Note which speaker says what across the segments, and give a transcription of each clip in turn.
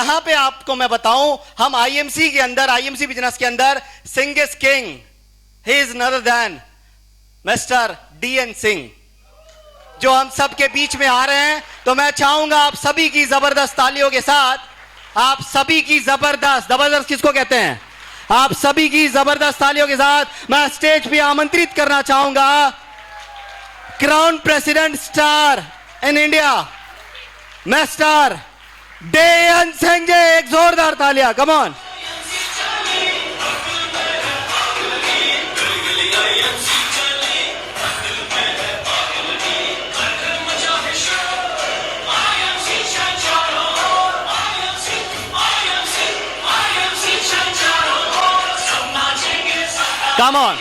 Speaker 1: यहां पे आपको मैं बताऊं, हम आईएमसी के अंदर, आईएमसी बिजनेस के अंदर, Singh is king, he is नदर देन मिस्टर डीएन सिंह, जो हम सबके बीच में आ रहे हैं। तो मैं चाहूंगा आप सभी की जबरदस्त तालियों के साथ, आप सभी की जबरदस्त किसको कहते हैं, आप सभी की जबरदस्त तालियों के साथ मैं स्टेज पे आमंत्रित करना चाहूंगा crown president star in India mister DN Singh ji. एक जोरदार तालियां, come on. Come on.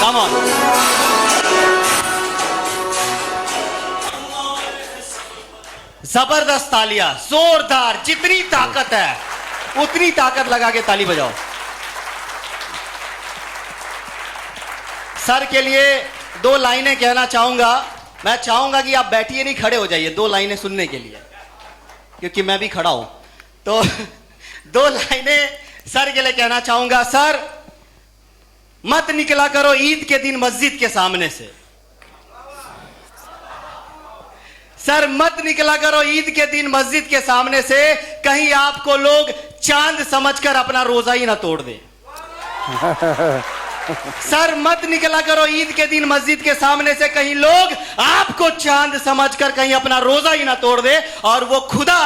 Speaker 1: Come on. जबरदस्त तालियां, जोरदार, जितनी ताकत है उतनी ताकत लगा के ताली बजाओ। सर के लिए 2 लाइनें कहना चाहूंगा। मैं चाहूंगा कि आप बैठिए नहीं, खड़े हो जाइए 2 लाइनें सुनने के लिए, क्योंकि मैं भी खड़ा हूं। तो 2 लाइनें सर के लिए कहना चाहूंगा। सर, मत निकला करो ईद के दिन मस्जिद के सामने से। सर, मत निकला करो ईद के दिन मस्जिद के सामने से, कहीं आपको लोग चांद समझकर अपना रोजा ही ना तोड़ दे। सर, मत निकला करो ईद के दिन मस्जिद के सामने से, कहीं लोग आपको चांद समझकर कहीं अपना रोजा ही ना तोड़ दे, और वो खुदा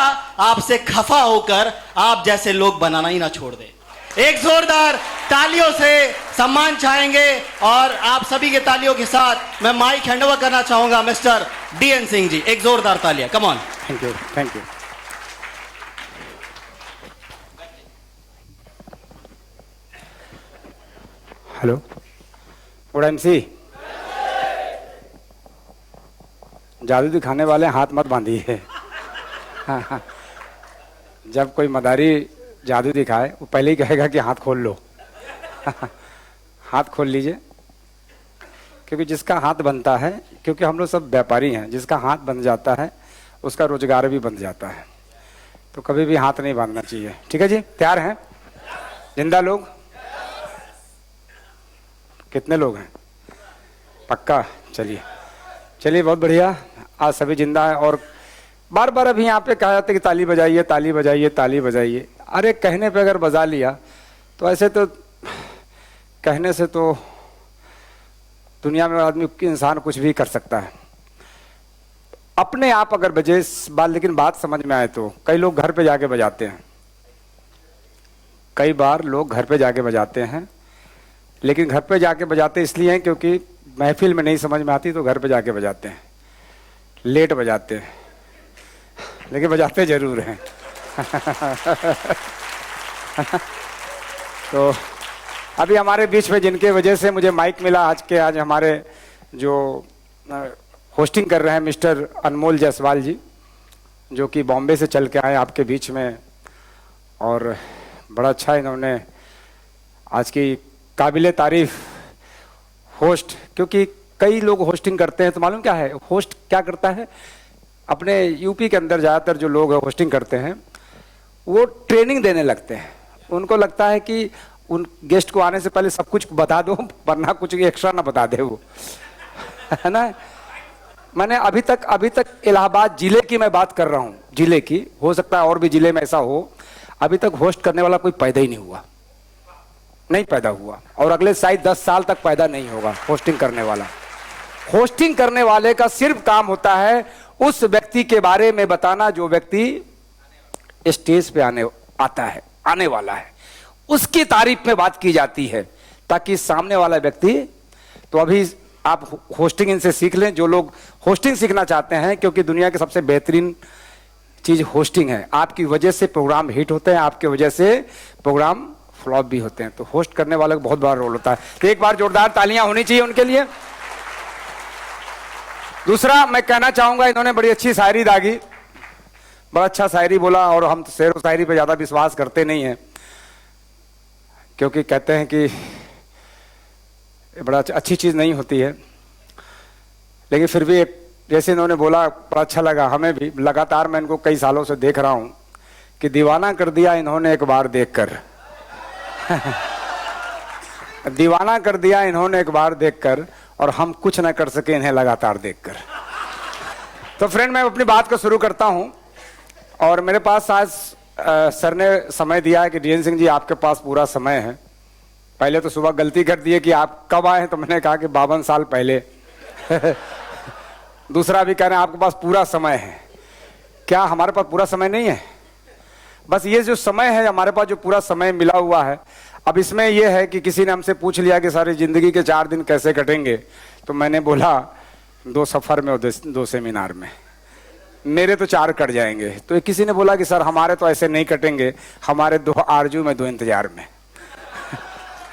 Speaker 1: आपसे खफा होकर आप जैसे लोग बनाना ही ना छोड़ दे। एक जोरदार तालियों से सम्मान चाहेंगे, और आप सभी के तालियों के साथ मैं माइक हैंडओवर करना चाहूंगा मिस्टर डीएन सिंह जी। एक जोरदार तालियां, come on.
Speaker 2: Thank you, thank you. Hello, good MC. जादू दिखाने वाले हाथ मत बांधिए। हाँ, जब कोई मदारी जादू दिखाए वो पहले ही कहेगा कि हाथ खोल लो। हाथ खोल लीजिए, क्योंकि जिसका हाथ बनता है, क्योंकि हम लोग सब व्यापारी हैं, जिसका हाथ बन जाता है उसका रोजगार भी बन जाता है। तो कभी भी हाथ नहीं बांधना चाहिए। ठीक है जी, तैयार हैं? जिंदा लोग कितने लोग हैं? पक्का? चलिए चलिए, बहुत बढ़िया। आज सभी जिंदा है, और बार बार अभी यहाँ पे कहा जाता है कि ताली बजाइए, ताली बजाइए, ताली बजाइए। अरे कहने पे अगर बजा लिया तो ऐसे तो कहने से तो दुनिया में आदमी, इंसान कुछ भी कर सकता है अपने आप अगर बजे बात। लेकिन बात समझ में आए तो कई लोग घर पे जाके बजाते हैं, कई बार लोग घर पे जाके बजाते हैं, लेकिन घर पे जाके बजाते इसलिए हैं क्योंकि महफिल में नहीं समझ में आती, तो घर पे जाके बजाते हैं, लेट बजाते हैं, लेकिन बजाते जरूर हैं। तो अभी हमारे बीच में जिनके वजह से मुझे माइक मिला, आज हमारे जो होस्टिंग कर रहे हैं मिस्टर अनमोल जायसवाल जी, जो कि बॉम्बे से चल के आए आपके बीच में, और बड़ा अच्छा इन्होंने आज की काबिले तारीफ होस्ट, क्योंकि कई लोग होस्टिंग करते हैं तो मालूम क्या है, होस्ट क्या करता है, अपने यूपी के अंदर ज़्यादातर जो लोग होस्टिंग करते हैं वो ट्रेनिंग देने लगते हैं। उनको लगता है कि उन गेस्ट को आने से पहले सब कुछ बता दो, वरना कुछ एक्स्ट्रा ना बता दे वो, है ना। मैंने अभी तक इलाहाबाद जिले की मैं बात कर रहा हूँ, जिले की, हो सकता है और भी जिले में ऐसा हो, अभी तक होस्ट करने वाला कोई पैदा ही नहीं पैदा हुआ, और अगले शायद 10 साल तक पैदा नहीं होगा होस्टिंग करने वाला। होस्टिंग करने वाले का सिर्फ काम होता है उस व्यक्ति के बारे में बताना जो व्यक्ति स्टेज पे आने वाला है, उसकी तारीफ में बात की जाती है, ताकि सामने वाला व्यक्ति, तो अभी आप होस्टिंग इनसे सीख लें, जो लोग होस्टिंग सीखना चाहते हैं, क्योंकि दुनिया की सबसे बेहतरीन चीज होस्टिंग है। आपकी वजह से प्रोग्राम हिट होते हैं, आपकी वजह से प्रोग्राम फ्लॉप भी होते हैं, तो होस्ट करने वाले का बहुत बड़ा रोल होता है। तो एक बार जोरदार तालियां होनी चाहिए उनके लिए। दूसरा मैं कहना चाहूंगा, इन्होंने बड़ी अच्छी शायरी दागी, बड़ा अच्छा शायरी बोला, और हम तो शेर व शायरी पे ज्यादा विश्वास करते नहीं हैं, क्योंकि कहते हैं कि बड़ा अच्छी चीज नहीं होती है, लेकिन फिर भी जैसे इन्होंने बोला बड़ा अच्छा लगा हमें भी। लगातार मैं इनको कई सालों से देख रहा हूं कि दीवाना कर दिया इन्होंने एक बार देखकर दीवाना कर दिया इन्होंने एक बार देखकर, और हम कुछ ना कर सके इन्हें लगातार देखकर। तो फ्रेंड, मैं अपनी बात को शुरू करता हूं, और मेरे पास आज सर ने समय दिया है कि डीएन सिंह जी आपके पास पूरा समय है। पहले तो सुबह गलती कर दी है कि आप कब आए, तो मैंने कहा कि 52 साल पहले दूसरा भी कह रहे हैं आपके पास पूरा समय है। क्या हमारे पास पूरा समय नहीं है? बस ये जो समय है हमारे पास, जो पूरा समय मिला हुआ है, अब इसमें यह है कि किसी ने हमसे पूछ लिया कि सारी जिंदगी के 4 दिन कैसे कटेंगे, तो मैंने बोला 2 सफर में और 2 सेमिनार में, मेरे तो 4 कट जाएंगे। तो किसी ने बोला कि सर हमारे तो ऐसे नहीं कटेंगे, हमारे 2 आरजू में 2 इंतजार में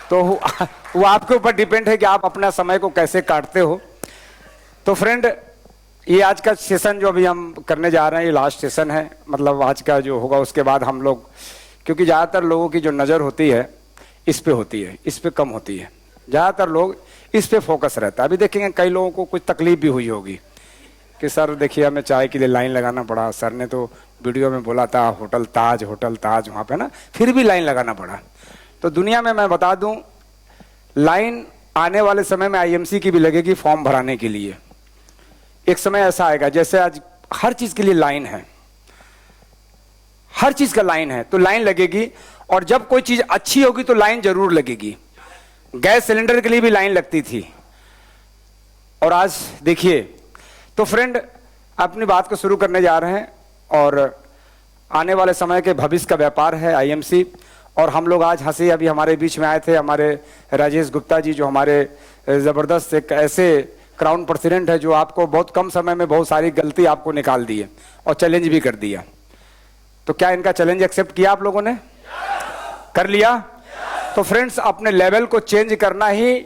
Speaker 2: तो वो आपके ऊपर डिपेंड है कि आप अपना समय को कैसे काटते हो। तो फ्रेंड, ये आज का सेशन जो अभी हम करने जा रहे हैं, ये लास्ट सेशन है, मतलब आज का जो होगा उसके बाद हम लोग, क्योंकि ज़्यादातर लोगों की जो नज़र होती है इस पे होती है, इस पे कम होती है, ज़्यादातर लोग इस पे फोकस रहता है। अभी देखेंगे कई लोगों को कुछ तकलीफ भी हुई होगी कि सर देखिए हमें चाय के लिए लाइन लगाना पड़ा, सर ने तो वीडियो में बोला था होटल ताज वहाँ पे ना, फिर भी लाइन लगाना पड़ा। तो दुनिया में मैं बता दूं, लाइन आने वाले समय में आईएमसी की भी लगेगी फॉर्म भराने के लिए। एक समय ऐसा आएगा, जैसे आज हर चीज के लिए लाइन है, हर चीज का लाइन है, तो लाइन लगेगी, और जब कोई चीज अच्छी होगी तो लाइन जरूर लगेगी। गैस सिलेंडर के लिए भी लाइन लगती थी, और आज देखिए। तो फ्रेंड, अपनी बात को शुरू करने जा रहे हैं, और आने वाले समय के भविष्य का व्यापार है आईएमसी। और हम लोग आज हंसी, अभी हमारे बीच में आए थे हमारे राजेश गुप्ता जी, जो हमारे जबरदस्त एक ऐसे क्राउन प्रेसिडेंट है जो आपको बहुत कम समय में बहुत सारी गलती आपको निकाल दी है और चैलेंज भी कर दिया। तो क्या इनका चैलेंज एक्सेप्ट किया आप लोगों ने? कर लिया? तो फ्रेंड्स, अपने लेवल को चेंज करना ही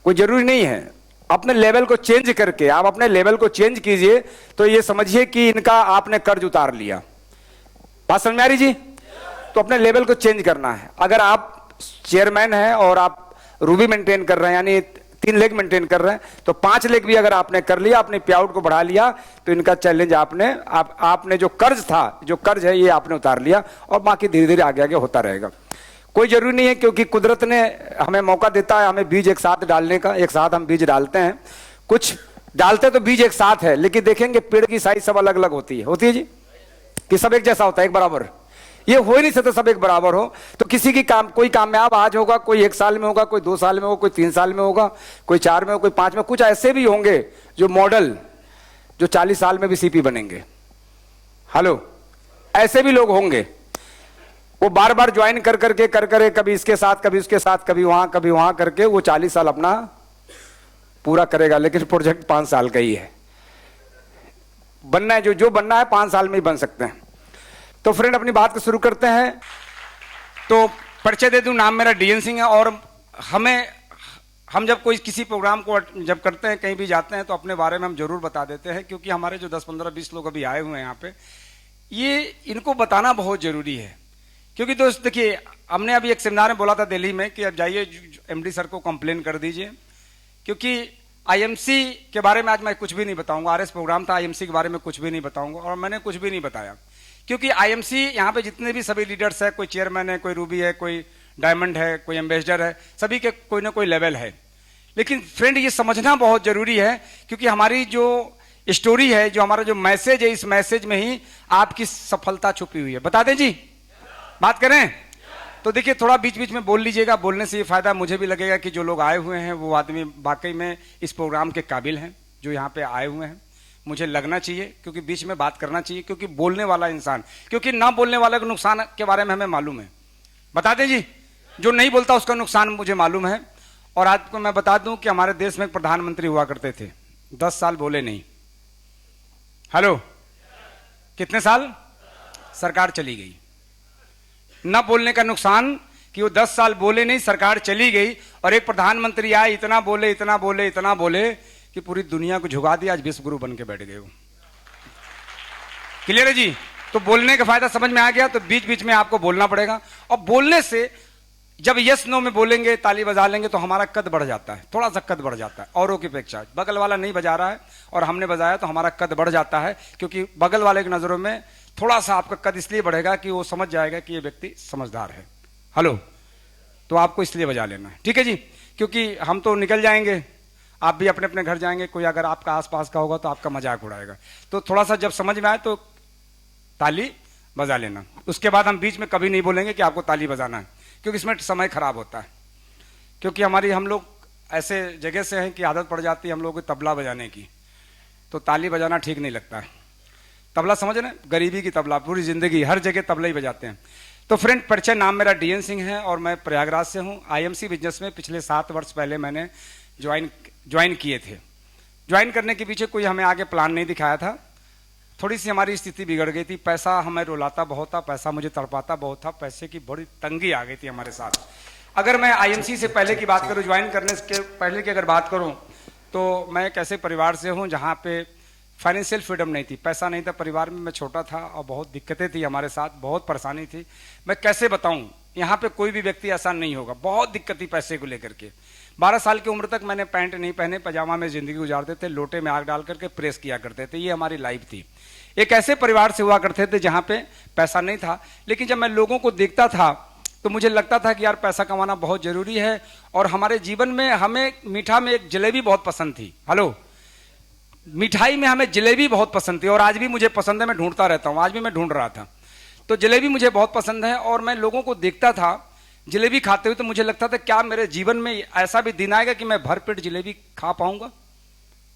Speaker 2: कोई जरूरी नहीं है, अपने लेवल को चेंज करके आप अपने लेवल को चेंज कीजिए, तो ये समझिए कि इनका आपने कर्ज उतार लिया। बात समझ में आ रही जी? तो अपने लेवल को चेंज करना है। अगर आप चेयरमैन हैं और आप रूबी मेंटेन कर रहे हैं, यानी 3 लेग मेंटेन कर रहे हैं, तो 5 लेग भी अगर आपने कर लिया, अपने पे आउट को बढ़ा लिया, तो इनका चैलेंज आपने जो कर्ज था, जो कर्ज है, ये आपने उतार लिया, और बाकी धीरे धीरे आगे आगे होता रहेगा। कोई जरूरी नहीं है, क्योंकि कुदरत ने हमें मौका देता है हमें बीज एक साथ डालने का, एक साथ हम बीज डालते हैं, कुछ डालते तो बीज एक साथ है, लेकिन देखेंगे पेड़ की साइज सब अलग अलग होती है जी, कि सब एक जैसा होता है, एक बराबर? ये हो ही नहीं सकता सब एक बराबर हो। तो किसी की काम, कोई कामयाब आज होगा, कोई 1 साल में होगा, कोई 2 साल में होगा, कोई 3 साल में होगा, कोई 4 में होगा, कोई 5 में। कुछ ऐसे भी होंगे जो मॉडल, जो 40 साल में भी सीपी बनेंगे। हेलो, ऐसे भी लोग होंगे, वो बार बार ज्वाइन कर करके कभी इसके साथ, कभी उसके साथ, कभी वहां करके वो 40 साल अपना पूरा करेगा, लेकिन प्रोजेक्ट 5 साल का ही है। बनना है जो बनना है 5 साल में ही बन सकते हैं। तो फ्रेंड, अपनी बात को शुरू करते हैं। तो परिचय दे दूं, नाम मेरा डीएन सिंह है, और हम जब कोई किसी प्रोग्राम को जब करते हैं, कहीं भी जाते हैं, तो अपने बारे में हम जरूर बता देते हैं, क्योंकि हमारे जो 10, 15, 20 लोग अभी आए हुए हैं यहाँ पे, ये इनको बताना बहुत जरूरी है। क्योंकि दोस्त देखिए, हमने अभी एक सेमिनार में बोला था दिल्ली में कि अब जाइए एमडी सर को कंप्लेन कर दीजिए, क्योंकि आईएमसी के बारे में आज मैं कुछ भी नहीं बताऊंगा। आरएस प्रोग्राम था, आईएमसी के बारे में कुछ भी नहीं बताऊंगा, और मैंने कुछ भी नहीं बताया, क्योंकि आईएमसी यहाँ पे जितने भी सभी लीडर्स है, कोई चेयरमैन है, कोई रूबी है, कोई डायमंड है, कोई एम्बेसडर है, सभी के कोई ना कोई लेवल है। लेकिन फ्रेंड, ये समझना बहुत जरूरी है, क्योंकि हमारी जो स्टोरी है, जो हमारा जो मैसेज है, इस मैसेज में ही आपकी सफलता छुपी हुई है। बता दें जी, बात करें? तो देखिए, थोड़ा बीच बीच में बोल लीजिएगा, बोलने से ये फायदा मुझे भी लगेगा कि जो लोग आए हुए हैं वो आदमी वाकई में इस प्रोग्राम के काबिल हैं, जो यहाँ पे आए हुए हैं। मुझे लगना चाहिए, क्योंकि बीच में बात करना चाहिए, क्योंकि बोलने वाला इंसान, क्योंकि ना बोलने वाले के नुकसान के बारे में हमें मालूम है। बता दें जी, जो नहीं बोलता उसका नुकसान मुझे मालूम है। और आज को मैं बता दूं कि हमारे देश में एक प्रधानमंत्री हुआ करते थे, 10 साल बोले नहीं। हेलो, कितने साल? सरकार चली गई। न बोलने का नुकसान कि वो 10 साल बोले नहीं, सरकार चली गई और एक प्रधानमंत्री आए, इतना बोले इतना बोले इतना बोले कि पूरी दुनिया को झुका दिया, आज विश्व गुरु बन के बैठ गए हो। क्लियर है जी? तो बोलने का फायदा समझ में आ गया। तो बीच बीच में आपको बोलना पड़ेगा, और बोलने से जब यस नो में बोलेंगे, ताली बजा लेंगे तो हमारा कद बढ़ जाता है, थोड़ा सा कद बढ़ जाता है औरों की अपेक्षा। बगल वाला नहीं बजा रहा है और हमने बजाया तो हमारा कद बढ़ जाता है, क्योंकि बगल वाले की नजरों में थोड़ा सा आपका कद इसलिए बढ़ेगा कि वो समझ जाएगा कि ये व्यक्ति समझदार है। हेलो, तो आपको इसलिए बजा लेना है, ठीक है जी? क्योंकि हम तो निकल जाएंगे, आप भी अपने अपने घर जाएंगे, कोई अगर आपका आसपास का होगा तो आपका मजाक उड़ाएगा। तो थोड़ा सा जब समझ में आए तो ताली बजा लेना। उसके बाद हम बीच में कभी नहीं बोलेंगे कि आपको ताली बजाना है, क्योंकि इसमें समय खराब होता है। क्योंकि हम लोग ऐसे जगह से हैं कि आदत पड़ जाती है हम लोगों को तबला बजाने की, तो ताली बजाना ठीक नहीं लगता है। तबला समझ रहे, गरीबी की तबला, पूरी जिंदगी हर जगह तबला ही बजाते हैं। तो फ्रेंड, परिचय, नाम मेरा डीएन सिंह है और मैं प्रयागराज से हूँ। आईएमसी बिजनेस में पिछले 7 वर्ष पहले मैंने ज्वाइन किए थे। ज्वाइन करने के पीछे कोई हमें आगे प्लान नहीं दिखाया था। थोड़ी सी हमारी स्थिति बिगड़ गई थी, पैसा हमें रुलाता बहुत था, पैसा मुझे तड़पाता बहुत था, पैसे की बड़ी तंगी आ गई थी हमारे साथ। अगर मैं आईएमसी से पहले की बात करूं, ज्वाइन करने के पहले की अगर बात करूं, तो मैं एक ऐसे परिवार से हूं जहां पे फाइनेंशियल फ्रीडम नहीं थी, पैसा नहीं था परिवार में, मैं छोटा था और बहुत दिक्कतें थी हमारे साथ, बहुत परेशानी थी। मैं कैसे बताऊं, यहाँ पे कोई भी व्यक्ति आसान नहीं होगा, बहुत दिक्कत थी पैसे को लेकर के। 12 साल की उम्र तक मैंने पैंट नहीं पहने, पजामा में जिंदगी गुजारते थे, लोटे में आग डाल करके प्रेस किया करते थे, ये हमारी लाइफ थी। एक ऐसे परिवार से हुआ करते थे जहाँ पे पैसा नहीं था, लेकिन जब मैं लोगों को देखता था तो मुझे लगता था कि यार पैसा कमाना बहुत जरूरी है। और हमारे जीवन में हमें मीठा में एक जलेबी बहुत पसंद थी। हेलो, मिठाई में हमें जलेबी बहुत पसंद थी और आज भी मुझे पसंद है, मैं ढूंढता रहता हूँ, आज भी मैं ढूंढ रहा था। तो जलेबी मुझे बहुत पसंद है और मैं लोगों को देखता था जलेबी खाते हुए, तो मुझे लगता था क्या मेरे जीवन में ऐसा भी दिन आएगा कि मैं भरपेट जलेबी खा पाऊंगा।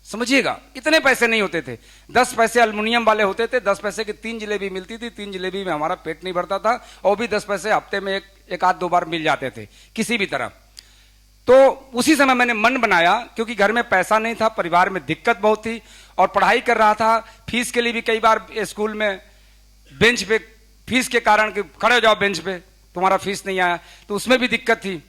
Speaker 2: समझिएगा, इतने पैसे नहीं होते थे, 10 पैसे अल्युमिनियम वाले होते थे, 10 पैसे की 3 जलेबी मिलती थी, 3 जलेबी में हमारा पेट नहीं भरता था, और भी 10 पैसे हफ्ते में एक आध 2 बार मिल जाते थे किसी भी तरह। तो उसी समय मैंने मन बनाया, क्योंकि घर में पैसा नहीं था, परिवार में दिक्कत बहुत थी और पढ़ाई कर रहा था। फीस के लिए भी कई बार स्कूल में बेंच पे फीस के कारण कि खड़े हो जाओ बेंच पे, तुम्हारा फीस नहीं आया, तो उसमें भी दिक्कत थी।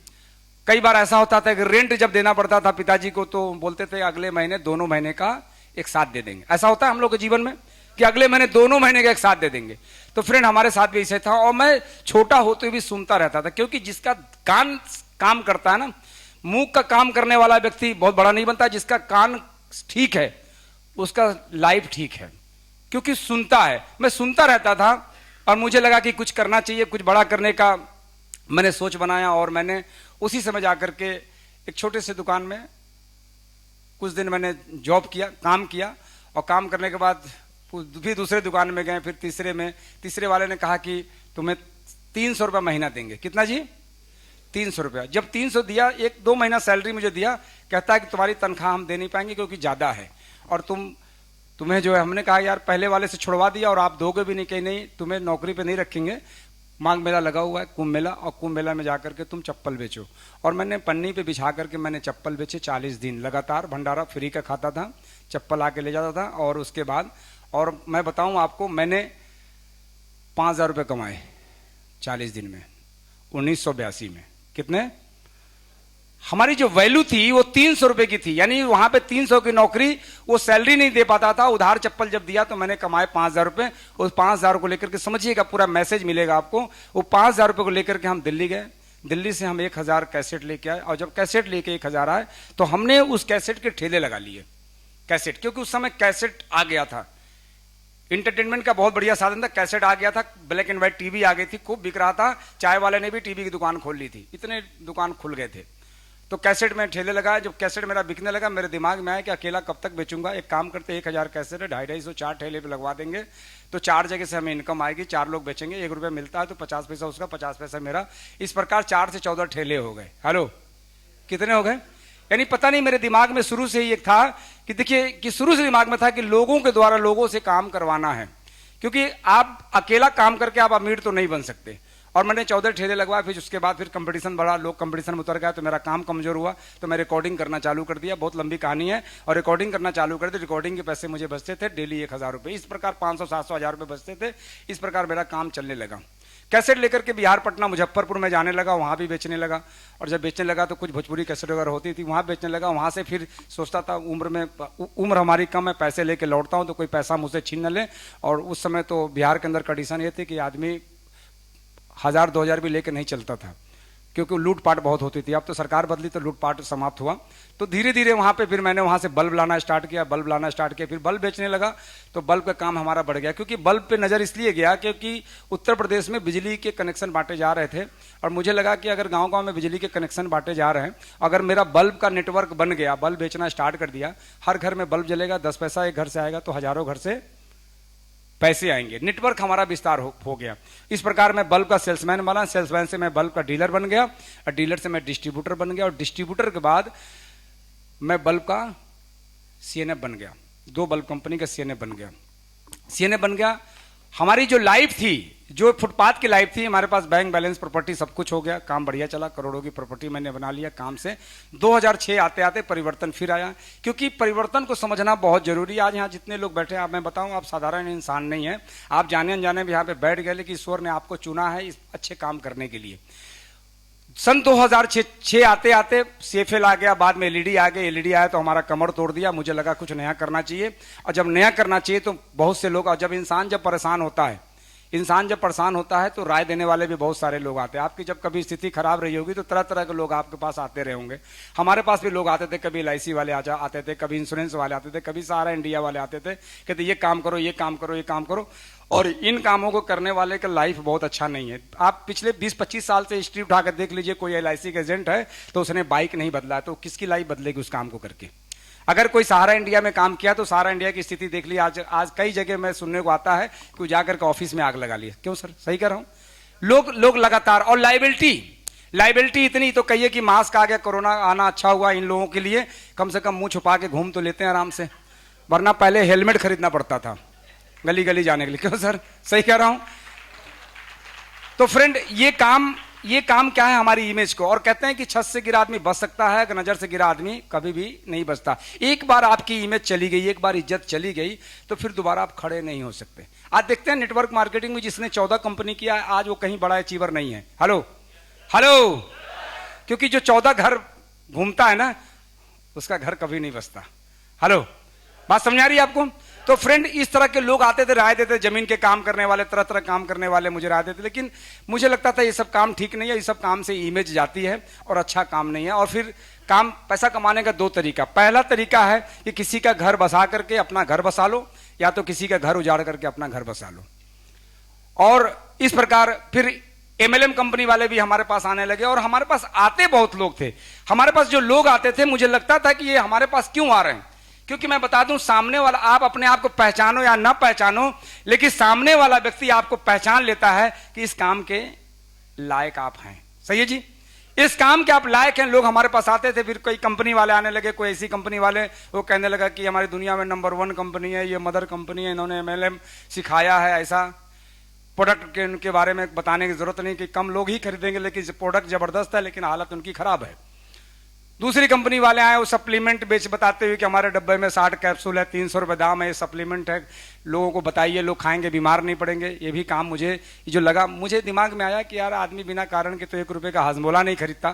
Speaker 2: कई बार ऐसा होता था कि रेंट जब देना पड़ता था पिताजी को, तो बोलते थे अगले महीने दोनों महीने का एक साथ दे देंगे। ऐसा होता है हम लोग के जीवन में कि अगले महीने दोनों महीने का एक साथ दे देंगे। तो फ्रेंड, हमारे साथ भी ऐसे था और मैं छोटा होते हुए भी सुनता रहता था, क्योंकि जिसका कान काम करता है ना, मुंह का काम करने वाला व्यक्ति बहुत बड़ा नहीं बनता, जिसका कान ठीक है उसका लाइफ ठीक है, क्योंकि सुनता है। मैं सुनता रहता था और मुझे लगा कि कुछ करना चाहिए, कुछ बड़ा करने का मैंने सोच बनाया। और मैंने उसी समय जाकर के एक छोटे से दुकान में कुछ दिन मैंने जॉब किया, काम किया, और काम करने के बाद फिर दूसरे दुकान में गए, फिर तीसरे वाले ने कहा कि तुम्हें 300 रुपया महीना देंगे। कितना जी? 300 रुपया। जब 300 दिया, 1-2 महीना सैलरी मुझे दिया, कहता है कि तुम्हारी तनख्वाह हम दे नहीं पाएंगे क्योंकि ज्यादा है, और तुम्हें जो है, हमने कहा यार पहले वाले से छुड़वा दिया और आप दोगे भी नहीं, कहीं नहीं, तुम्हें नौकरी पे नहीं रखेंगे, माघ मेला लगा हुआ है, कुंभ मेला, और कुंभ मेला में जाकर के तुम चप्पल बेचो। और मैंने पन्नी पे बिछा करके मैंने चप्पल बेचे 40 दिन लगातार, भंडारा फ्री का खाता था, चप्पल आके ले जाता था। और उसके बाद, और मैं बताऊं आपको, मैंने 5000 रुपये कमाए 40 दिन में, 1982 में। कितने? हमारी जो वैल्यू थी वो 300 रुपए की थी, यानी वहां पे 300 की नौकरी, वो सैलरी नहीं दे पाता था, उधार चप्पल जब दिया तो मैंने कमाए 5000 रुपए। उस 5000 को लेकर के, समझिएगा पूरा मैसेज मिलेगा आपको, वो 5000 रुपए को लेकर के हम दिल्ली गए। दिल्ली से हम 1000 कैसेट लेके आए, और जब कैसेट लेके 1000 आए तो हमने उस कैसेट के ठेले लगा लिए। कैसेट, क्योंकि उस समय कैसेट आ गया था, इंटरटेनमेंट का बहुत बढ़िया साधन था, कैसेट आ गया था, ब्लैक एंड व्हाइट टीवी आ गई थी, खूब बिक रहा था, चाय वाले ने भी टीवी की दुकान खोल ली थी, इतने दुकान खुल गए थे। तो कैसेट में ठेले लगाए। जब कैसेट मेरा बिकने लगा, मेरे दिमाग में आया कि अकेला कब तक बेचूंगा, एक काम करते 1000 कैसेट है, 250-250 4 ठेले पे लगवा देंगे, तो 4 जगह से हमें इनकम आएगी, 4 लोग बेचेंगे, 1 रुपया मिलता है तो 50 पैसा उसका, 50 पैसा मेरा। इस प्रकार 4 से 14 ठेले हो गए। हेलो, कितने हो गए? यानी पता नहीं, मेरे दिमाग में शुरू से ही एक था कि देखिए, कि शुरू से दिमाग में था कि लोगों के द्वारा लोगों से काम करवाना है, क्योंकि आप अकेला काम करके आप अमीर तो नहीं बन सकते। और मैंने 14 ठेले लगवाए। फिर उसके बाद फिर कंपटीशन बढ़ा, लोग कंपटीशन में उतर गए, तो मेरा काम कमजोर हुआ, तो मैं रिकॉर्डिंग करना चालू कर दिया। बहुत लंबी कहानी है। और रिकॉर्डिंग करना चालू कर दी, रिकॉर्डिंग के पैसे मुझे बचते थे डेली 1000 रुपये, इस प्रकार 500, 700, 1000 रुपये बचते थे। इस प्रकार मेरा काम चलने लगा। कैसेट लेकर के बिहार, पटना, मुजफ्फरपुर में जाने लगा, वहाँ भी बेचने लगा। और जब बेचने लगा तो कुछ भोजपुरी कैसेट वगैरह होती थी, वहाँ बेचने लगा। वहाँ से फिर सोचता था उम्र हमारी कम है, पैसे लेके लौटता हूँ तो कोई पैसा मुझसे छीन न ले। और उस समय तो बिहार के अंदर कंडीशन ये थी कि आदमी 1000-2000 भी लेके नहीं चलता था, क्योंकि लूटपाट बहुत होती थी। अब तो सरकार बदली तो लूटपाट समाप्त हुआ। तो धीरे धीरे वहाँ पे फिर मैंने वहाँ से बल्ब लाना स्टार्ट किया, फिर बल्ब बेचने लगा। तो बल्ब का काम हमारा बढ़ गया, क्योंकि बल्ब पे नज़र इसलिए गया क्योंकि उत्तर प्रदेश में बिजली के कनेक्शन बांटे जा रहे थे। और मुझे लगा कि अगर गाँव गाँव में बिजली के कनेक्शन बांटे जा रहे हैं, अगर मेरा बल्ब का नेटवर्क बन गया, बल्ब बेचना स्टार्ट कर दिया, हर घर में बल्ब जलेगा, 10 पैसा एक घर से आएगा तो हजारों घर से पैसे आएंगे, नेटवर्क हमारा विस्तार हो गया। इस प्रकार मैं बल्ब का सेल्समैन बना, सेल्समैन से मैं बल्ब का डीलर बन गया, और डीलर से मैं डिस्ट्रीब्यूटर बन गया, और डिस्ट्रीब्यूटर के बाद मैं बल्ब का सीएनएफ बन गया। 2 बल्ब कंपनी का सीएनएफ बन गया। हमारी जो लाइफ थी, जो फुटपाथ की लाइफ थी, हमारे पास बैंक बैलेंस, प्रॉपर्टी सब कुछ हो गया, काम बढ़िया चला, करोड़ों की प्रॉपर्टी मैंने बना लिया काम से। 2006 आते आते परिवर्तन फिर आया, क्योंकि परिवर्तन को समझना बहुत जरूरी है। आज यहाँ जितने लोग बैठे हैं, आप मैं बताऊं, आप साधारण इंसान नहीं है, आप जाने अनजाने भी यहाँ पे बैठ गए, लेकिन ईश्वर ने आपको चुना है इस अच्छे काम करने के लिए। सन 2006 आते आते CFL आ गया, बाद में एलईडी आ गए। एलईडी आया तो हमारा कमर तोड़ दिया। मुझे लगा कुछ नया करना चाहिए, और जब नया करना चाहिए तो बहुत से लोग, और जब इंसान जब परेशान होता है तो राय देने वाले भी बहुत सारे लोग आते हैं। आपकी जब कभी स्थिति खराब रही होगी तो तरह तरह के लोग आपके पास आते रहे होंगे। हमारे पास भी लोग आते थे, कभी LIC वाले आते थे, कभी इंश्योरेंस वाले आते थे, कभी सहारा इंडिया वाले आते थे, कहते ये काम करो, ये काम करो, ये काम करो। और इन कामों को करने वाले का लाइफ बहुत अच्छा नहीं है। आप पिछले 20-25 साल से हिस्ट्री उठाकर देख लीजिए, कोई LIC का एजेंट है तो उसने बाइक नहीं बदला, तो किसकी लाइफ बदलेगी उस काम को करके। अगर कोई सहारा इंडिया में काम किया तो सहारा इंडिया की स्थिति देख ली। आज कई जगह मैं सुनने को आता है कि जाकर के ऑफिस में आग लगा लिया। क्यों सर, सही कह रहा हूं? लोग लगातार, और लाइबिलिटी इतनी, तो कहिए कि मास्क आ गया, कोरोना आना अच्छा हुआ इन लोगों के लिए, कम से कम मुंह छुपा के घूम तो लेते हैं आराम से, वरना पहले हेलमेट खरीदना पड़ता था गली गली जाने के लिए। क्यों सर, सही कह रहा हूं? तो फ्रेंड, ये काम क्या है, हमारी इमेज को। और कहते हैं कि छत से गिरा आदमी बच सकता है, कि नजर से गिरा आदमी कभी भी नहीं बचता। एक बार आपकी इमेज चली गई, एक बार इज्जत चली गई, तो फिर दोबारा आप खड़े नहीं हो सकते। आज देखते हैं नेटवर्क मार्केटिंग में जिसने 14 कंपनी किया है, आज वो कहीं बड़ा अचीवर नहीं है। हेलो, क्योंकि जो 14 घर घूमता है ना, उसका घर कभी नहीं बचता। हेलो, बात समझ आ रही है आपको? तो फ्रेंड, इस तरह के लोग आते थे, राय देते, जमीन के काम करने वाले, तरह तरह काम करने वाले मुझे राय देते, लेकिन मुझे लगता था ये सब काम ठीक नहीं है, ये सब काम से इमेज जाती है और अच्छा काम नहीं है। और फिर पैसा कमाने का 2 तरीका। पहला तरीका है कि किसी का घर बसा करके अपना घर बसा लो, या तो किसी का घर उजाड़ करके अपना घर बसा लो। और इस प्रकार फिर MLM कंपनी वाले भी हमारे पास आने लगे, और हमारे पास आते बहुत लोग थे। हमारे पास जो लोग आते थे, मुझे लगता था कि ये हमारे पास क्यों आ रहे हैं, क्योंकि मैं बता दूं, सामने वाला, आप अपने आप को पहचानो या ना पहचानो, लेकिन सामने वाला व्यक्ति आपको पहचान लेता है कि इस काम के लायक आप हैं। सही है जी, इस काम के आप लायक हैं। लोग हमारे पास आते थे, फिर कोई कंपनी वाले आने लगे, कोई ऐसी कंपनी वाले, वो कहने लगा कि हमारी दुनिया में नंबर 1 कंपनी है, ये मदर कंपनी है, इन्होंने MLM सिखाया है। ऐसा प्रोडक्ट के उनके बारे में बताने की जरूरत नहीं कि कम लोग ही खरीदेंगे, लेकिन प्रोडक्ट जबरदस्त है, लेकिन हालत उनकी खराब है। दूसरी कंपनी वाले आए, वो सप्लीमेंट बताते हुए कि हमारे डब्बे में 60 कैप्सूल है, 300 रुपए दाम है, ये सप्लीमेंट है, लोगों को बताइए, लोग खाएंगे बीमार नहीं पड़ेंगे। ये भी काम मुझे जो लगा, मुझे दिमाग में आया कि यार, आदमी बिना कारण के तो 1 रुपए का हाजमोला नहीं खरीदता,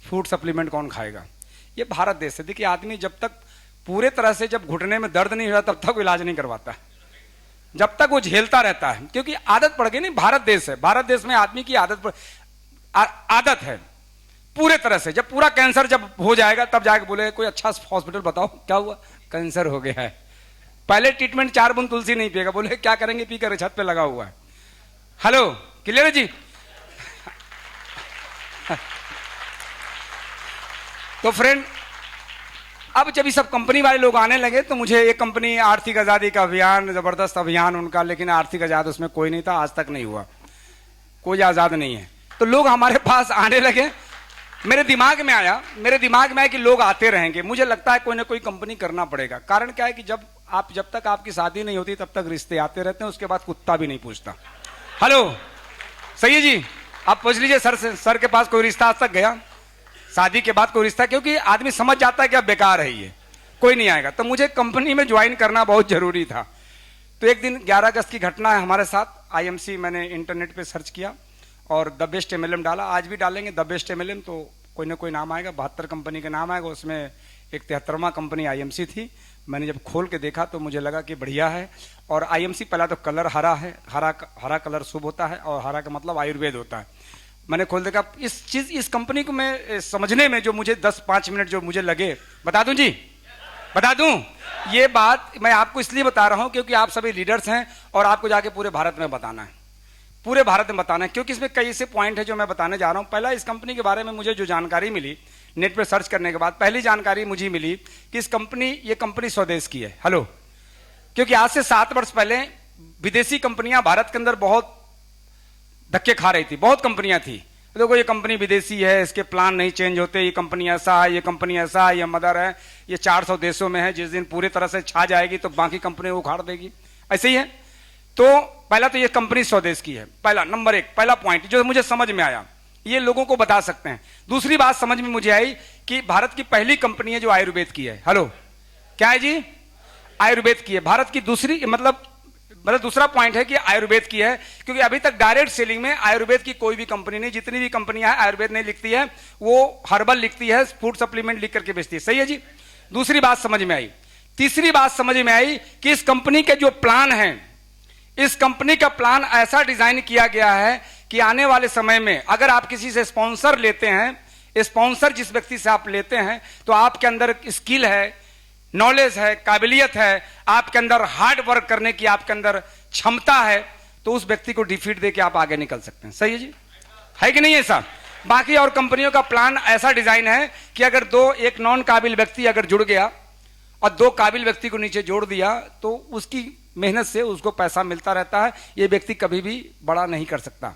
Speaker 2: फूड सप्लीमेंट कौन खाएगा? ये भारत देश है। देखिए, आदमी जब तक पूरे तरह से, जब घुटने में दर्द नहीं हुआ तब तक वो इलाज नहीं करवाता, जब तक वो झेलता रहता है, क्योंकि आदत पड़ गई। नहीं, भारत देश है, भारत देश में आदमी की आदत है पूरे तरह से। जब पूरा कैंसर जब हो जाएगा, तब जाके बोले कोई अच्छा हॉस्पिटल बताओ, क्या हुआ, कैंसर हो गया है। पहले ट्रीटमेंट 4 बूंद तुलसी नहीं पिएगा, बोले क्या करेंगे, पी कर छत पे लगा हुआ है। हेलो, क्लियर है जी? तो फ्रेंड, अब जब ये सब कंपनी वाले लोग आने लगे, तो मुझे एक कंपनी, आर्थिक आजादी का अभियान, जबरदस्त अभियान उनका, लेकिन आर्थिक आजाद उसमें कोई नहीं था, आज तक नहीं हुआ, कोई आजाद नहीं है। तो लोग हमारे पास आने लगे। मेरे दिमाग में आया कि लोग आते रहेंगे, मुझे लगता है कोई ना कोई कंपनी करना पड़ेगा। कारण क्या है कि जब तक आपकी शादी नहीं होती, तब तक रिश्ते आते रहते हैं, उसके बाद कुत्ता भी नहीं पूछता। हेलो, सही है जी? आप पूछ लीजिए सर के पास कोई रिश्ता आज तक गया, शादी के बाद कोई रिश्ता? क्योंकि आदमी समझ जाता है कि अब बेकार है, ये कोई नहीं आएगा। तो मुझे कंपनी में ज्वाइन करना बहुत जरूरी था। तो एक दिन 11 अगस्त की घटना है हमारे साथ। आईएमसी मैंने इंटरनेट पे सर्च किया और द बेस्ट एमएलएम डाला, आज भी डालेंगे द बेस्ट एमएलएम तो कोई ना कोई नाम आएगा, 72 कंपनी का नाम आएगा, उसमें एक 73वां कंपनी आईएमसी थी। मैंने जब खोल के देखा तो मुझे लगा कि बढ़िया है। और आईएमसी पहला तो कलर हरा है, हरा कलर शुभ होता है और हरा का मतलब आयुर्वेद होता है। मैंने खोल देखा इस कंपनी को मैं समझने में जो मुझे 10-5 मिनट जो मुझे लगे, बता दूं जी, बता दूं। ये बात मैं आपको इसलिए बता रहा हूं क्योंकि आप सभी लीडर्स हैं और आपको जाके पूरे भारत में बताना है, पूरे भारत में बताना है, क्योंकि इसमें कई ऐसे पॉइंट है जो मैं बताने जा रहा हूं। पहला, इस कंपनी के बारे में मुझे जो जानकारी मिली नेट पे सर्च करने के बाद, पहली जानकारी मुझे मिली कि ये कंपनी स्वदेश की है। हेलो, क्योंकि आज से 7 वर्ष पहले विदेशी कंपनियां भारत के अंदर बहुत धक्के खा रही थी, बहुत कंपनियां थी। देखो ये कंपनी विदेशी है, इसके प्लान नहीं चेंज होते, ये कंपनी ऐसा है, ये कंपनी ऐसा है, ये मदर है, ये 400 देशों में है, जिस दिन पूरी तरह से छा जाएगी तो बाकी कंपनी उखाड़ देगी, ऐसे ही है। तो पहला तो ये कंपनी स्वदेश की है, पहला नंबर 1, पहला पॉइंट जो मुझे समझ में आया, ये लोगों को बता सकते हैं। दूसरी बात समझ में मुझे आई कि भारत की पहली कंपनी है जो आयुर्वेद की है। हेलो, क्या है जी? आयुर्वेद की है। भारत की दूसरी मतलब दूसरा पॉइंट है कि आयुर्वेद की है, क्योंकि अभी तक डायरेक्ट सेलिंग में आयुर्वेद की कोई भी कंपनी नहीं, जितनी भी कंपनियां हैं आयुर्वेद नहीं लिखती है, वो हर्बल लिखती है, फूड सप्लीमेंट लिख करके बेचती है। सही है जी, दूसरी बात समझ में आई। तीसरी बात समझ में आई कि इस कंपनी के जो प्लान है, इस कंपनी का प्लान ऐसा डिजाइन किया गया है कि आने वाले समय में अगर आप किसी से स्पॉन्सर लेते हैं, स्पॉन्सर जिस व्यक्ति से आप लेते हैं, तो आपके अंदर स्किल है, नॉलेज है, काबिलियत है, आपके अंदर हार्ड वर्क करने की आपके अंदर क्षमता है, तो उस व्यक्ति को डिफीट देके आप आगे निकल सकते हैं। सही है जी, है कि नहीं ऐसा? बाकी और कंपनियों का प्लान ऐसा डिजाइन है कि अगर एक नॉन काबिल व्यक्ति अगर जुड़ गया और 2 काबिल व्यक्ति को नीचे जोड़ दिया तो उसकी मेहनत से उसको पैसा मिलता रहता है, ये व्यक्ति कभी भी बड़ा नहीं कर सकता।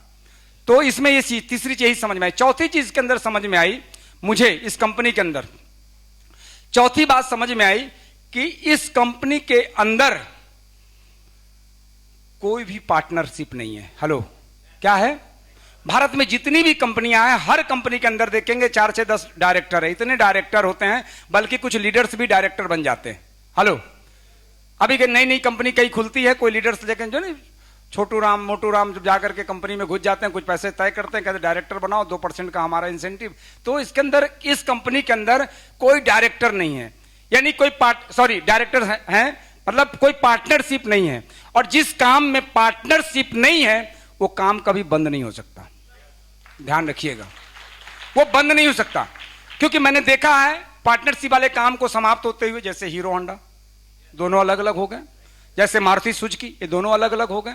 Speaker 2: तो इसमें ये चीज, तीसरी चीज समझ में आई। चौथी चीज के अंदर समझ में आई मुझे, इस कंपनी के अंदर चौथी बात समझ में आई कि इस कंपनी के अंदर कोई भी पार्टनरशिप नहीं है। हेलो, क्या है? भारत में जितनी भी कंपनियां हैं, हर कंपनी के अंदर देखेंगे 4 से 10 डायरेक्टर है, इतने डायरेक्टर होते हैं, बल्कि कुछ लीडर्स भी डायरेक्टर बन जाते हैं। हेलो, अभी के नई नई कंपनी कई खुलती है, कोई लीडर्स लेकिन जो नहीं छोटू राम मोटू राम जब जाकर के कंपनी में घुस जाते हैं, कुछ पैसे तय करते हैं, कहते डायरेक्टर बनाओ, 2% का हमारा इंसेंटिव। तो इसके अंदर, इस कंपनी के अंदर कोई डायरेक्टर नहीं है, यानी कोई डायरेक्टर है मतलब कोई पार्टनरशिप नहीं है। और जिस काम में पार्टनरशिप नहीं है वो काम कभी बंद नहीं हो सकता, ध्यान रखिएगा, वो बंद नहीं हो सकता। क्योंकि मैंने देखा है पार्टनरशिप वाले काम को समाप्त होते हुए, जैसे हीरो होंडा दोनों अलग अलग हो गए, जैसे मारुति सुजुकी ये दोनों अलग अलग हो गए।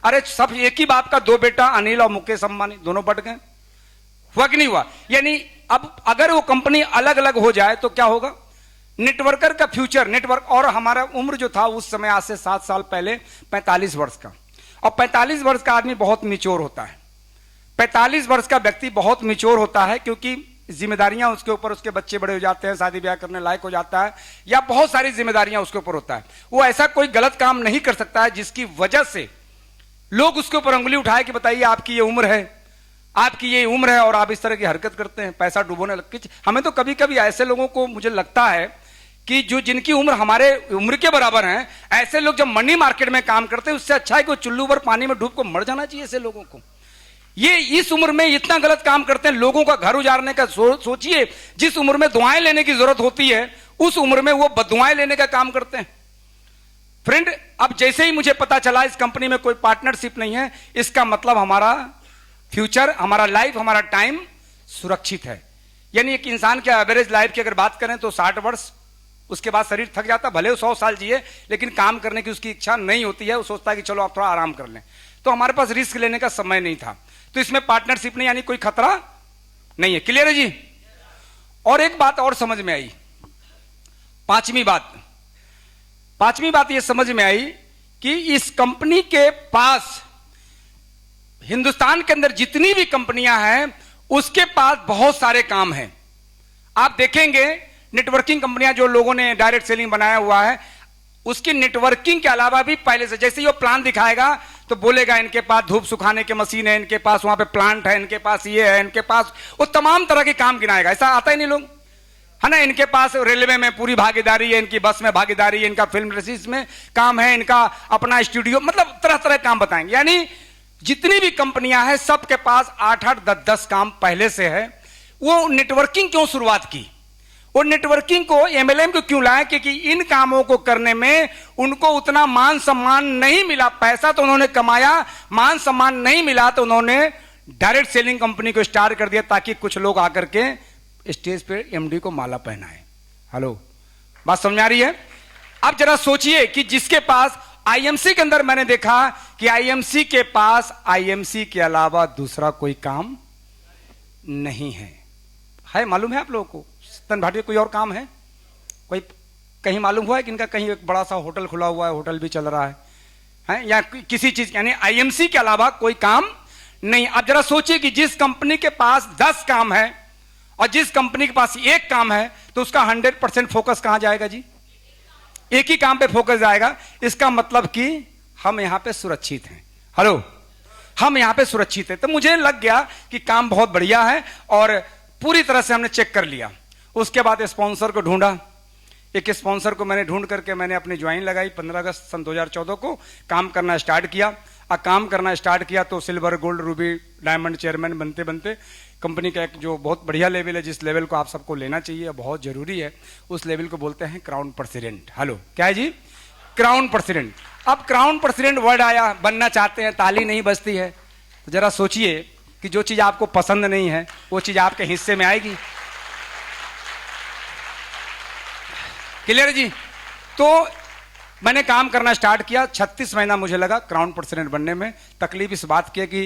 Speaker 2: अरे सब एक ही बाप का 2 बेटा, अनिल और मुकेश अंबानी दोनों बढ़ गए, हुआ कि नहीं हुआ? यानी अब अगर वो कंपनी अलग अलग हो जाए तो क्या होगा? नेटवर्कर का फ्यूचर, नेटवर्क। और हमारा उम्र जो था उस समय, आज से 7 साल पहले, 45 वर्ष का, और 45 वर्ष का आदमी बहुत मिच्योर होता है, 45 वर्ष का व्यक्ति बहुत मिच्योर होता है, क्योंकि जिम्मेदारियां उसके ऊपर, उसके बच्चे बड़े हो जाते हैं, शादी ब्याह करने लायक हो जाता है, या बहुत सारी जिम्मेदारियां उसके ऊपर होता है। वो ऐसा कोई गलत काम नहीं कर सकता है जिसकी वजह से लोग उसके ऊपर उंगली उठाए कि बताइए आपकी ये उम्र है, आपकी ये उम्र है और आप इस तरह की हरकत करते हैं, पैसा डुबोने लग। हमें तो कभी कभी ऐसे लोगों को मुझे लगता है कि जो जिनकी उम्र हमारे उम्र के बराबर है, ऐसे लोग जब मनी मार्केट में काम करते हैं, उससे अच्छा है कि चुल्लू भर पानी में डूब को मर जाना चाहिए ऐसे लोगों को। ये इस उम्र में इतना गलत काम करते हैं, लोगों का घर उजाड़ने का। सोचिए, जिस उम्र में दुआएं लेने की जरूरत होती है उस उम्र में वो बदुआएं लेने का काम करते हैं। फ्रेंड, अब जैसे ही मुझे पता चला इस कंपनी में कोई पार्टनरशिप नहीं है, इसका मतलब हमारा फ्यूचर, हमारा लाइफ, हमारा टाइम सुरक्षित है। यानी एक इंसान के एवरेज लाइफ की अगर बात करें तो 60 वर्ष, उसके बाद शरीर थक जाता, भले वो 100 साल जिए, लेकिन काम करने की उसकी इच्छा नहीं होती है, वो सोचता है कि चलो आप थोड़ा आराम कर लें। तो हमारे पास रिस्क लेने का समय नहीं था, तो इसमें पार्टनरशिप नहीं, यानी कोई खतरा नहीं है। क्लियर है जी? और एक बात और समझ में आई, पांचवी बात यह समझ में आई कि इस कंपनी के पास, हिंदुस्तान के अंदर जितनी भी कंपनियां हैं उसके पास बहुत सारे काम हैं। आप देखेंगे नेटवर्किंग कंपनियां जो लोगों ने डायरेक्ट सेलिंग बनाया हुआ है, उसकी नेटवर्किंग के अलावा भी पहले से, जैसे ही वो प्लान दिखाएगा तो बोलेगा इनके पास धूप सुखाने की मशीन है, इनके पास वहां पे प्लांट है, इनके पास ये है, इनके पास, वो तमाम तरह के काम गिनाएगा। ऐसा आता ही नहीं लोग, है ना, इनके पास रेलवे में पूरी भागीदारी है, इनकी बस में भागीदारी है, इनका फिल्म इंडस्ट्रीज में काम है, इनका अपना स्टूडियो, मतलब तरह तरह काम बताएंगे। यानी जितनी भी कंपनियां हैं सबके पास 8-8, 10-10 काम पहले से है। वो नेटवर्किंग क्यों शुरुआत की, वो नेटवर्किंग को एमएलएम को क्यों लाया, क्योंकि इन कामों को करने में उनको उतना मान सम्मान नहीं मिला। पैसा तो उन्होंने कमाया, मान सम्मान नहीं मिला, तो उन्होंने डायरेक्ट सेलिंग कंपनी को स्टार्ट कर दिया ताकि कुछ लोग आकर के स्टेज पे एमडी को माला पहनाए। हेलो, बात समझ आ रही है? अब जरा सोचिए कि जिसके पास आईएमसी के अंदर मैंने देखा कि आईएमसी के पास आईएमसी के अलावा दूसरा कोई काम नहीं है मालूम है आप लोगों को? सतन भाटी कोई और काम है? कोई कहीं मालूम हुआ है कि इनका कहीं एक बड़ा सा होटल खुला हुआ है, होटल भी चल रहा है या किसी चीज, यानी आईएमसी के अलावा कोई काम नहीं। अब जरा सोचिए कि जिस कंपनी के पास 10 काम है और जिस कंपनी के पास एक काम है, तो उसका 100% फोकस कहां जाएगा जी? एक ही काम पे फोकस जाएगा। इसका मतलब कि हम यहां पे सुरक्षित हैं। हेलो, हम यहां पे सुरक्षित हैं। तो मुझे लग गया कि काम बहुत बढ़िया है और पूरी तरह से हमने चेक कर लिया। उसके बाद स्पॉन्सर को ढूंढा। एक स्पॉन्सर को मैंने ढूंढ करके मैंने अपनी ज्वाइन लगाई। 15 अगस्त सन 2014 को काम करना स्टार्ट किया। और काम करना स्टार्ट किया तो silver, gold, Ruby, diamond chairman बनते बनते कंपनी का एक जो बहुत बढ़िया लेवल है, जिस लेवल को आप सबको लेना चाहिए, बहुत जरूरी है, उस लेवल को बोलते हैं क्राउन प्रेसिडेंट। हेलो, क्या है जी? Crown president. अब क्राउन प्रेसिडेंट वर्ड आया, बनना चाहते हैं, ताली नहीं बजती है। तो जरा सोचिए कि जो चीज आपको पसंद नहीं है वो चीज आपके हिस्से में आएगी। क्लियर जी? तो मैंने काम करना स्टार्ट किया। 36 महीना मुझे लगा क्राउन प्रेसिडेंट बनने में। तकलीफ इस बात की कि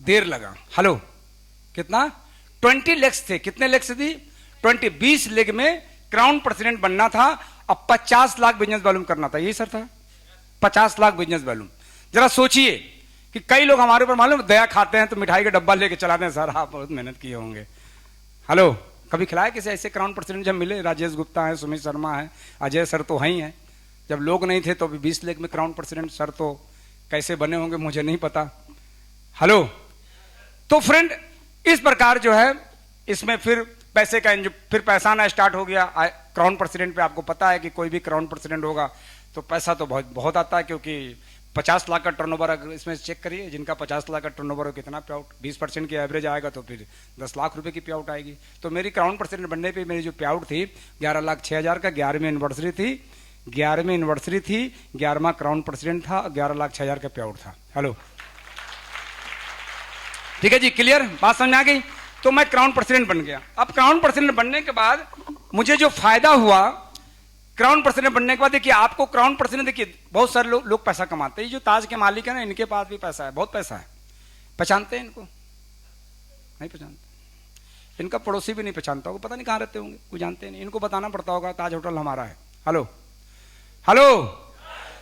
Speaker 2: देर लगा। हेलो, कितना? 20 लेग्स थे। कितने लेग्स थी? 20 लेग में क्राउन प्रेसिडेंट बनना था। अब 50 लाख बिजनेस वॉल्यूम करना था। यही सर था, 50 लाख बिजनेस वॉल्यूम। जरा सोचिए कि कई लोग हमारे ऊपर मालूम दया खाते हैं तो मिठाई का डब्बा लेके चलाते हैं, सर आप बहुत मेहनत किए होंगे। हेलो, कभी खिलाया किसी ऐसे क्राउन प्रेसिडेंट? जब मिले, राजेश गुप्ता है, सुमित शर्मा है, अजय सर तो हैं ही हैं। जब लोग नहीं थे तो भी 20 लेग में क्राउन प्रेसिडेंट सर तो कैसे बने होंगे मुझे नहीं पता। हेलो, तो फ्रेंड इस प्रकार जो है इसमें फिर पैसे का फिर पैसा आना स्टार्ट हो गया। क्राउन प्रेसिडेंट पे आपको पता है कि कोई भी क्राउन प्रेसिडेंट होगा तो पैसा तो बहुत आता है, क्योंकि 50 लाख का टर्नओवर अगर इसमें चेक करिए, जिनका 50 लाख का टर्नओवर हो कितना पे आउट, 20% की एवरेज आएगा तो फिर 10 लाख रुपए की पे आउट आएगी। तो मेरी क्राउन प्रेसिडेंट बनने पे मेरी जो पे आउट थी 11,06,000 का। 11वीं एनिवर्सरी थी, 11वीं एनिवर्सरी थी, 11वां क्राउन प्रेसिडेंट था, 11,06,000 का पे आउट था। हेलो, ठीक है जी? क्लियर? बात समझ आ गई? तो मैं क्राउन प्रेसिडेंट बन गया। अब क्राउन प्रेसिडेंट बनने के बाद मुझे जो फायदा हुआ, क्राउन प्रेसिडेंट बनने के बाद, देखिए आपको क्राउन प्रेसिडेंट, देखिए बहुत सारे लोग पैसा कमाते हैं। ये जो ताज के मालिक है ना, इनके पास भी पैसा है, बहुत पैसा है। पहचानते हैं इनको? नहीं पहचानते। इनका पड़ोसी भी नहीं पहचानता होगा, पता नहीं कहां रहते होंगे, कोई जानते नहीं। इनको बताना पड़ता होगा ताज होटल हमारा है। Hello, hello.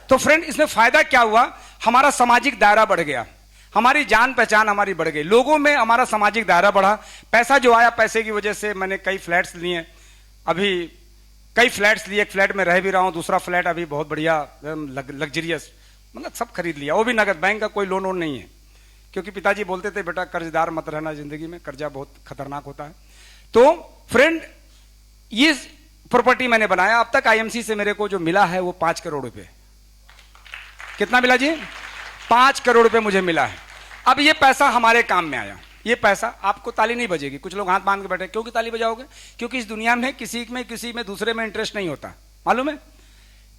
Speaker 2: तो फ्रेंड इसमें फायदा क्या हुआ? हमारा सामाजिक दायरा बढ़ गया, हमारी जान पहचान हमारी बढ़ गई, लोगों में हमारा सामाजिक दायरा बढ़ा। पैसा जो आया, पैसे की वजह से मैंने कई फ्लैट्स लिए। अभी कई फ्लैट्स लिए, एक फ्लैट में रह भी रहा हूं, दूसरा फ्लैट अभी बहुत बढ़िया लग्जरियस, मतलब सब खरीद लिया। वो भी नगद, बैंक का कोई लोन वोन नहीं है, क्योंकि पिताजी बोलते थे बेटा कर्जदार मत रहना जिंदगी में, कर्जा बहुत खतरनाक होता है। तो फ्रेंड ये प्रॉपर्टी मैंने बनाया। अब तक आईएमसी से मेरे को जो मिला है वो 5 करोड़ रुपए। कितना मिला जी? 5 करोड़ रुपए मुझे मिला है। अब ये पैसा हमारे काम में आया। ये पैसा, आपको ताली नहीं बजेगी, कुछ लोग हाथ बांध के बैठे, क्योंकि ताली बजाओगे? क्योंकि इस दुनिया में किसी में दूसरे में इंटरेस्ट नहीं होता, मालूम है?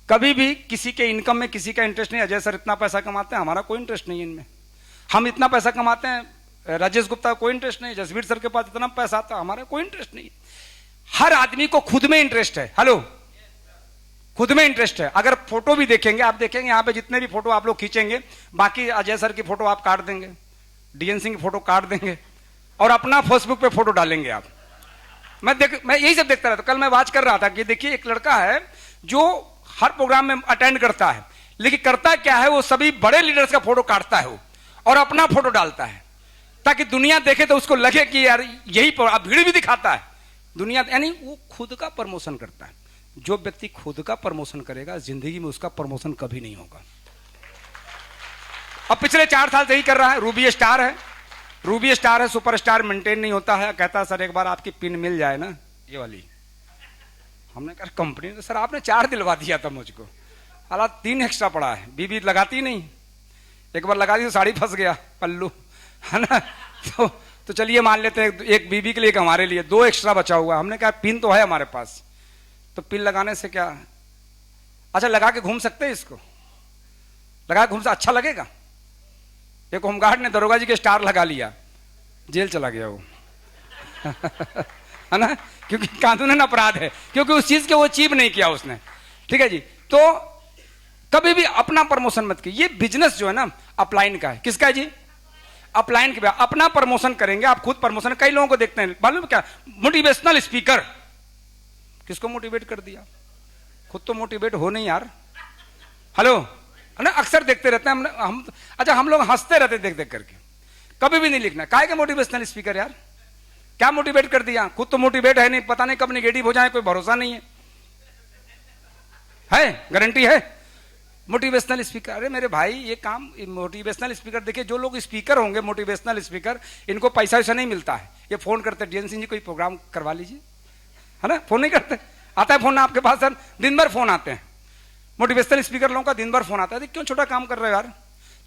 Speaker 2: कभी भी किसी के इनकम में किसी का इंटरेस्ट नहीं। अजय सर इतना पैसा कमाते हैं, हमारा कोई इंटरेस्ट नहीं है इनमें। हम इतना पैसा कमाते हैं, राजेश गुप्ता कोई इंटरेस्ट नहीं। जसवीर सर के पास इतना पैसा आता, हमारा कोई इंटरेस्ट नहीं। हर आदमी को खुद में इंटरेस्ट है। हेलो, खुद में इंटरेस्ट है। अगर फोटो भी देखेंगे, आप देखेंगे यहाँ पे जितने भी फोटो आप लोग खींचेंगे, बाकी अजय सर की फोटो आप काट देंगे, डीएन सिंह की फोटो काट देंगे और अपना फेसबुक पे फोटो डालेंगे आप। मैं यही सब देखता रहता। कल मैं बात कर रहा था कि देखिए एक लड़का है जो हर प्रोग्राम में अटेंड करता है, लेकिन करता क्या है, वो सभी बड़े लीडर्स का फोटो काटता है वो और अपना फोटो डालता है, ताकि दुनिया देखे तो उसको लगे कि यार यही भीड़ भी दिखाता है दुनिया, यानी वो खुद का प्रमोशन करता है। जो व्यक्ति खुद का प्रमोशन करेगा, जिंदगी में उसका प्रमोशन कभी नहीं होगा। अब पिछले 4 साल से ही कर रहा है। रूबी स्टार है, रूबी स्टार है, सुपरस्टार मेंटेन नहीं होता है। कहता सर एक बार आपकी पिन मिल जाए ना, ये वाली। हमने कहा कंपनी ने, सर आपने 4 दिलवा दिया था मुझको, हालात 3 एक्स्ट्रा पड़ा है। बीबी लगाती नहीं, एक बार लगा दी तो साड़ी फंस गया पल्लू, है ना। तो चलिए मान लेते हैं एक बीबी के लिए, एक हमारे लिए, 2 एक्स्ट्रा बचा हुआ। हमने कहा पिन तो है हमारे पास, तो पिन लगाने से क्या, अच्छा लगा के घूम सकते हैं इसको, लगा के घूम से अच्छा लगेगा। एक होमगार्ड ने दरोगा जी के स्टार लगा लिया, जेल चला गया वो है ना, क्योंकि कानूनन अपराध है, क्योंकि उस चीज के वो अचीव नहीं किया उसने। ठीक है जी। तो कभी भी अपना प्रमोशन मत कीजिए। ये बिजनेस जो है ना अपलाइन का है। किसका है जी? अपलाइन के। अपना प्रमोशन करेंगे आप, खुद प्रमोशन। कई लोगों को देखते हैं, मालूम क्या, मोटिवेशनल स्पीकर। किसको मोटिवेट कर दिया? खुद तो मोटिवेट हो नहीं यार। हेलो, है ना, अक्सर देखते रहते हैं हम। अच्छा, हम लोग हंसते रहते देख देख करके, कभी भी नहीं लिखना काहे के मोटिवेशनल स्पीकर यार, क्या मोटिवेट कर दिया? खुद तो मोटिवेट है नहीं, पता नहीं कब निगेटिव हो जाए, कोई भरोसा नहीं है गारंटी है? मोटिवेशनल स्पीकर, अरे मेरे भाई ये काम मोटिवेशनल स्पीकर, देखिए जो लोग स्पीकर होंगे मोटिवेशनल स्पीकर, इनको पैसा वैसा नहीं मिलता है। ये फोन करते, डीएन सिंह जी कोई प्रोग्राम करवा लीजिए, है ना। फोन नहीं करते, आता है फोन आपके पास सर, दिन भर फोन आते हैं। मोटिवेशनल स्पीकर लोगों का दिन भर फोन आता है, क्यों छोटा काम कर रहे हो यार?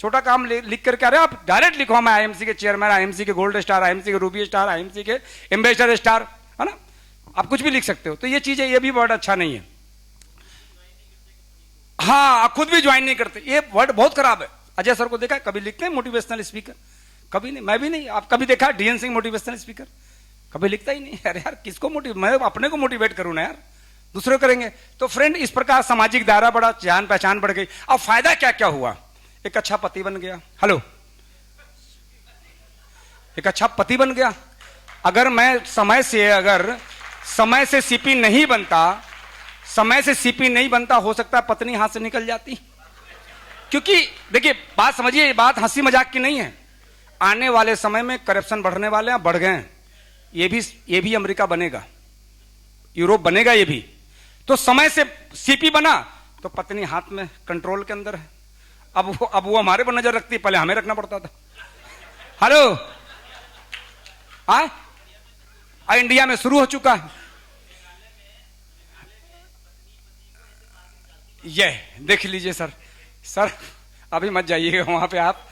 Speaker 2: छोटा काम लिख करके, अरे आप डायरेक्ट लिखो मैं आईएमसी के चेयरमैन, आईएमसी के गोल्ड स्टार, आईएमसी के रूबी स्टार, आईएमसी के एम्बेसडर स्टार, है ना। आप कुछ भी लिख सकते हो। तो ये चीजें, ये भी वर्ड अच्छा नहीं है। हाँ, आप खुद भी ज्वाइन नहीं करते, ये वर्ड बहुत खराब है। अजय सर को देखा, कभी लिखते हैं मोटिवेशनल स्पीकर? कभी नहीं, मैं भी नहीं। आप कभी देखा डीएन सिंह मोटिवेशनल स्पीकर? कभी लिखता ही नहीं। अरे यार किसको मोटिवेट, मैं अपने को मोटिवेट करूं ना यार, दूसरे करेंगे। तो फ्रेंड, इस प्रकार सामाजिक दायरा बढ़ा, जान पहचान बढ़ गई। अब फायदा क्या क्या हुआ? एक अच्छा पति बन गया। हेलो, एक अच्छा पति बन गया। अगर मैं समय से सीपी नहीं बनता, समय से सीपी नहीं बनता, हो सकता है पत्नी हाथ से निकल जाती। क्योंकि देखिए बात समझिए, ये बात हंसी मजाक की नहीं है। आने वाले समय में करप्शन बढ़ने वाले हैं, बढ़ गए हैं। ये भी अमेरिका बनेगा, यूरोप बनेगा ये भी। तो समय से सीपी बना तो पत्नी हाथ में कंट्रोल के अंदर है। अब वो हमारे पर नजर रखती, पहले हमें रखना पड़ता था। हेलो, इंडिया में शुरू हो चुका है ये, देख लीजिए सर अभी मत जाइएगा वहां पे आप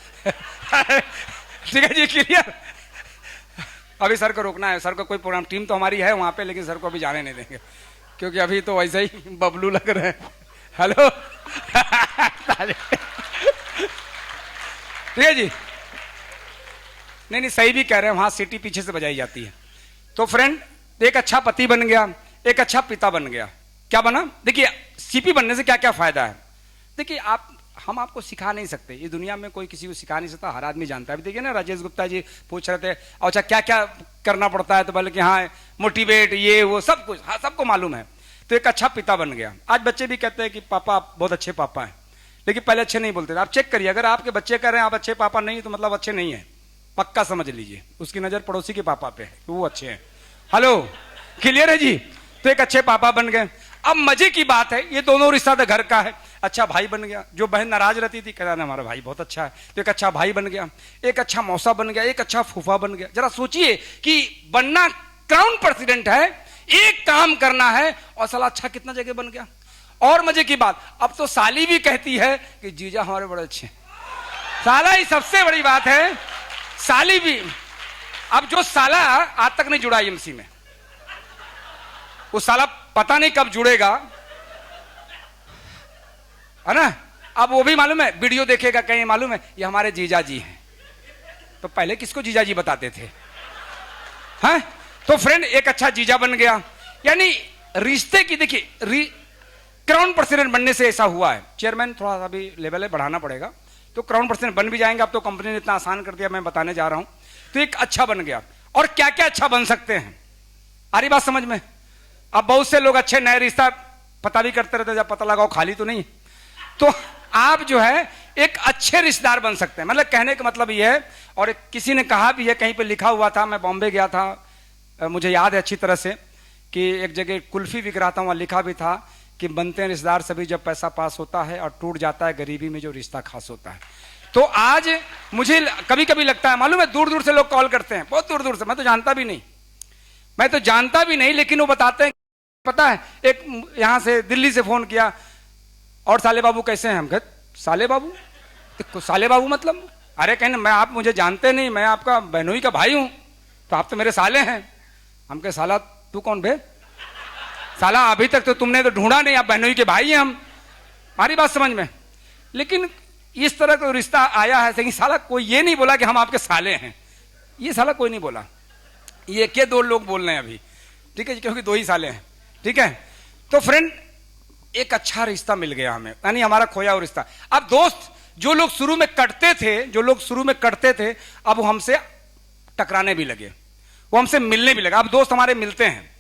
Speaker 2: ठीक है जी, क्लियर। अभी सर को रोकना है, सर को कोई प्रोग्राम, टीम तो हमारी है वहां पे, लेकिन सर को अभी जाने नहीं देंगे, क्योंकि अभी तो वैसे ही बबलू लग रहे हैं। हेलो ठीक है जी, नहीं सही भी कह रहे हैं, वहां सीटी पीछे से बजाई जाती है। तो फ्रेंड, एक अच्छा पति बन गया, एक अच्छा पिता बन गया। क्या बना? देखिए सीपी बनने से क्या क्या फायदा है। देखिए हम आपको सिखा नहीं सकते, इस दुनिया में कोई किसी को सिखा नहीं सकता, हर आदमी जानता है। अभी देखिए ना, राजेश गुप्ता जी पूछ रहे थे, अच्छा क्या क्या करना पड़ता है, तो बोले कि हाँ मोटिवेट, ये वो सब कुछ, हाँ सबको मालूम है। तो एक अच्छा पिता बन गया। आज बच्चे भी कहते हैं कि पापा आप बहुत अच्छे पापा हैं, लेकिन पहले अच्छे नहीं बोलते थे। आप चेक करिए, अगर आपके बच्चे कह रहे हैं आप अच्छे पापा नहीं, तो मतलब अच्छे नहीं है, पक्का समझ लीजिए। उसकी नजर पड़ोसी के पापा पे है, वो अच्छे हैं। हेलो, क्लियर है जी। तो एक अच्छे पापा बन गए। अब मजे की बात है, ये दोनों रिश्ता घर का है। अच्छा भाई बन गया, जो बहन नाराज रहती थी कहता ना हमारा भाई बहुत अच्छा है, तो एक अच्छा भाई बन गया, एक अच्छा मौसा बन गया, एक अच्छा फूफा बन गया। जरा सोचिए कि बनना क्राउन प्रेसिडेंट है, एक काम करना है, और साला अच्छा कितना जगह बन गया। और मजे की बात, अब तो साली भी कहती है कि जीजा हमारे बड़े अच्छे। साला ही सबसे बड़ी बात है, साली भी। अब जो साला आज तक नहीं जुड़ा आईएमसी में, वो साला पता नहीं कब जुड़ेगा, है ना। अब वो भी मालूम है, वीडियो देखेगा कहीं, मालूम है ये हमारे जीजा जी हैं। तो पहले किसको जीजा जी बताते थे, हैं? तो फ्रेंड, एक अच्छा जीजा बन गया। यानी रिश्ते की, देखिए क्राउन प्रेसिडेंट बनने से ऐसा हुआ है। चेयरमैन थोड़ा सा भी लेवल है, बढ़ाना पड़ेगा, तो क्राउन प्रेसिडेंट बन भी जाएंगे। अब तो कंपनी ने इतना आसान कर दिया, मैं बताने जा रहा हूं। तो एक अच्छा बन गया। और क्या क्या अच्छा बन सकते हैं, आ रही बात समझ में? अब बहुत से लोग अच्छे नए रिश्ता पता भी करते रहते, जब पता लगाओ खाली तो नहीं। तो आप जो है एक अच्छे रिश्तेदार बन सकते हैं। मतलब कहने का मतलब ये है, और किसी ने कहा भी है, कहीं पे लिखा हुआ था, मैं बॉम्बे गया था, मुझे याद है अच्छी तरह से, कि एक जगह कुल्फी बिक रहा था, वहां लिखा भी था कि बनते हैं रिश्तेदार सभी जब पैसा पास होता है, और टूट जाता है गरीबी में जो रिश्ता खास होता है। तो आज मुझे कभी कभी लगता है, मालूम है, दूर दूर से लोग कॉल करते हैं, बहुत दूर दूर से, मैं तो जानता भी नहीं, लेकिन वो बताते हैं, पता है, एक यहां से दिल्ली से फोन किया, और साले बाबू कैसे हैं? हम कहते साले बाबू? तो साले बाबू मतलब? अरे कहने मैं, आप मुझे जानते नहीं, मैं आपका बहनोई का भाई हूं, तो आप तो मेरे साले हैं। हम कहे साला तू कौन बे? साला अभी तक तो तुमने तो ढूंढा नहीं, आप बहनोई के भाई हैं हम। हमारी बात समझ में? लेकिन इस तरह का रिश्ता आया है, लेकिन साला कोई ये नहीं बोला कि हम आपके साले हैं, ये साला कोई नहीं बोला, ये के दो लोग बोल रहे हैं अभी, ठीक है, क्योंकि दो ही साले हैं, ठीक है। तो फ्रेंड, एक अच्छा रिश्ता मिल गया हमें, यानी हमारा खोया हुआ रिश्ता। अब दोस्त जो लोग शुरू में कटते थे, अब वो हमसे टकराने भी लगे, वो हमसे मिलने भी लगे, अब दोस्त हमारे मिलते हैं।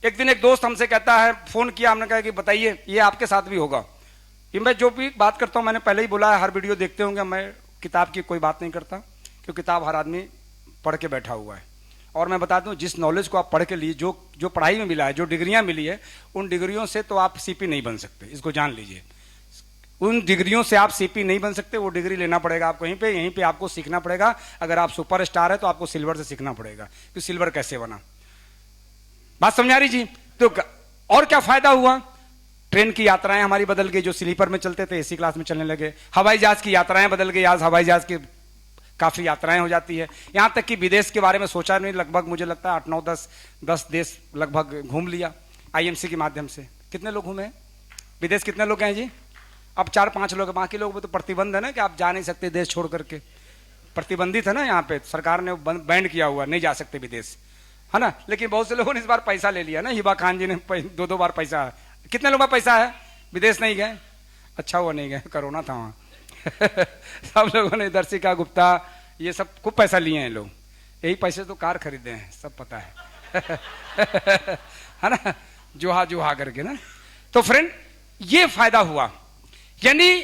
Speaker 2: एक दिन एक दोस्त हमसे कहता है, फोन किया, हमने कहा कि बताइए, ये आपके साथ भी होगा। ये मैं जो भी बात करता हूं, मैंने पहले ही बोला है, हर वीडियो देखते होंगे, मैं किताब की कोई बात नहीं करता, क्योंकि किताब हर आदमी पढ़ के बैठा हुआ है। और मैं बता दूं, जिस नॉलेज को आप पढ़ के लिए, जो पढ़ाई में मिला है, जो डिग्रियां मिली है, उन डिग्रियों से तो आप सीपी नहीं बन सकते, इसको जान लीजिए। उन डिग्रियों से आप सीपी नहीं बन सकते, वो डिग्री लेना पड़ेगा आपको यहीं पे आपको सीखना पड़ेगा। अगर आप सुपर स्टार है तो आपको सिल्वर से सीखना पड़ेगा कि सिल्वर कैसे बना। बात समझा रही जी? तो और क्या फायदा हुआ? ट्रेन की यात्राएं हमारी बदल गई, जो स्लीपर में चलते थे एसी क्लास में चलने लगे। हवाई जहाज की यात्राएं बदल गई, आज हवाई जहाज की काफी यात्राएं हो जाती है। यहां तक कि विदेश के बारे में सोचा नहीं, लगभग मुझे लगता है 8 9 10 देश लगभग घूम लिया आईएमसी के माध्यम से। कितने लोग घूमे विदेश? कितने लोग हैं जी? अब 4 5 लोग, बाकी लोग तो प्रतिबंध है ना कि आप जा नहीं सकते देश छोड़ करके, प्रतिबंधित है ना, यहाँ पे सरकार ने बैंड किया हुआ, नहीं जा सकते विदेश, है ना। लेकिन बहुत से लोगों ने इस बार पैसा ले लिया ना, हिबा खान जी ने 2 बार पैसा। कितने लोगों का पैसा है? विदेश नहीं गए, अच्छा हुआ नहीं गए, कोरोना था वहाँ। सब लोगों ने, दर्शिका गुप्ता, ये सब खूब पैसा लिए हैं लोग, यही पैसे तो कार खरीदे हैं, सब पता है ना, जोहा करके ना। तो फ्रेंड, ये फायदा हुआ, यानी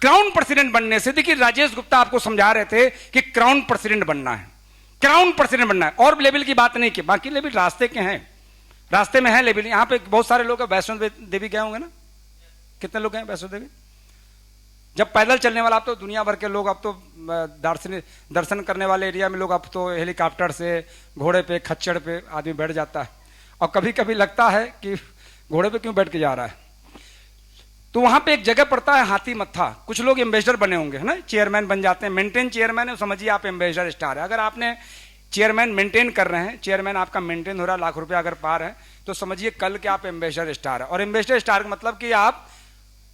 Speaker 2: क्राउन प्रेसिडेंट बनने से। देखिए राजेश गुप्ता आपको समझा रहे थे कि क्राउन प्रेसिडेंट बनना है, क्राउन प्रेसिडेंट बनना है, और लेवल की बात नहीं की, बाकी लेवल रास्ते के हैं, रास्ते में है लेवल। यहां पे बहुत सारे लोग वैष्णो देवी गए होंगे ना, कितने लोग गए वैष्णो देवी? जब पैदल चलने वाला, अब तो दुनिया भर के लोग, अब तो दर्शन करने वाले एरिया में लोग, अब तो हेलीकॉप्टर से, घोड़े पे, खच्चर पे आदमी बैठ जाता है। और कभी कभी लगता है कि घोड़े पे क्यों बैठ के जा रहा है। तो वहां पे एक जगह पड़ता है हाथी मत्था, कुछ लोग एम्बेसडर बने होंगे, है ना, चेयरमैन बन जाते हैं, मेंटेन चेयरमैन है, समझिए आप एम्बेसडर स्टार है। अगर आपने चेयरमैन मेंटेन कर रहे हैं, चेयरमैन आपका मेंटेन हो रहा है, लाख रुपया अगर पार है, तो समझिए कल के आप एम्बेसडर स्टार है। और एम्बेसडर स्टार का मतलब कि आप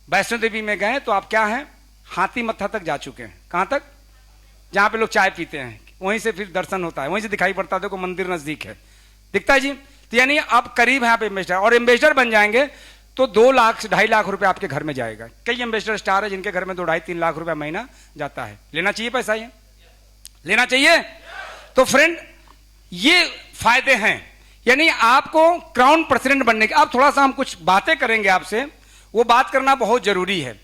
Speaker 2: वैष्णो देवी में गए तो आप क्या हैं, हाथी मत्था तक जा चुके हैं। कहां तक? जहां पे लोग चाय पीते हैं, वहीं से फिर दर्शन होता है, वहीं से दिखाई पड़ता है, देखो मंदिर नजदीक है, दिखता है जी। तो यानी आप करीब हैं आप एम्बेसडर, और एम्बेसडर बन जाएंगे तो 2 लाख 2.5 लाख रुपए आपके घर में जाएगा। कई एम्बेसडर स्टार है जिनके घर में 2 2.5 3 लाख रुपया महीना जाता है। लेना चाहिए पैसा, ये लेना चाहिए। तो फ्रेंड, ये फायदे हैं, यानी आपको क्राउन प्रेसिडेंट बनने के। अब थोड़ा सा हम कुछ बातें करेंगे आपसे, वो बात करना बहुत जरूरी है।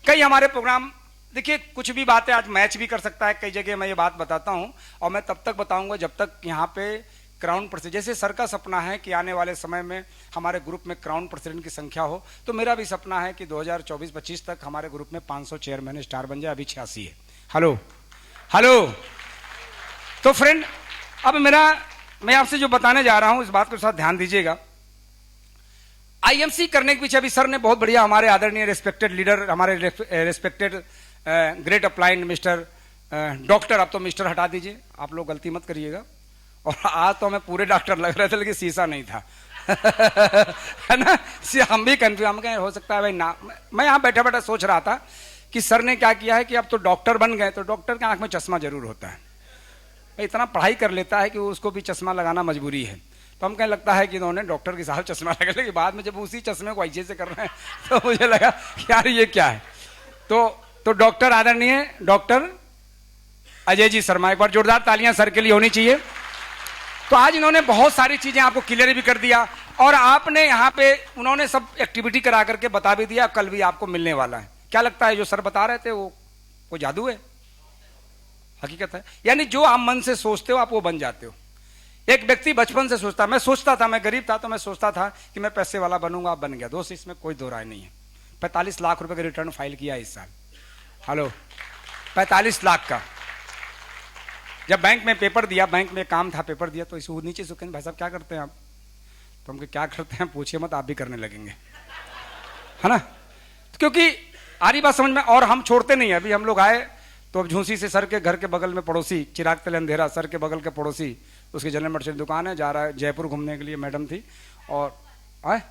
Speaker 2: कई हमारे प्रोग्राम, देखिए कुछ भी बातें आज मैच भी कर सकता है, कई जगह मैं ये बात बताता हूं, और मैं तब तक बताऊंगा जब तक यहाँ पे क्राउन प्रेसिडेंट, जैसे सर का सपना है कि आने वाले समय में हमारे ग्रुप में क्राउन प्रेसिडेंट की संख्या हो, तो मेरा भी सपना है कि 2024-25 तक हमारे ग्रुप में 500 चेयरमैन स्टार बन जाए। अभी 86 है। हेलो। तो फ्रेंड, अब मैं आपसे जो बताने जा रहा हूं, इस बात को साथ ध्यान दीजिएगा। आईएमसी करने के पीछे अभी सर ने बहुत बढ़िया, हमारे आदरणीय रिस्पेक्टेड लीडर, हमारे रिस्पेक्टेड ग्रेट अप्लाइंड मिस्टर डॉक्टर, अब तो मिस्टर हटा दीजिए, आप लोग गलती मत करिएगा। और आज तो हमें पूरे डॉक्टर लग रहे थे, लेकिन शीशा नहीं था। है ना, हम भी कंफ्यूज, हम कहें हो सकता है भाई ना। मैं यहाँ बैठा बैठा सोच रहा था कि सर ने क्या किया है कि अब तो डॉक्टर बन गए, तो डॉक्टर के आंख में चश्मा जरूर होता है, इतना पढ़ाई कर लेता है कि उसको भी चश्मा लगाना मजबूरी है। तो हम कहें लगता है कि इन्होंने डॉक्टर के साथ चश्मा लगा, लेकिन बाद में जब उसी चश्मे को ऐसे से कर रहे हैं तो मुझे लगा यार ये क्या है। तो डॉक्टर आदरणीय डॉक्टर अजय जी शर्मा, एक बार जोरदार तालियां सर के लिए होनी चाहिए। तो आज इन्होंने बहुत सारी चीजें आपको क्लियर भी कर दिया, और आपने यहाँ पे उन्होंने सब एक्टिविटी करा करके बता भी दिया, कल भी आपको मिलने वाला है। क्या लगता है जो सर बता रहे थे वो जादू है? हकीकत है। यानी जो आप मन से सोचते हो आप वो बन जाते हो। एक व्यक्ति बचपन से सोचता, मैं सोचता था, मैं गरीब था तो मैं सोचता था कि मैं पैसे वाला बनूंगा, आप बन गया। दोस्त इसमें कोई दो राय नहीं है। 45 लाख रुपए का रिटर्न फाइल किया इस साल। 45 लाख का। जब बैंक में पेपर दिया, बैंक में काम था, पेपर दिया, तो इसे नीचे से भाई साहब क्या करते हैं आप? तो हमको क्या करते हैं पूछिए मत, आप भी करने लगेंगे, है ना? क्योंकि आ रही बात समझ में। और हम छोड़ते नहीं है। अभी हम लोग आए तो अब झूंसी से सर के घर के बगल में पड़ोसी, चिराग तले अंधेरा, सर के बगल के पड़ोसी, उसकी जनरल मर्चेंट दुकान है, जा रहा है जयपुर घूमने के लिए, मैडम थी, और आए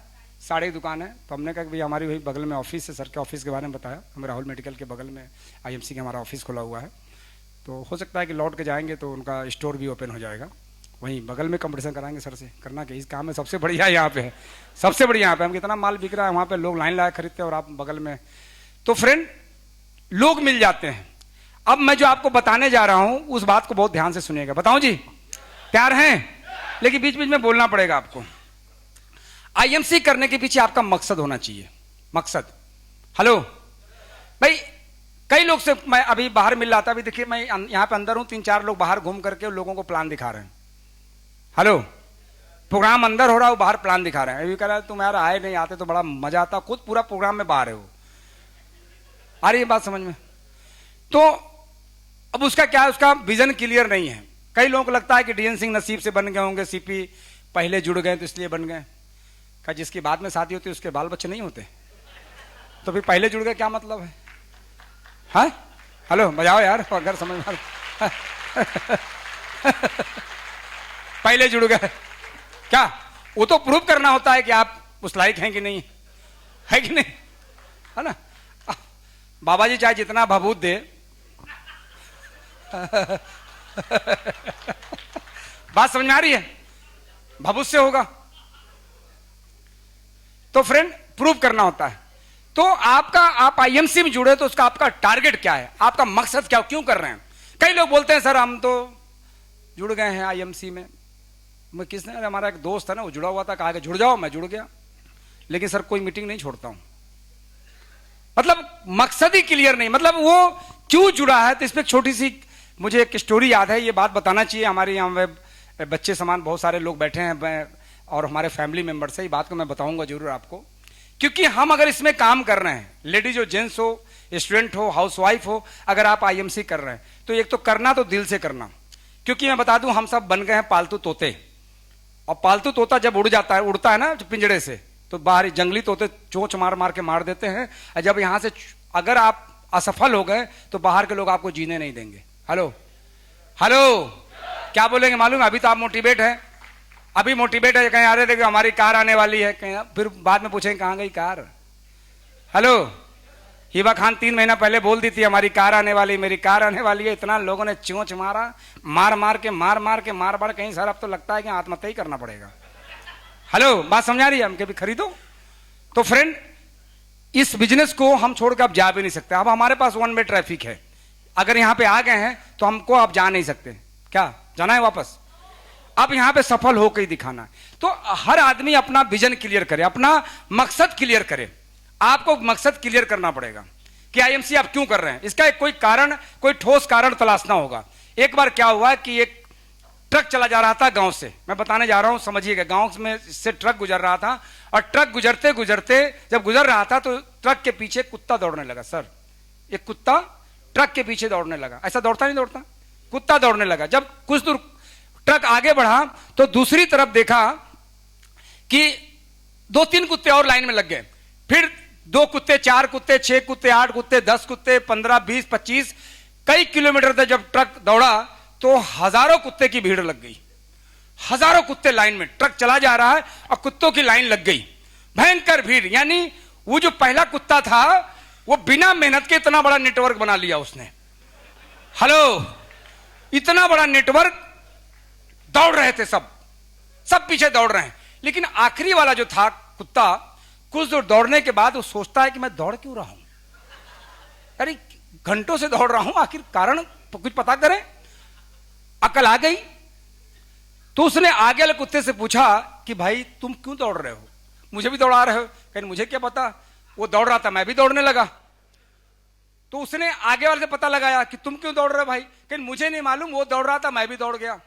Speaker 2: साड़ी की दुकान है। तो हमने कहा कि भाई हमारी वही बगल में ऑफिस है, सर के ऑफिस के बारे में बताया। हम राहुल मेडिकल के बगल में आईएमसी का हमारा ऑफिस खुला हुआ है, तो हो सकता है कि लौट के जाएंगे तो उनका स्टोर भी ओपन हो जाएगा, वहीं बगल में कंपटीशन कराएंगे सर से। करना कि इस काम में सबसे बढ़िया यहाँ पे है, सबसे बढ़िया यहाँ पे। हम कितना माल बिक रहा है वहाँ पे, लोग लाइन लगा खरीदते हैं और आप बगल में। तो फ्रेंड, लोग मिल जाते हैं। अब मैं जो आपको बताने जा रहा हूं उस बात को बहुत ध्यान से सुनिएगा। बताऊं जी, तैयार हैं? लेकिन बीच बीच में बोलना पड़ेगा आपको। आईएमसी करने के पीछे आपका मकसद होना चाहिए। मकसद, हेलो भाई, कई लोग से मैं अभी बाहर मिल रहा था। अभी देखिए मैं यहां पे अंदर हूं, 3-4 लोग बाहर घूम करके लोगों को प्लान दिखा रहे हैं। हेलो, प्रोग्राम अंदर हो रहा है, बाहर प्लान दिखा रहे हैं। अभी कह रहा है तुम यार आए नहीं, आते तो बड़ा मजा आता, खुद पूरा प्रोग्राम में बाहर है वो। आ रही है बात समझ में? तो अब उसका क्या है, उसका विजन क्लियर नहीं है। कई लोगों को लगता है कि डीएन सिंह नसीब से बन गए होंगे, सीपी पहले जुड़ गए तो इसलिए बन गए। क्या जिसकी बाद में शादी होती है उसके बाल बच्चे नहीं होते? तो फिर पहले जुड़ गए क्या मतलब है? हाँ, हेलो बजाओ यार, अगर समझ में पहले जुड़ गए क्या? वो तो प्रूव करना होता है कि आप उस लायक हैं कि नहीं, है कि नहीं, है ना? बाबा जी चाहे जितना भभूत दे बात समझ में आ रही है? भभूत से होगा। तो फ्रेंड, प्रूव करना होता है। तो आप आईएमसी में जुड़े तो उसका आपका टारगेट क्या है, आपका मकसद क्या, क्यों कर रहे हैं? कई लोग बोलते हैं सर हम तो जुड़ गए हैं आईएमसी में। मैं किसने, हमारा एक दोस्त है ना, वो जुड़ा हुआ था, कहा कि जुड़ जाओ, मैं जुड़ गया, लेकिन सर कोई मीटिंग नहीं छोड़ता हूं। मतलब मकसद ही क्लियर नहीं, मतलब वो क्यों जुड़ा है। तो इस पर छोटी सी मुझे एक स्टोरी याद है, ये बात बताना चाहिए। हमारे यहाँ बच्चे समान बहुत सारे लोग बैठे हैं और हमारे फैमिली मेंबर्स है, ये बात को मैं बताऊंगा जरूर आपको। क्योंकि हम अगर इसमें काम कर रहे हैं, लेडीज हो, जेंट्स हो, स्टूडेंट हो, हाउसवाइफ हो, अगर आप आईएमसी कर रहे हैं तो एक तो करना तो दिल से करना। क्योंकि मैं बता दूं, हम सब बन गए हैं पालतू तोते, और पालतू तोता जब उड़ जाता है, उड़ता है ना पिंजड़े से, तो बाहर जंगली तोते चोंच मार मार के मार देते हैं। और जब यहां से अगर आप असफल हो गए तो बाहर के लोग आपको जीने नहीं देंगे। हेलो हेलो, क्या बोलेंगे मालूम? अभी तो आप मोटिवेट है, अभी मोटिवेट है, कहीं आ रहे थे कि हमारी कार आने वाली है, कहीं फिर बाद में पूछेंगे कहां गई कार। हेलो, हिबा खान 3 महीना पहले बोल दी थी हमारी कार आने वाली, मेरी कार आने वाली है। इतना लोगों ने चोंच मारा, मार मार के कहीं सर अब तो लगता है कि आत्महत्या ही करना पड़ेगा। हेलो, बात समझा रही है? हम कभी खरीदो। तो फ्रेंड, इस बिजनेस को हम छोड़कर अब जा भी नहीं सकते। अब हमारे पास 1 वे ट्रैफिक है, अगर यहां पे आ गए हैं तो हमको अब जा नहीं सकते। क्या जाना है वापस? अब यहां पे सफल होकर ही दिखाना है। तो हर आदमी अपना विजन क्लियर करे, अपना मकसद क्लियर करे। आपको मकसद क्लियर करना पड़ेगा कि आईएमसी आप क्यों कर रहे हैं। इसका एक कोई कारण, कोई ठोस कारण तलाशना होगा। एक बार क्या हुआ कि एक ट्रक चला जा रहा था गांव से, मैं बताने जा रहा हूं, समझिएगा। गांव में से ट्रक गुजर रहा था, और ट्रक गुजरते गुजरते जब गुजर रहा था तो ट्रक के पीछे कुत्ता दौड़ने लगा। सर, एक कुत्ता ट्रक के पीछे दौड़ने लगा। ऐसा दौड़ता नहीं दौड़ता, कुत्ता दौड़ने लगा। जब कुछ दूर ट्रक आगे बढ़ा तो दूसरी तरफ देखा कि 2-3 कुत्ते और लाइन में लग गए। फिर 2 कुत्ते, 4 कुत्ते, 6 कुत्ते, 8 कुत्ते, 10 कुत्ते, 15, 20, 25, कई किलोमीटर तक जब ट्रक दौड़ा तो हजारों कुत्ते की भीड़ लग गई। हजारों कुत्ते लाइन में, ट्रक चला जा रहा है और कुत्तों की लाइन लग गई, भयंकर भीड़। यानी वो जो पहला कुत्ता था वो बिना मेहनत के इतना बड़ा नेटवर्क बना लिया उसने। हेलो, इतना बड़ा नेटवर्क, दौड़ रहे थे सब पीछे दौड़ रहे हैं। लेकिन आखिरी वाला जो था कुत्ता, कुछ दूर दौड़ने के बाद वो सोचता है कि मैं दौड़ क्यों रहा हूं, अरे घंटों से दौड़ रहा हूं, आखिर कारण कुछ पता करें। अकल आ गई तो उसने आगे वाले कुत्ते से पूछा कि भाई तुम क्यों दौड़ रहे हो, मुझे भी दौड़ा रहे हो। कहीं मुझे क्या पता, वो दौड़ रहा था, मैं भी दौड़ने लगा। तो उसने आगे वाले से पता लगाया कि तुम क्यों दौड़ रहे हो भाई। कहीं मुझे नहीं मालूम, वो दौड़ रहा था, मैं भी दौड़ गया।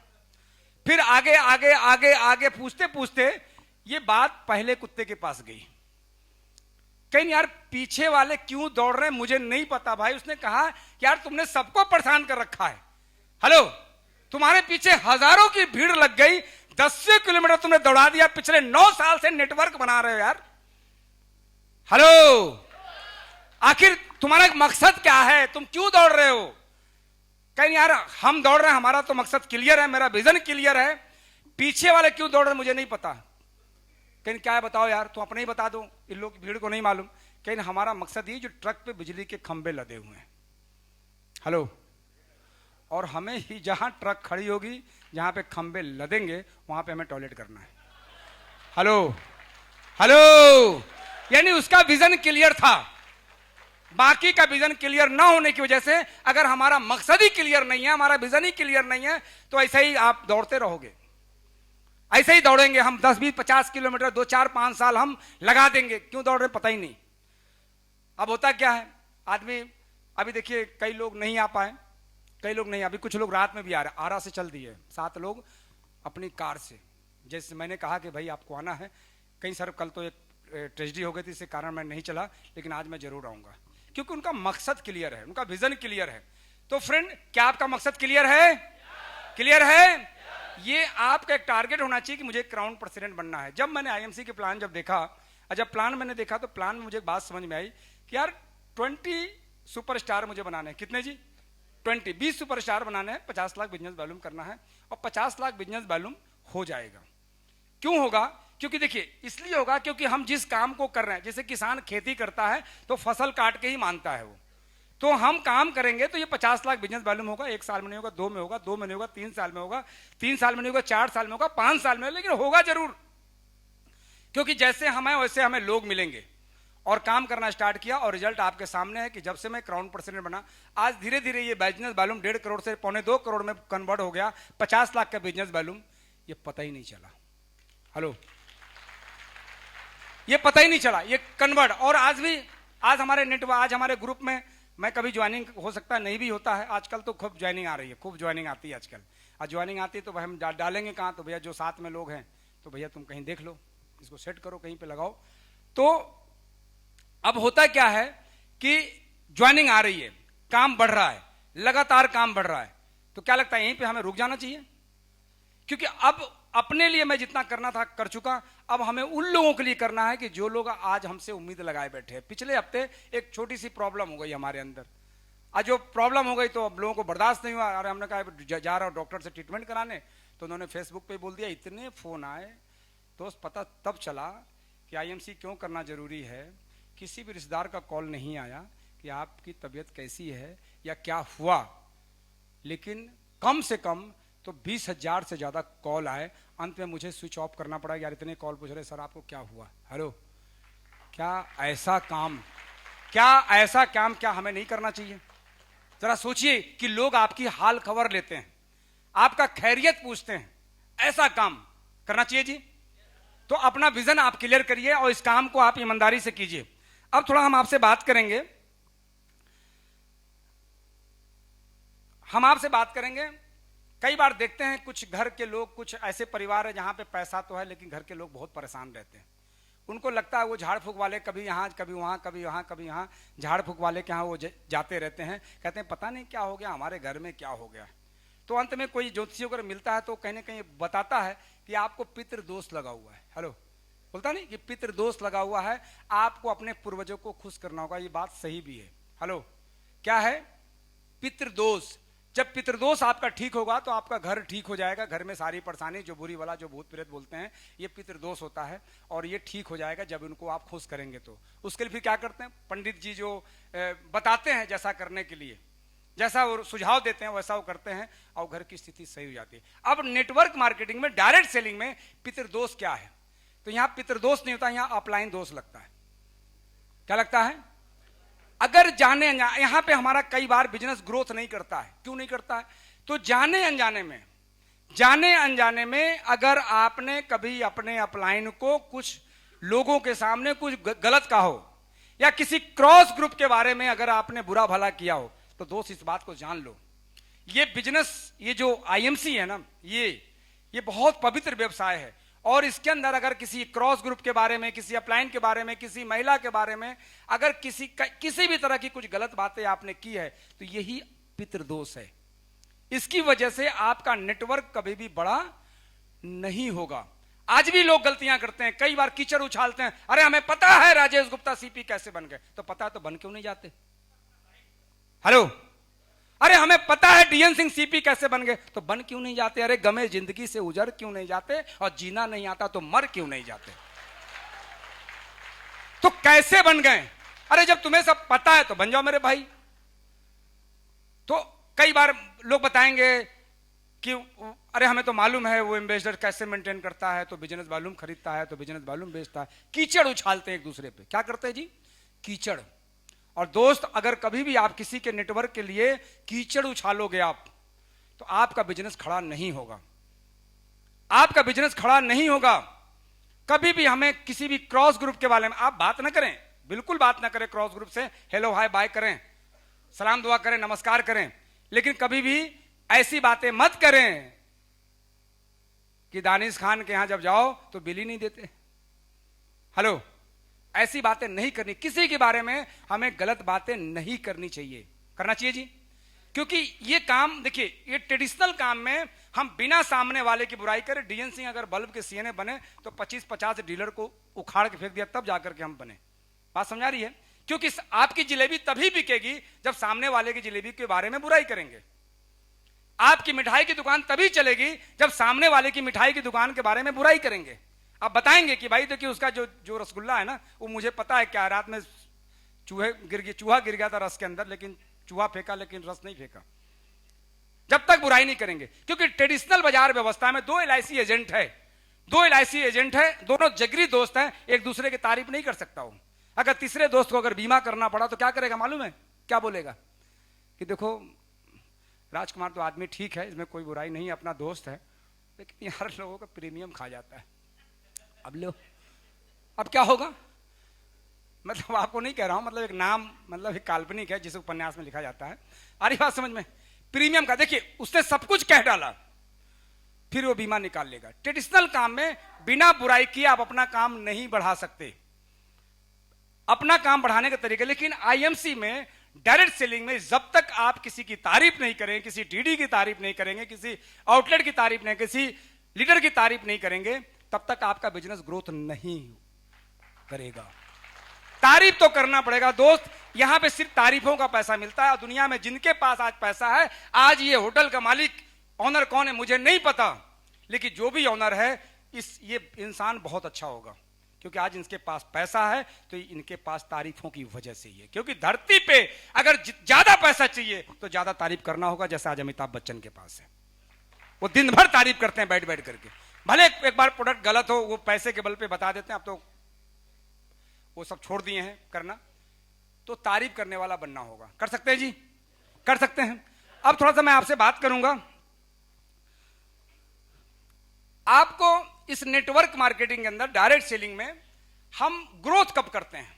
Speaker 2: फिर आगे आगे आगे आगे पूछते पूछते ये बात पहले कुत्ते के पास गई।
Speaker 3: कहीं यार पीछे वाले क्यों दौड़ रहे हैं मुझे नहीं पता भाई। उसने कहा कि यार तुमने सबको परेशान कर रखा है। हेलो, तुम्हारे पीछे हजारों की भीड़ लग गई, 10 किलोमीटर तुमने दौड़ा दिया, पिछले 9 साल से नेटवर्क बना रहे हो यार। हेलो, आखिर तुम्हारा मकसद क्या है, तुम क्यों दौड़ रहे हो? कहीं यार हम दौड़ रहे हैं, हमारा तो मकसद क्लियर है, मेरा विजन क्लियर है, पीछे वाले क्यों दौड़ रहे हैं मुझे नहीं पता। कहीं क्या है बताओ यार, तुम अपने ही बता दो, इन लोग की भीड़ को नहीं मालूम। कहीं हमारा मकसद ये जो ट्रक पे बिजली के खंभे लदे हुए हैं। हेलो, और हमें ही जहां ट्रक खड़ी होगी, जहां पे खंभे लदेंगे, वहां पे हमें टॉयलेट करना है। हेलो हेलो, यानी उसका विजन क्लियर था। बाकी का विजन क्लियर ना होने की वजह से, अगर हमारा मकसद ही क्लियर नहीं है, हमारा विजन ही क्लियर नहीं है, तो ऐसे ही आप दौड़ते रहोगे, ऐसे ही दौड़ेंगे हम 10, 20, 50 किलोमीटर 2, 4, 5 साल हम लगा देंगे। क्यों दौड़ रहे पता ही नहीं। अब होता क्या है, आदमी अभी देखिए कई लोग नहीं आ पाए, कई लोग नहीं, अभी कुछ लोग रात में भी आ रहे, आरा से चल दिए 7 लोग अपनी कार से। जैसे मैंने कहा कि भाई आपको आना है, कहीं सर कल तो एक ट्रेजेडी हो गई थी, इसके कारण मैं नहीं चला, लेकिन आज मैं जरूर आऊंगा, क्योंकि उनका मकसद क्लियर है, उनका विजन क्लियर है। तो फ्रेंड, क्या आपका मकसद क्लियर है? क्लियर है? ये आपका एक टारगेट होना चाहिए कि मुझे क्राउन प्रेसिडेंट बनना है। जब मैंने आईएमसी के प्लान जब देखा, और जब प्लान मैंने देखा, तो प्लान में मुझे एक बात समझ में आई कि यार 20 सुपरस्टार मुझे बनाने हैं। कितने जी? 20 सुपरस्टार बनाने हैं, 50 लाख बिजनेस वॉल्यूम करना है, और 50 लाख बिजनेस वॉल्यूम हो जाएगा। क्यों होगा? क्योंकि देखिए इसलिए होगा क्योंकि हम जिस काम को कर रहे हैं, जैसे किसान खेती करता है तो फसल काट के ही मानता है वो, तो हम काम करेंगे तो ये 50 लाख बिजनेस वॉल्यूम होगा। 1 साल में नहीं होगा, 2 में होगा, 2 में नहीं होगा, 3 साल में होगा, 3 साल में नहीं होगा, 4 साल में होगा, 5 साल में, लेकिन होगा जरूर। क्योंकि जैसे हम हैं वैसे हमें लोग मिलेंगे। और काम करना स्टार्ट किया, और रिजल्ट आपके सामने है कि जब से मैं क्राउन प्रेसिडेंट बना, आज धीरे धीरे ये बिजनेस वॉल्यूम 1.5 करोड़ से 1.25 करोड़ में कन्वर्ट हो गया, 50 लाख का बिजनेस वॉल्यूम। ये पता ही नहीं चला। हेलो, ये पता ही नहीं चला, ये कन्वर्ट। और आज भी, आज हमारे नेटवर्क, आज हमारे ग्रुप में, मैं कभी ज्वाइनिंग हो सकता है नहीं भी होता है, आजकल तो खूब ज्वाइनिंग आ रही है, खूब ज्वाइनिंग आती है आजकल। आज ज्वाइनिंग आती है तो भाई हम डालेंगे कहाँ? तो भैया जो साथ में लोग हैं, तो भैया तुम कहीं देख लो, इसको सेट करो, कहीं पे लगाओ। तो अब होता क्या है कि ज्वाइनिंग आ रही है, काम बढ़ रहा है, लगातार काम बढ़ रहा है, तो क्या लगता है यहीं पे हमें रुक जाना चाहिए? क्योंकि अब अपने लिए मैं जितना करना था कर चुका, अब हमें उन लोगों के लिए करना है कि जो लोग आज हमसे उम्मीद लगाए बैठे हैं। पिछले हफ्ते एक छोटी सी प्रॉब्लम हो गई हमारे अंदर, आज जो प्रॉब्लम हो गई तो अब लोगों को बर्दाश्त नहीं हुआ। अरे हमने कहा जा रहा हूं डॉक्टर से ट्रीटमेंट कराने, तो उन्होंने फेसबुक पे बोल दिया। इतने फोन आए दोस्त, पता तब चला कि आईएमसी क्यों करना जरूरी है। किसी भी रिश्तेदार का कॉल नहीं आया कि आपकी तबीयत कैसी है या क्या हुआ, लेकिन कम से कम तो 20,000 से ज्यादा कॉल आए। अंत में मुझे स्विच ऑफ करना पड़ा। यार इतने कॉल पूछ रहे सर आपको क्या हुआ। हेलो, क्या ऐसा काम, क्या हमें नहीं करना चाहिए? जरा सोचिए कि लोग आपकी हाल खबर लेते हैं, आपका खैरियत पूछते हैं, ऐसा काम करना चाहिए जी। तो अपना विजन आप क्लियर करिए और इस काम को आप ईमानदारी से कीजिए। अब थोड़ा हम आपसे बात करेंगे, कई बार देखते हैं कुछ घर के लोग, कुछ ऐसे परिवार है जहां पे पैसा तो है लेकिन घर के लोग बहुत परेशान रहते हैं। उनको लगता है वो झाड़ फूक वाले कभी यहाँ कभी वहाँ, कभी यहाँ कभी यहाँ, झाड़ फूक वाले के यहाँ वो जाते रहते हैं, कहते हैं पता नहीं क्या हो गया, हमारे घर में क्या हो गया। तो अंत में कोई ज्योतिषी अगर मिलता है तो कहीं ना कहीं बताता है कि आपको पितृदोष लगा हुआ है। हेलो, बोलता नहीं कि पितृदोष लगा हुआ है, आपको अपने पूर्वजों को खुश करना होगा। ये बात सही भी है। हेलो, क्या है? पितृदोष। जब पितृदोष आपका ठीक होगा तो आपका घर ठीक हो जाएगा। घर में सारी परेशानी, जो बुरी वाला, जो भूत प्रेत बोलते हैं, ये पितृदोष होता है, और ये ठीक हो जाएगा जब उनको आप खुश करेंगे। तो उसके लिए फिर क्या करते हैं, पंडित जी जो बताते हैं जैसा करने के लिए, जैसा वो सुझाव देते हैं वैसा वो करते हैं, और घर की स्थिति सही हो जाती है। अब नेटवर्क मार्केटिंग में, डायरेक्ट सेलिंग में पितृदोष क्या है? तो यहां पितृदोष नहीं होता, यहां अपलाइन दोष लगता है। क्या लगता है? अगर जाने यहां पे हमारा कई बार बिजनेस ग्रोथ नहीं करता है। क्यों नहीं करता है? तो जाने अनजाने में अगर आपने कभी अपने अपलाइन को कुछ लोगों के सामने कुछ गलत कहा हो, या किसी क्रॉस ग्रुप के बारे में अगर आपने बुरा भला किया हो, तो दोस्त इस बात को जान लो, ये बिजनेस, ये जो आईएमसी है ना, ये बहुत पवित्र व्यवसाय है, और इसके अंदर अगर किसी क्रॉस ग्रुप के बारे में, किसी अपलाइन के बारे में, किसी महिला के बारे में अगर किसी भी तरह की कुछ गलत बातें आपने की है तो यही पितृदोष है। इसकी वजह से आपका नेटवर्क कभी भी बड़ा नहीं होगा। आज भी लोग गलतियां करते हैं, कई बार कीचड़ उछालते हैं, अरे हमें पता है राजेश गुप्ता सीपी कैसे बन गए, तो पता है तो बन क्यों नहीं जाते? हेलो, अरे हमें पता है डीएन सिंह सीपी कैसे बन गए, तो बन क्यों नहीं जाते? अरे गमे जिंदगी से उजड़ क्यों नहीं जाते? और जीना नहीं आता तो मर क्यों नहीं जाते? तो कैसे बन गए? अरे जब तुम्हें सब पता है तो बन जाओ मेरे भाई। तो कई बार लोग बताएंगे कि अरे हमें तो मालूम है वो एम्बेसडर कैसे मेंटेन करता है, तो बिजनेस वॉल्यूम खरीदता है, तो बिजनेस वॉल्यूम बेचता है। कीचड़ उछालते हैं एक दूसरे पे। क्या करते हैं जी? कीचड़। और दोस्त, अगर कभी भी आप किसी के नेटवर्क के लिए कीचड़ उछालोगे आप, तो आपका बिजनेस खड़ा नहीं होगा, आपका बिजनेस खड़ा नहीं होगा। कभी भी हमें किसी भी क्रॉस ग्रुप के बारे में आप बात ना करें, बिल्कुल बात ना करें क्रॉस ग्रुप से। हेलो हाय बाय करें, सलाम दुआ करें, नमस्कार करें, लेकिन कभी भी ऐसी बातें मत करें कि दानिश खान के यहां जब जाओ तो बिल ही नहीं देते। हेलो, ऐसी बातें नहीं करनी। किसी के बारे में हमें गलत बातें नहीं करनी चाहिए। करना चाहिए जी, क्योंकि ये काम देखिए, ये ट्रेडिशनल काम में हम बिना सामने वाले की बुराई करें। डीएन सिंह अगर बल्ब के सीएनए बने तो 25-50 डीलर को उखाड़ के फेंक दिया, तब जाकर के हम बने। बात समझा रही है? क्योंकि आपकी जिलेबी तभी बिकेगी जब सामने वाले की जिलेबी के बारे में बुराई करेंगे। आपकी मिठाई की दुकान तभी चलेगी जब सामने वाले की मिठाई की दुकान के बारे में बुराई करेंगे। आप बताएंगे कि भाई देखिए उसका जो रसगुल्ला है ना, वो मुझे पता है क्या रात में चूहा गिर गया था रस के अंदर, लेकिन चूहा फेंका लेकिन रस नहीं फेंका। जब तक बुराई नहीं करेंगे, क्योंकि ट्रेडिशनल बाजार व्यवस्था में दो एलआईसी एजेंट है, दोनों जिगरी दोस्त हैं, एक दूसरे की तारीफ नहीं कर सकता हूं। अगर तीसरे दोस्त को अगर बीमा करना पड़ा तो क्या करेगा मालूम है? क्या बोलेगा कि देखो राजकुमार तो आदमी ठीक है, इसमें कोई बुराई नहीं, अपना दोस्त है, लेकिन यार लोगों का प्रीमियम खा जाता है। अब लो, अब क्या होगा? मतलब आपको नहीं कह रहा हूं, मतलब एक नाम, मतलब एक काल्पनिक है जिसे उपन्यास में लिखा जाता है। आ रही बात समझ में? प्रीमियम का देखिए, उसने सब कुछ कह डाला, फिर वो बीमा निकाल लेगा। ट्रेडिशनल काम में बिना बुराई किए आप अपना काम नहीं बढ़ा सकते, अपना काम बढ़ाने का तरीका। लेकिन आईएमसी में, डायरेक्ट सेलिंग में, जब तक आप किसी की तारीफ नहीं करेंगे, किसी डीडी की तारीफ नहीं करेंगे, किसी आउटलेट की तारीफ नहीं, किसी लीडर की तारीफ नहीं करेंगे, तब तक आपका बिजनेस ग्रोथ नहीं करेगा। तारीफ तो करना पड़ेगा दोस्त। यहां पे सिर्फ तारीफों का पैसा मिलता है। दुनिया में जिनके पास आज पैसा है, आज ये होटल का मालिक, ऑनर कौन है मुझे नहीं पता, लेकिन जो भी ऑनर है ये इंसान बहुत अच्छा होगा, क्योंकि आज इनके पास पैसा है, तो इनके पास तारीफों की वजह से ही है। क्योंकि धरती पे अगर ज्यादा पैसा चाहिए तो ज्यादा तारीफ करना होगा, जैसा आज अमिताभ बच्चन के पास है। वो दिन भर तारीफ करते हैं बैठ बैठ करके, भले एक बार प्रोडक्ट गलत हो, वो पैसे के बल पे बता देते हैं। अब तो वो सब छोड़ दिए हैं करना, तो तारीफ करने वाला बनना होगा। कर सकते हैं जी? कर सकते हैं। अब थोड़ा सा मैं आपसे बात करूंगा, आपको इस नेटवर्क मार्केटिंग के अंदर, डायरेक्ट सेलिंग में हम ग्रोथ कब करते हैं,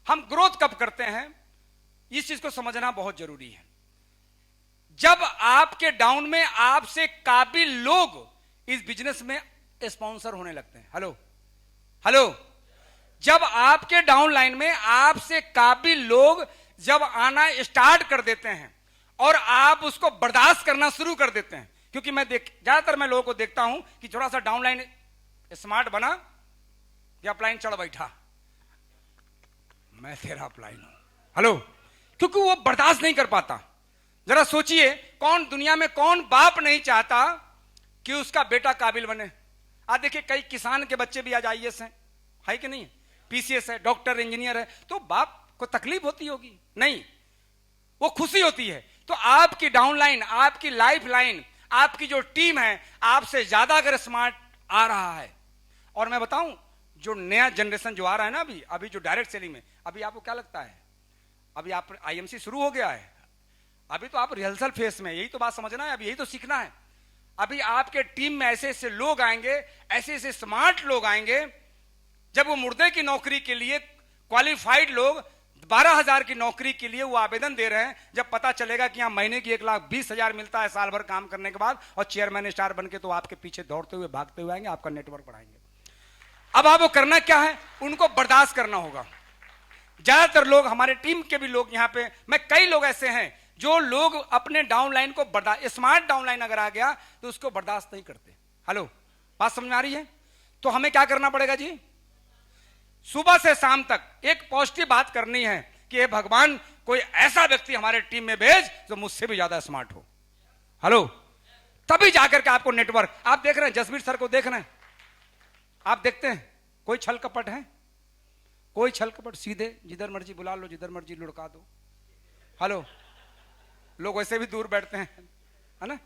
Speaker 3: हम ग्रोथ कब करते हैं, इस चीज को समझना बहुत जरूरी है। जब आपके डाउन में आपसे काबिल लोग इस बिजनेस में स्पॉन्सर होने लगते हैं। हेलो हेलो, जब आपके डाउन लाइन में आपसे काबिल लोग जब आना स्टार्ट कर देते हैं और आप उसको बर्दाश्त करना शुरू कर देते हैं, क्योंकि मैं ज्यादातर मैं लोगों को देखता हूं कि थोड़ा सा डाउन लाइन स्मार्ट बना या अपलाइन चढ़ बैठा, मैं तेरा अपलाइन हूं। हेलो, क्योंकि वो बर्दाश्त नहीं कर पाता। जरा सोचिए, कौन दुनिया में कौन बाप नहीं चाहता कि उसका बेटा काबिल बने? आज देखिए, कई किसान के बच्चे भी आज आईएएस हैं, है कि नहीं? पीसीएस है, डॉक्टर, इंजीनियर है, तो बाप को तकलीफ होती होगी? नहीं, वो खुशी होती है। तो आपकी डाउनलाइन, आपकी लाइफ लाइन, आपकी जो टीम है, आपसे ज्यादा अगर स्मार्ट आ रहा है, और मैं बताऊं, जो नया जनरेशन जो आ रहा है ना, अभी जो डायरेक्ट सेलिंग में, अभी आपको क्या लगता है? अभी आप आईएमसी शुरू हो गया है, अभी तो आप रिहर्सल फेस में, यही तो बात समझना है, अभी यही तो सीखना है। अभी आपके टीम में ऐसे ऐसे लोग आएंगे, ऐसे ऐसे स्मार्ट लोग आएंगे, जब वो मुर्दे की नौकरी के लिए क्वालिफाइड लोग 12,000 की नौकरी के लिए वो आवेदन दे रहे हैं, जब पता चलेगा कि यहाँ महीने की 1,20,000 मिलता है साल भर काम करने के बाद, और चेयरमैन स्टार बन के तो आपके पीछे दौड़ते हुए भागते हुए आएंगे, आपका नेटवर्क बढ़ाएंगे। अब आपको करना क्या है, उनको बर्दाश्त करना होगा। ज्यादातर लोग, हमारे टीम के भी लोग यहां पे, मैं कई लोग ऐसे हैं जो लोग अपने डाउनलाइन को बर्दाश्त, स्मार्ट डाउनलाइन अगर आ गया तो उसको बर्दाश्त नहीं करते। हेलो, बात समझ में आ रही है? तो हमें क्या करना पड़ेगा जी, सुबह से शाम तक एक पॉजिटिव बात करनी है कि हे भगवान, कोई ऐसा व्यक्ति हमारे टीम में भेज जो मुझसे भी ज्यादा स्मार्ट हो। हेलो, तभी जाकर के आपको नेटवर्क, आप देख रहे हैं जसवीर सर को देख रहे हैं, आप देखते हैं कोई छल कपट है, कोई छल कपट, सीधे जिधर मर्जी बुला लो, जिधर मर्जी लुढ़का दो। हेलो, लोग वैसे भी दूर बैठते हैं, है ना?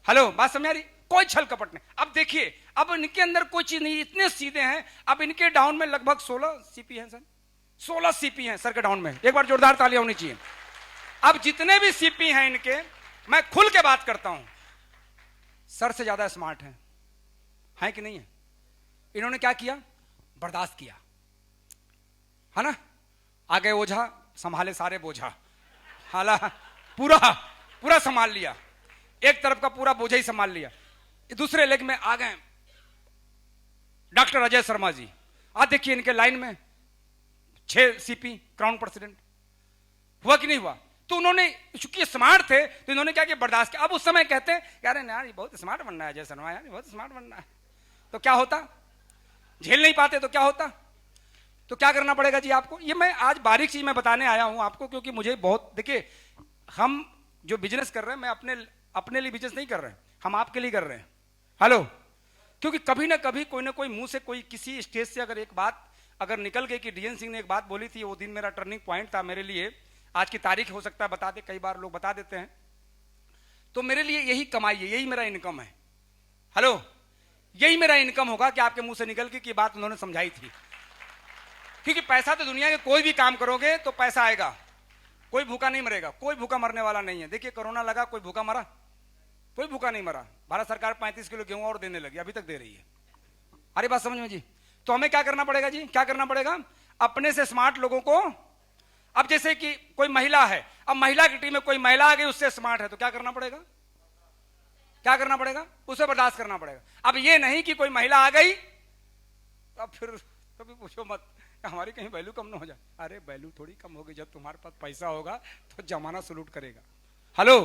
Speaker 3: हेलो, बात समझ आ रही? कोई छल कपट नहीं। अब देखिए, अब इनके अंदर कोई चीज नहीं, इतने सीधे हैं। अब इनके डाउन में लगभग 16 सीपी हैं सर, 16 सीपी हैं सर के डाउन में। एक बार जोरदार तालियां होनी चाहिए। अब जितने भी सीपी हैं इनके, मैं खुल के बात करता हूं, सर से ज्यादा स्मार्ट हैं कि नहीं है? इन्होंने क्या किया, बर्दाश्त किया, है ना? आगे ओझा संभाले सारे बोझा, हाला पूरा पूरा संभाल लिया, एक तरफ का पूरा बोझा ही संभाल लिया। दूसरे लेग में आ गए डॉक्टर अजय शर्मा जी। आज देखिए इनके लाइन में 6 सीपी क्राउन प्रेसिडेंट, हुआ कि नहीं हुआ? तो उन्होंने, चूंकि स्मार्ट थे तो इन्होंने क्या किया, बर्दाश्त किया। अब उस समय कहते हैं यार ये बहुत स्मार्ट बनना है अजय शर्मा, यार बहुत स्मार्ट बनना है, तो क्या होता, झेल नहीं पाते तो क्या होता? तो क्या करना पड़ेगा जी आपको? ये मैं आज बारीक चीज में बताने आया हूं आपको, क्योंकि मुझे बहुत, देखिए हम जो बिजनेस कर रहे हैं, मैं अपने लिए बिजनेस नहीं कर रहे हैं, हम आपके लिए कर रहे हैं। हेलो, क्योंकि कभी ना कभी कोई ना कोई मुंह से, कोई किसी स्टेज से अगर एक बात अगर निकल गई कि डीएन सिंह ने एक बात बोली थी, वो दिन मेरा टर्निंग पॉइंट था मेरे लिए, आज की तारीख हो सकता है बता दे, कई बार लोग बता देते हैं, तो मेरे लिए यही कमाई है, यही मेरा इनकम है। हेलो, यही मेरा इनकम होगा कि आपके मुंह से निकल के की बात उन्होंने समझाई थी। क्योंकि पैसा तो दुनिया के कोई भी काम करोगे तो पैसा आएगा, कोई भूखा नहीं मरेगा, कोई भूखा मरने वाला नहीं है। देखिए कोरोना लगा, कोई भूखा मरा? कोई भूखा नहीं मरा। भारत सरकार 35 किलो गेहूं और देने लगी, अभी तक दे रही है। अरे बात समझ में जी? तो हमें क्या करना पड़ेगा जी, क्या करना पड़ेगा? अपने से स्मार्ट लोगों को, अब जैसे कि कोई महिला है, अब महिला की टीम में कोई महिला आ गई उससे स्मार्ट है, तो क्या करना पड़ेगा, क्या करना पड़ेगा? उसे बर्दाश्त करना पड़ेगा। अब ये नहीं कि कोई महिला आ गई अब फिर कभी पूछो मत हमारी कहीं वैल्यू कम ना हो जाए। अरे वैल्यू थोड़ी कम होगी, जब तुम्हारे पास पैसा होगा तो जमाना सलूट करेगा। हेलो,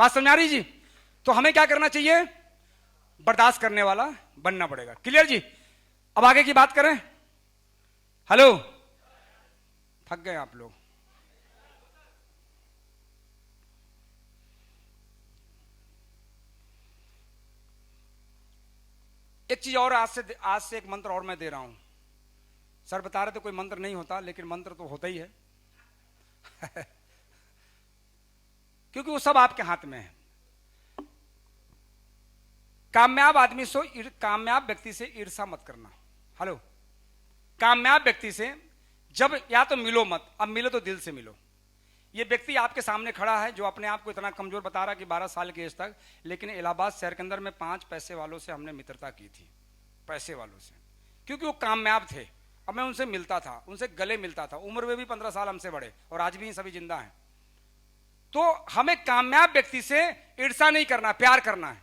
Speaker 3: बात समझ आ रही जी? तो हमें क्या करना चाहिए, बर्दाश्त करने वाला बनना पड़ेगा। क्लियर जी? अब आगे की बात करें। हेलो, थक गए आप लोग? एक चीज और, आज से एक मंत्र और मैं दे रहा हूं। सर बता रहे थे कोई मंत्र नहीं होता, लेकिन मंत्र तो होता ही है क्योंकि वो सब आपके हाथ में है। कामयाब आदमी से, कामयाब व्यक्ति से ईर्ष्या मत करना। हेलो, कामयाब व्यक्ति से जब या तो मिलो मत, अब मिलो तो दिल से मिलो। ये व्यक्ति आपके सामने खड़ा है जो अपने आप को इतना कमजोर बता रहा कि 12 साल की एज तक, लेकिन इलाहाबाद शहर के अंदर में 5 पैसे वालों से हमने मित्रता की थी, पैसे वालों से, क्योंकि वो कामयाब थे। अब मैं उनसे मिलता था, उनसे गले मिलता था, उम्र में भी 15 साल हमसे बड़े, और आज भी सभी जिंदा हैं। तो हमें कामयाब व्यक्ति से ईर्ष्या नहीं करना, प्यार करना है।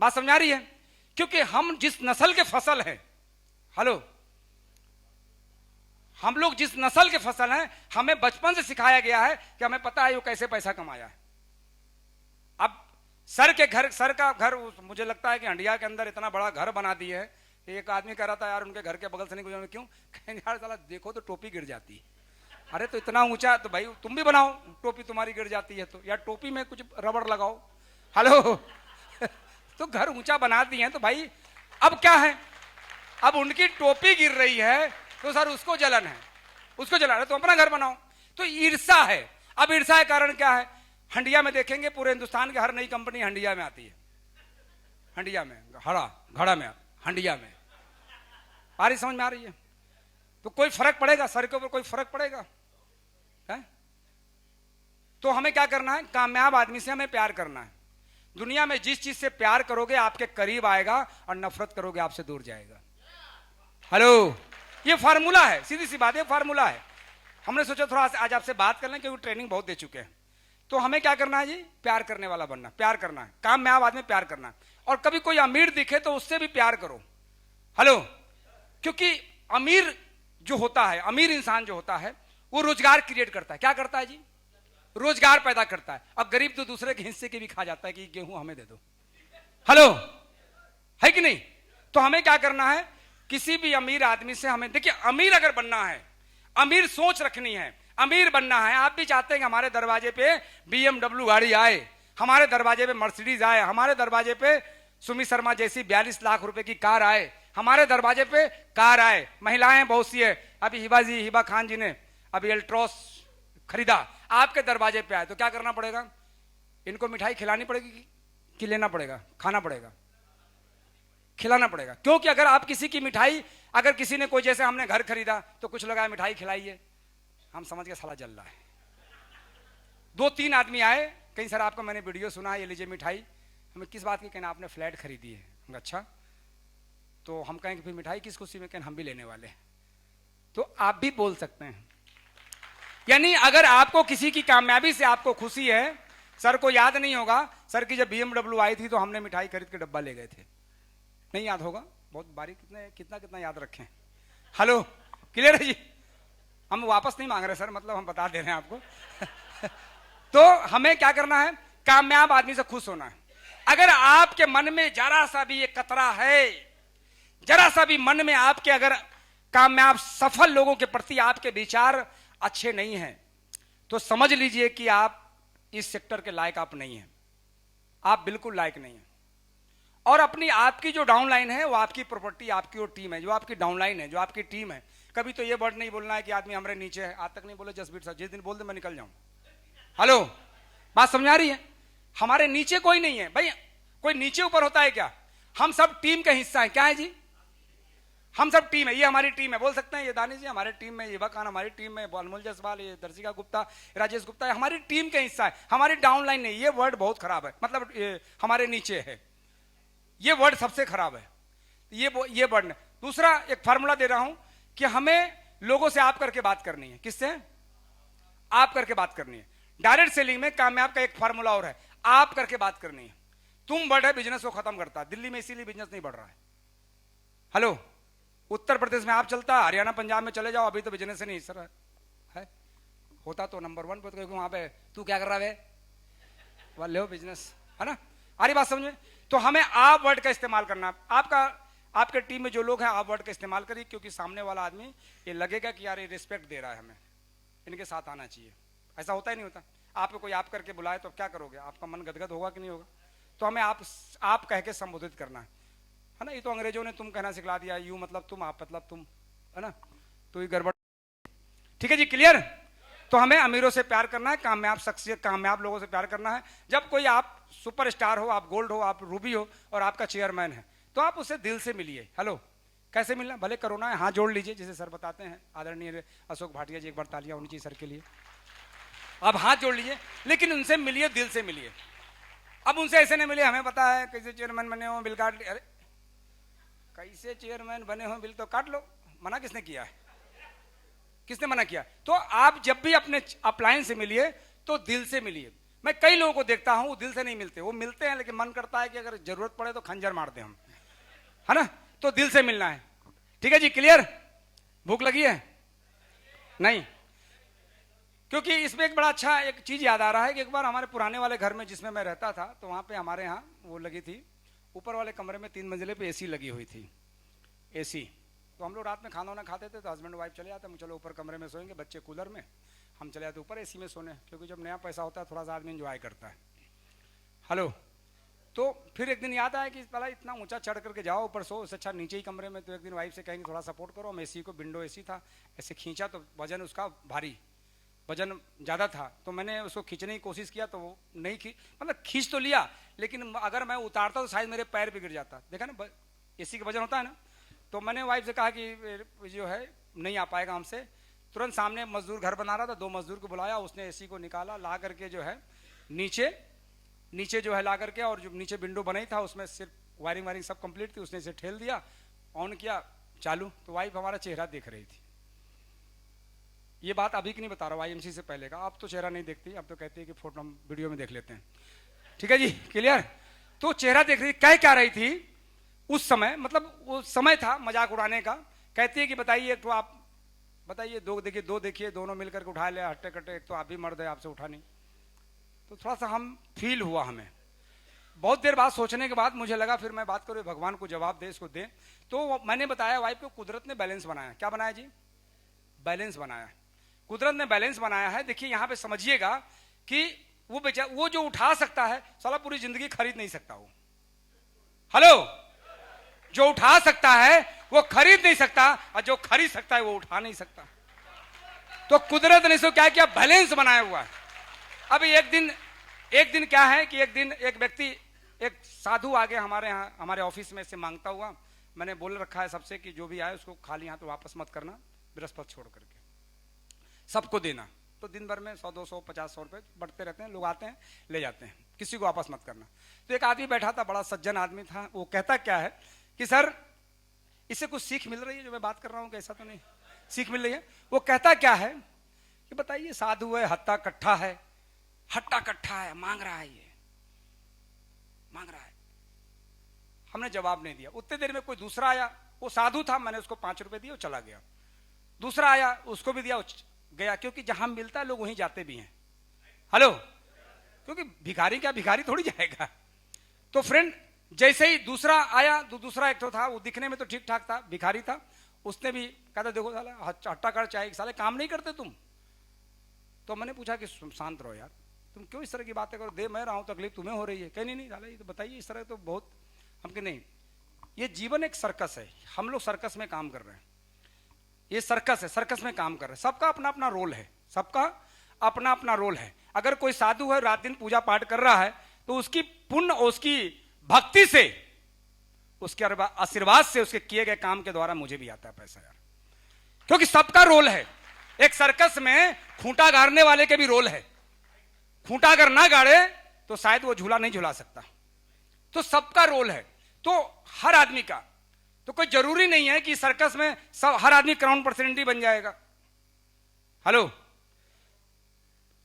Speaker 3: बात समझ आ रही है? क्योंकि हम जिस नस्ल के फसल हैं, हेलो, हम लोग जिस नस्ल के फसल हैं, हमें बचपन से सिखाया गया है कि हमें पता है वो कैसे पैसा कमाया है। अब सर का घर मुझे लगता है कि हंडिया के अंदर इतना बड़ा घर बना दिए है। एक आदमी कह रहा था यार उनके घर के बगल से नहीं गुजरना, क्यों? कहें यार साला देखो तो टोपी गिर जाती है। अरे तो इतना ऊंचा, तो भाई तुम भी बनाओ, टोपी तुम्हारी गिर जाती है तो, या टोपी में कुछ रबड़ लगाओ। हेलो तो घर ऊंचा बना दिए हैं तो भाई अब क्या है, अब उनकी टोपी गिर रही है तो सर उसको जलन है, उसको जलन है, तो अपना घर बनाओ। तो ईर्ष्या है। अब ईर्ष्या का कारण क्या है? हंडिया में देखेंगे पूरे हिंदुस्तान की हर नई कंपनी हंडिया में आती है, हंडिया में, घड़ा में, हंडिया में। आ रही, समझ में आ रही है? तो कोई फर्क पड़ेगा सर के ऊपर, कोई फर्क पड़ेगा है? तो हमें क्या करना है, कामयाब आदमी से हमें प्यार करना है। दुनिया में जिस चीज से प्यार करोगे आपके करीब आएगा, और नफरत करोगे आपसे दूर जाएगा। हेलो, ये फार्मूला है, सीधी सी बात है, फार्मूला है। हमने सोचा थोड़ा आज आपसे बात कर लें क्योंकि ट्रेनिंग बहुत दे चुके हैं। तो हमें क्या करना है जी, प्यार करने वाला बनना, प्यार करना है, कामयाब आदमी प्यार करना है। और कभी कोई अमीर दिखे तो उससे भी प्यार करो। हेलो, क्योंकि अमीर जो होता है, अमीर इंसान जो होता है, वो रोजगार क्रिएट करता है। क्या करता है जी? रोजगार पैदा करता है। अब गरीब तो दूसरे के हिस्से के भी खा जाता है कि गेहूं हमें दे दो। हेलो, है कि नहीं? तो हमें क्या करना है, किसी भी अमीर आदमी से हमें, देखिए अमीर अगर बनना है, अमीर सोच रखनी है, अमीर बनना है। आप भी चाहते हैं कि हमारे दरवाजे पे BMW गाड़ी आए, हमारे दरवाजे पे मर्सिडीज आए, हमारे दरवाजे पे सुमित शर्मा जैसी 42 लाख रुपए की कार आए, हमारे दरवाजे पे कार आए। महिलाएं बहुत सी है, अभी हिबा खान जी ने अभी एल्ट्रॉस खरीदा, आपके दरवाजे पे आए, तो क्या करना पड़ेगा? इनको मिठाई खिलानी पड़ेगी कि लेना पड़ेगा? खाना पड़ेगा, खिलाना पड़ेगा। क्योंकि अगर आप किसी की मिठाई, अगर किसी ने कोई, जैसे हमने घर खरीदा तो कुछ लगाया मिठाई खिलाइए, हम समझ के साला जल रहा है। 2-3 आदमी आए, कहीं सर आपका मैंने वीडियो सुना है, ये लीजिए मिठाई। हमें किस बात की? कहना आपने फ्लैट खरीदी है। हम अच्छा, तो हम कहेंगे फिर मिठाई किस खुशी में? कहना हम भी लेने वाले। तो आप भी बोल सकते हैं। यानी अगर आपको किसी की कामयाबी से आपको खुशी है, सर को याद नहीं होगा, सर की जब BMW आई थी तो हमने मिठाई खरीद के डब्बा ले गए थे, नहीं याद होगा? बहुत बारीक, कितना याद रखें। हेलो, क्लियर है जी? हम वापस नहीं मांग रहे सर, मतलब हम बता दे रहे हैं आपको। तो हमें क्या करना है? कामयाब आदमी से खुश होना है। अगर आपके मन में जरा सा भी ये कतरा है, जरा सा भी मन में आपके अगर कामयाब सफल लोगों के प्रति आपके विचार अच्छे नहीं हैं, तो समझ लीजिए कि आप इस सेक्टर के लायक आप नहीं हैं, आप बिल्कुल लायक नहीं हैं। और अपनी आपकी जो डाउनलाइन है वो आपकी प्रॉपर्टी, आपकी वो टीम है, जो आपकी डाउनलाइन है, जो आपकी टीम है। कभी तो ये वर्ड नहीं बोलना है कि आदमी हमारे नीचे है, आज तक नहीं बोले जसबीर साहब, जिस दिन बोल दे मैं निकल जाऊं। हेलो, बात समझ आ रही है? हमारे नीचे कोई नहीं है भाई, कोई नीचे ऊपर होता है क्या? हम सब टीम का हिस्सा है। क्या है जी? हम सब टीम है, ये हमारी टीम है। बोल सकते हैं ये दानिश जी हमारे टीम में, हिबा खान हमारी टीम में, अनमोल जायसवाल, ये दर्शिका गुप्ता, राजेश गुप्ता, हमारी टीम का हिस्सा है, हमारी डाउनलाइन नहीं। ये वर्ड बहुत खराब है, मतलब ये हमारे नीचे है, ये वर्ड सबसे खराब है, ये वर्ड। दूसरा एक फार्मूला दे रहा हूं कि हमें लोगों से आप करके बात करनी है। किससे? आप करके बात करनी है। डायरेक्ट सेलिंग में कामयाब का एक फार्मूला और है, आप करके बात करनी है। तुम वर्ड है बिजनेस को खत्म करता है। दिल्ली में इसीलिए बिजनेस नहीं बढ़ रहा है। हेलो, उत्तर प्रदेश में आप चलता, हरियाणा पंजाब में चले जाओ, अभी तो बिजनेस नहीं सर है। होता तो नंबर 1 पे, वहां पे तू क्या कर रहा है, वह ले बिजनेस, है ना? अरे बात समझ में? तो हमें आप वर्ड का इस्तेमाल करना। आपके टीम में जो लोग हैं, आप वर्ड का इस्तेमाल करिए, क्योंकि सामने वाला आदमी ये लगेगा कि यार ये रिस्पेक्ट दे रहा है, हमें इनके साथ आना चाहिए। ऐसा होता ही नहीं होता। आपको कोई आप करके बुलाए तो क्या करोगे? आपका मन गदगद होगा कि नहीं होगा? तो हमें आप कह के संबोधित करना है ना? ये तो अंग्रेजों ने तुम कहना सिखला दिया, यू मतलब तुम, आप मतलब तुम, है ना? तो ये गड़बड़। ठीक है जी, क्लियर? तो हमें अमीरों से प्यार करना है, कामयाब शख्सियत, कामयाब लोगों से प्यार करना है। जब कोई आप सुपरस्टार हो, आप गोल्ड हो, आप रूबी हो और आपका चेयरमैन है, तो आप उससे दिल से मिलिए। हेलो, कैसे मिलना? भले कोरोना है, हाथ जोड़ लीजिए, जैसे सर बताते हैं, आदरणीय अशोक भाटिया जी, एक बार तालियां होनी चाहिए सर के लिए। आप हाथ जोड़ लीजिए, लेकिन उनसे मिलिए, दिल से मिलिए। अब उनसे ऐसे नहीं मिले, हमें पता है कैसे चेयरमैन बने हो, बिल काट। अरे कैसे चेयरमैन बने हो, बिल तो काट लो। मना किसने किया है? किसने मना किया? तो आप जब भी अपने अपलायन से मिलिए तो दिल से मिलिए। मैं कई लोगों को देखता हूं, दिल से नहीं मिलते। वो मिलते हैं लेकिन मन करता है कि अगर जरूरत पड़े तो खंजर मार दे हम, है ना? तो दिल से मिलना है। ठीक है जी, क्लियर? भूख लगी है? नहीं? क्योंकि इसमें एक बड़ा अच्छा एक चीज याद आ रहा है कि एक बार हमारे पुराने वाले घर में जिसमें मैं रहता था, तो वहां पे हमारे यहाँ वो लगी थी, ऊपर वाले कमरे में 3 मंजिले पे एसी लगी हुई थी, एसी। तो हम लोग रात में खाना वाना खाते थे तो हस्बैंड वाइफ चले जाते, चलो ऊपर कमरे में सोएंगे, बच्चे कूलर में, हम चले जाते ऊपर एसी में सोने, क्योंकि जब नया पैसा होता है थोड़ा सा आदमी एंजॉय करता है। हेलो, तो फिर एक दिन याद आया कि पहला इतना ऊंचा चढ़ करके जाओ ऊपर सो, उससे अच्छा नीचे ही कमरे में। तो एक दिन वाइफ से कहेंगे थोड़ा सपोर्ट करो, हम एसी को, विंडो एसी था, ऐसे खींचा तो वजन उसका भारी, वजन ज़्यादा था, तो मैंने उसको खींचने की कोशिश किया तो वो नहीं मतलब खींच तो लिया, लेकिन अगर मैं उतारता तो शायद मेरे पैर भी गिर जाता। देखा ना, एसी का वजन होता है ना। तो मैंने वाइफ से कहा कि जो है नहीं आ पाएगा हमसे। तुरंत सामने मजदूर घर बना रहा था, 2 मजदूर को बुलाया, उसने एसी को निकाला, ला करके जो है नीचे जो है ला करके, और जो नीचे विंडो बनाई था उसमें सिर्फ वायरिंग सब कंप्लीट थी, उसने इसे ठेल दिया, ऑन किया, चालू। तो वाइफ हमारा चेहरा देख रही थी। ये बात अभी की नहीं बता रहा हूँ, IMC से पहले का। अब तो चेहरा नहीं देखती, अब तो कहती है कि फोटो हम वीडियो में देख लेते हैं। ठीक है जी, क्लियर? तो चेहरा देख रही, कह क्या रही थी उस समय, मतलब वो समय था मजाक उड़ाने का कहती है कि बताइए एक तो आप बताइए, दो देखिए, दोनों मिलकर के उठा ले हट्टे कट्टे, एक तो आप भी मर्द है, आपसे उठा नहीं। तो थोड़ा सा हम फील हुआ हमें। बहुत देर बाद सोचने के बाद मुझे लगा फिर मैं बात करूँ भगवान को जवाब दे, इसको दे। तो मैंने बताया वाइफ को कुदरत ने बैलेंस बनाया। क्या बनाया जी? बैलेंस बनाया। कुदरत ने बैलेंस बनाया है। देखिए यहां पे समझिएगा कि वो जो उठा सकता है साला पूरी जिंदगी खरीद नहीं सकता। वो हेलो, जो उठा सकता है वो खरीद नहीं सकता, और जो खरीद सकता है वो उठा नहीं सकता। तो कुदरत ने इसको क्या किया? बैलेंस बनाया हुआ है। अब एक दिन क्या है कि एक दिन एक व्यक्ति, एक साधु आगे हमारे यहाँ हमारे ऑफिस में से मांगता हुआ, मैंने बोल रखा है सबसे कि जो भी आए उसको खाली हाथ वापस मत करना, बृहस्पति छोड़ करके सबको देना। तो दिन भर में 100 200 50 100 रुपए बढ़ते रहते हैं, लोग आते हैं ले जाते हैं, किसी को वापस मत करना। तो एक आदमी बैठा था, बड़ा सज्जन आदमी था। वो कहता क्या है कि सर इससे कुछ सीख मिल रही है जो मैं बात कर रहा हूँ, कैसा तो नहीं सीख मिल रही है। वो कहता क्या है कि बताइए साधु है, हट्टा कट्ठा है, मांग रहा है, ये मांग रहा है। हमने जवाब नहीं दिया। उतने देर में कोई दूसरा आया, वो साधु था, मैंने उसको 5 रुपए दिए, वो चला गया। दूसरा आया, उसको भी दिया, गया। क्योंकि जहां मिलता है लोग वहीं जाते भी हैं। हेलो, क्योंकि भिखारी क्या भिखारी थोड़ी जाएगा। तो फ्रेंड जैसे ही दूसरा आया, तो दूसरा एक तो था, वो दिखने में तो ठीक ठाक था, भिखारी था। उसने भी कहता देखो साला हट्टा कर चाहे साले काम नहीं करते तुम। तो मैंने पूछा कि शांत रहो यार, तुम क्यों इस तरह की बातें करो, दे मैं रहा हूं, तकलीफ तुम्हें हो रही है। कहीं नहीं साला ये तो बताइए, इस तरह तो बहुत हमके नहीं। ये जीवन एक सर्कस है, हम लोग सर्कस में काम कर रहे हैं। ये सर्कस है, सर्कस में काम कर रहे हैं। सबका अपना अपना रोल है, सबका अपना अपना रोल है। अगर कोई साधु है, रात दिन पूजा पाठ कर रहा है, तो उसकी पुण्य, उसकी भक्ति से, उसके आशीर्वाद से, उसके किए गए काम के द्वारा मुझे भी आता है पैसा यार। क्योंकि सबका रोल है। एक सर्कस में खूंटा गाड़ने वाले के भी रोल है। खूंटा अगर ना गाड़े तो शायद वो झूला नहीं झूला सकता। तो सबका रोल है। तो हर आदमी का, तो कोई जरूरी नहीं है कि सर्कस में सब हर आदमी क्राउन पर्सनैलिटी बन जाएगा। हेलो,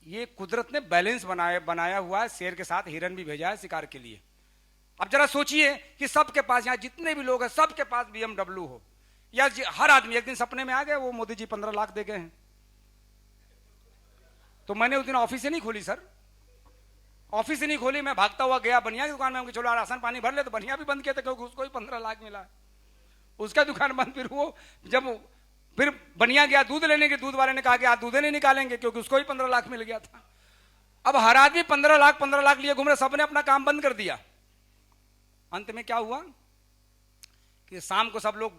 Speaker 3: ये कुदरत ने बैलेंस बनाया हुआ है। शेर के साथ हिरन भी भेजा है शिकार के लिए। अब जरा सोचिए कि सबके पास, यहां जितने भी लोग हैं सबके पास BMW हो, या हर आदमी एक दिन सपने में आ गए वो मोदी जी 15 लाख दे गए हैं। तो मैंने उस दिन ऑफिस से नहीं खोली सर, ऑफिस से नहीं खोली, मैं भागता हुआ गया बनिया की दुकान में। चलो राशन पानी भर ले, तो बनिया भी बंद किया था क्योंकि उसको ही 15 लाख मिला। उसका दुकान बंद। फिर वो जब फिर बनिया गया दूध लेने के, दूध वाले ने कहा कि आज दूध नहीं निकालेंगे क्योंकि उसको ही 15 लाख मिल गया था। अब हर आदमी 15 लाख लिए घूम रहे, सबने अपना काम बंद कर दिया। अंत में क्या हुआ कि शाम को सब लोग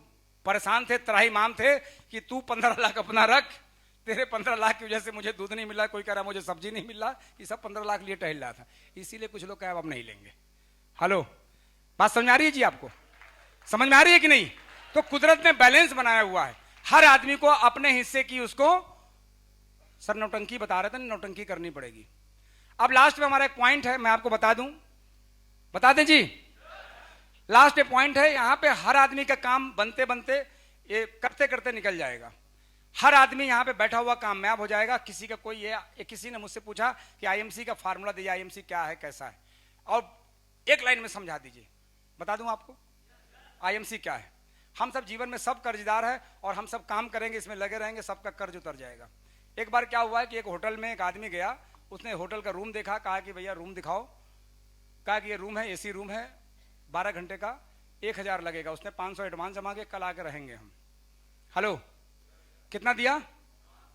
Speaker 3: परेशान थे, त्राही माम थे कि तू 15 लाख अपना रख, तेरे 15 लाख की वजह से मुझे दूध नहीं मिला, कोई कह रहा मुझे सब्जी नहीं मिला, ये सब 15 लाख लिए टहल रहा था। इसीलिए कुछ लोग कहे अब नहीं लेंगे। हेलो, बात समझ आ रही है जी? आपको समझ में आ रही है कि नहीं? तो कुदरत ने बैलेंस बनाया हुआ है। हर आदमी को अपने हिस्से की, उसको सर नौटंकी बता रहे थे, नौटंकी करनी पड़ेगी। अब लास्ट में हमारा एक पॉइंट है, मैं आपको बता दूं, बता दें जी। लास्ट पे पॉइंट है, यहां पे हर आदमी का काम बनते बनते, ये करते करते निकल जाएगा। हर आदमी यहां पे बैठा हुआ कामयाब हो जाएगा। किसी का कोई ये किसी ने मुझसे पूछा कि आईएमसी का फार्मूला दीजिए, आईएमसी क्या है, कैसा है, और एक लाइन में समझा दीजिए। बता दूं आपको आईएमसी क्या है? हम सब जीवन में सब कर्जदार है और हम सब काम करेंगे, इसमें लगे रहेंगे, सबका कर्ज उतर जाएगा। एक बार क्या हुआ है कि एक होटल में एक आदमी गया, उसने होटल का रूम देखा, कहा कि भैया रूम दिखाओ। कहा कि ये रूम है, एसी रूम है, 12 घंटे का 1000 लगेगा। उसने 500 एडवांस जमा के, कल आके रहेंगे हम। हेलो, कितना दिया?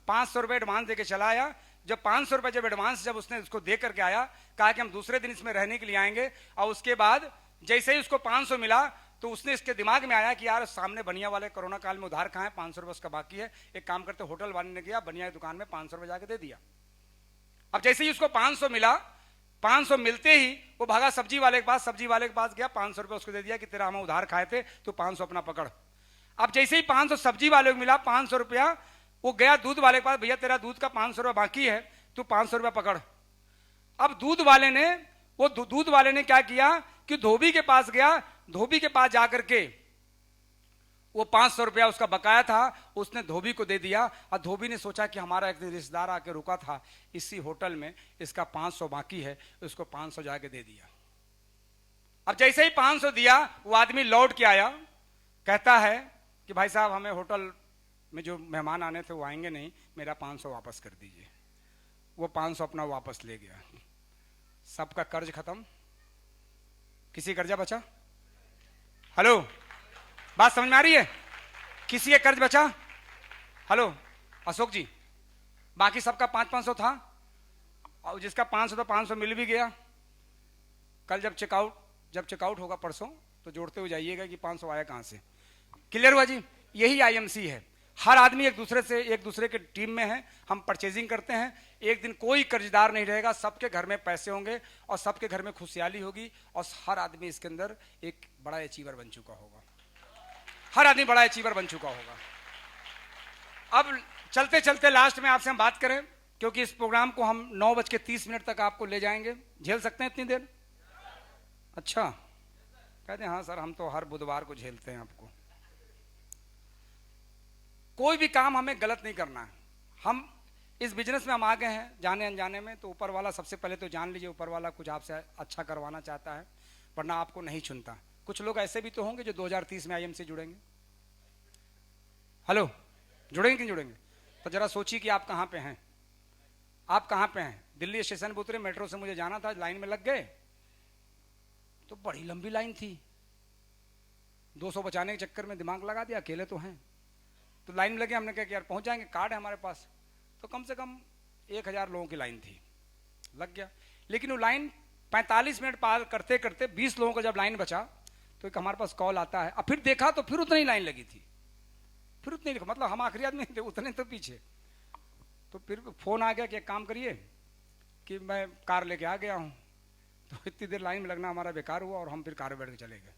Speaker 3: 500 रुपए एडवांस देके चला आया। जब 500 रुपए जब एडवांस जब उसने उसको दे करके आया, कहा कि हम दूसरे दिन इसमें रहने के लिए आएंगे। और उसके बाद जैसे ही उसको 500 मिला तो उसने इसके दिमाग में आया कि यार सामने बनिया वाले कोरोना काल में उधार कहाँ है, 500 रुपए उसका बाकी है। एक काम करते, होटल वाले ने गया बनिया की दुकान में 500 रुपए जाके दे दिया। अब जैसे ही उसको 500 मिला, 500 मिलते ही वो भागा सब्जी वाले के पास, सब्जी वाले के पास गया, 500 रुपए उसको दे दिया कि तेरा हम उधार खाए थे, तो 500 अपना पकड़। अब जैसे ही 500 सब्जी वाले को मिला, 500 रुपया वो गया दूध वाले के पास, भैया तेरा दूध का 500 रुपया बाकी है, तू 500 रुपया पकड़। अब दूध वाले ने क्या किया कि धोबी के पास गया, धोबी के पास जाकर के वो 500 रुपया उसका बकाया था, उसने धोबी को दे दिया। और धोबी ने सोचा कि हमारा एक रिश्तेदार आके रुका था इसी होटल में, इसका 500 बाकी है, उसको 500 जाके दे दिया। अब जैसे ही 500 दिया, वो आदमी लौट के आया, कहता है कि भाई साहब हमें होटल में जो मेहमान आने थे वो आएंगे नहीं, मेरा 500 वापस कर दीजिए। वो 500 अपना वापस ले गया। सबका कर्ज खत्म, किसी कर्जा बचा? हेलो, बात समझ में आ रही है? किसी का कर्ज बचा? हेलो अशोक जी, बाकी सबका 500 था, और जिसका 500 था 500 मिल भी गया। कल जब चेकआउट होगा परसों, तो जोड़ते हुए जाइएगा कि 500 आया कहां से। क्लियर हुआ जी? यही आईएमसी है। हर आदमी एक दूसरे के टीम में है, हम परचेजिंग करते हैं। एक दिन कोई कर्जदार नहीं रहेगा, सबके घर में पैसे होंगे और सबके घर में खुशहाली होगी, और हर आदमी इसके अंदर एक बड़ा अचीवर बन चुका होगा। हर आदमी बड़ा अचीवर बन चुका होगा। अब चलते चलते लास्ट में आपसे हम बात करें, क्योंकि इस प्रोग्राम को हम 9:30 तक आपको ले जाएंगे। झेल सकते हैं इतनी देर? अच्छा, कहते हैं हाँ सर, हम तो हर बुधवार को झेलते हैं आपको। कोई भी काम हमें गलत नहीं करना है। हम इस बिजनेस में हम आ गए हैं जाने अनजाने में, तो ऊपर वाला सबसे पहले तो जान लीजिए, ऊपर वाला कुछ आपसे अच्छा करवाना चाहता है, वरना आपको नहीं चुनता। कुछ लोग ऐसे भी तो होंगे जो 2030 में आईएमसी जुड़ेंगे। हेलो, जुड़ेंगे कि नहीं जुड़ेंगे? तो जरा सोचिए कि आप कहाँ पे हैं। आप कहाँ पे हैं? दिल्ली स्टेशन पर उतरे, मेट्रो से मुझे जाना था, लाइन में लग गए, तो बड़ी लंबी लाइन थी। 200 बचाने के चक्कर में दिमाग लगा दिया, अकेले तो हैं, तो लाइन में लगे। हमने कहा कि यार पहुंच जाएंगे, कार्ड है हमारे पास। तो कम से कम 1000 लोगों की लाइन थी, लग गया। लेकिन वो लाइन 45 मिनट पार करते करते 20 लोगों का जब लाइन बचा, तो एक हमारे पास कॉल आता है। अब फिर देखा तो फिर उतनी लाइन लगी थी, फिर उतनी, मतलब हम आखिरी आदमी थे, उतने तो पीछे। तो फिर फोन आ गया कि एक काम करिए कि मैं कार लेके आ गया हूँ। तो इतनी देर लाइन में लगना हमारा बेकार हुआ, और हम फिर कार में बैठ के चले गए।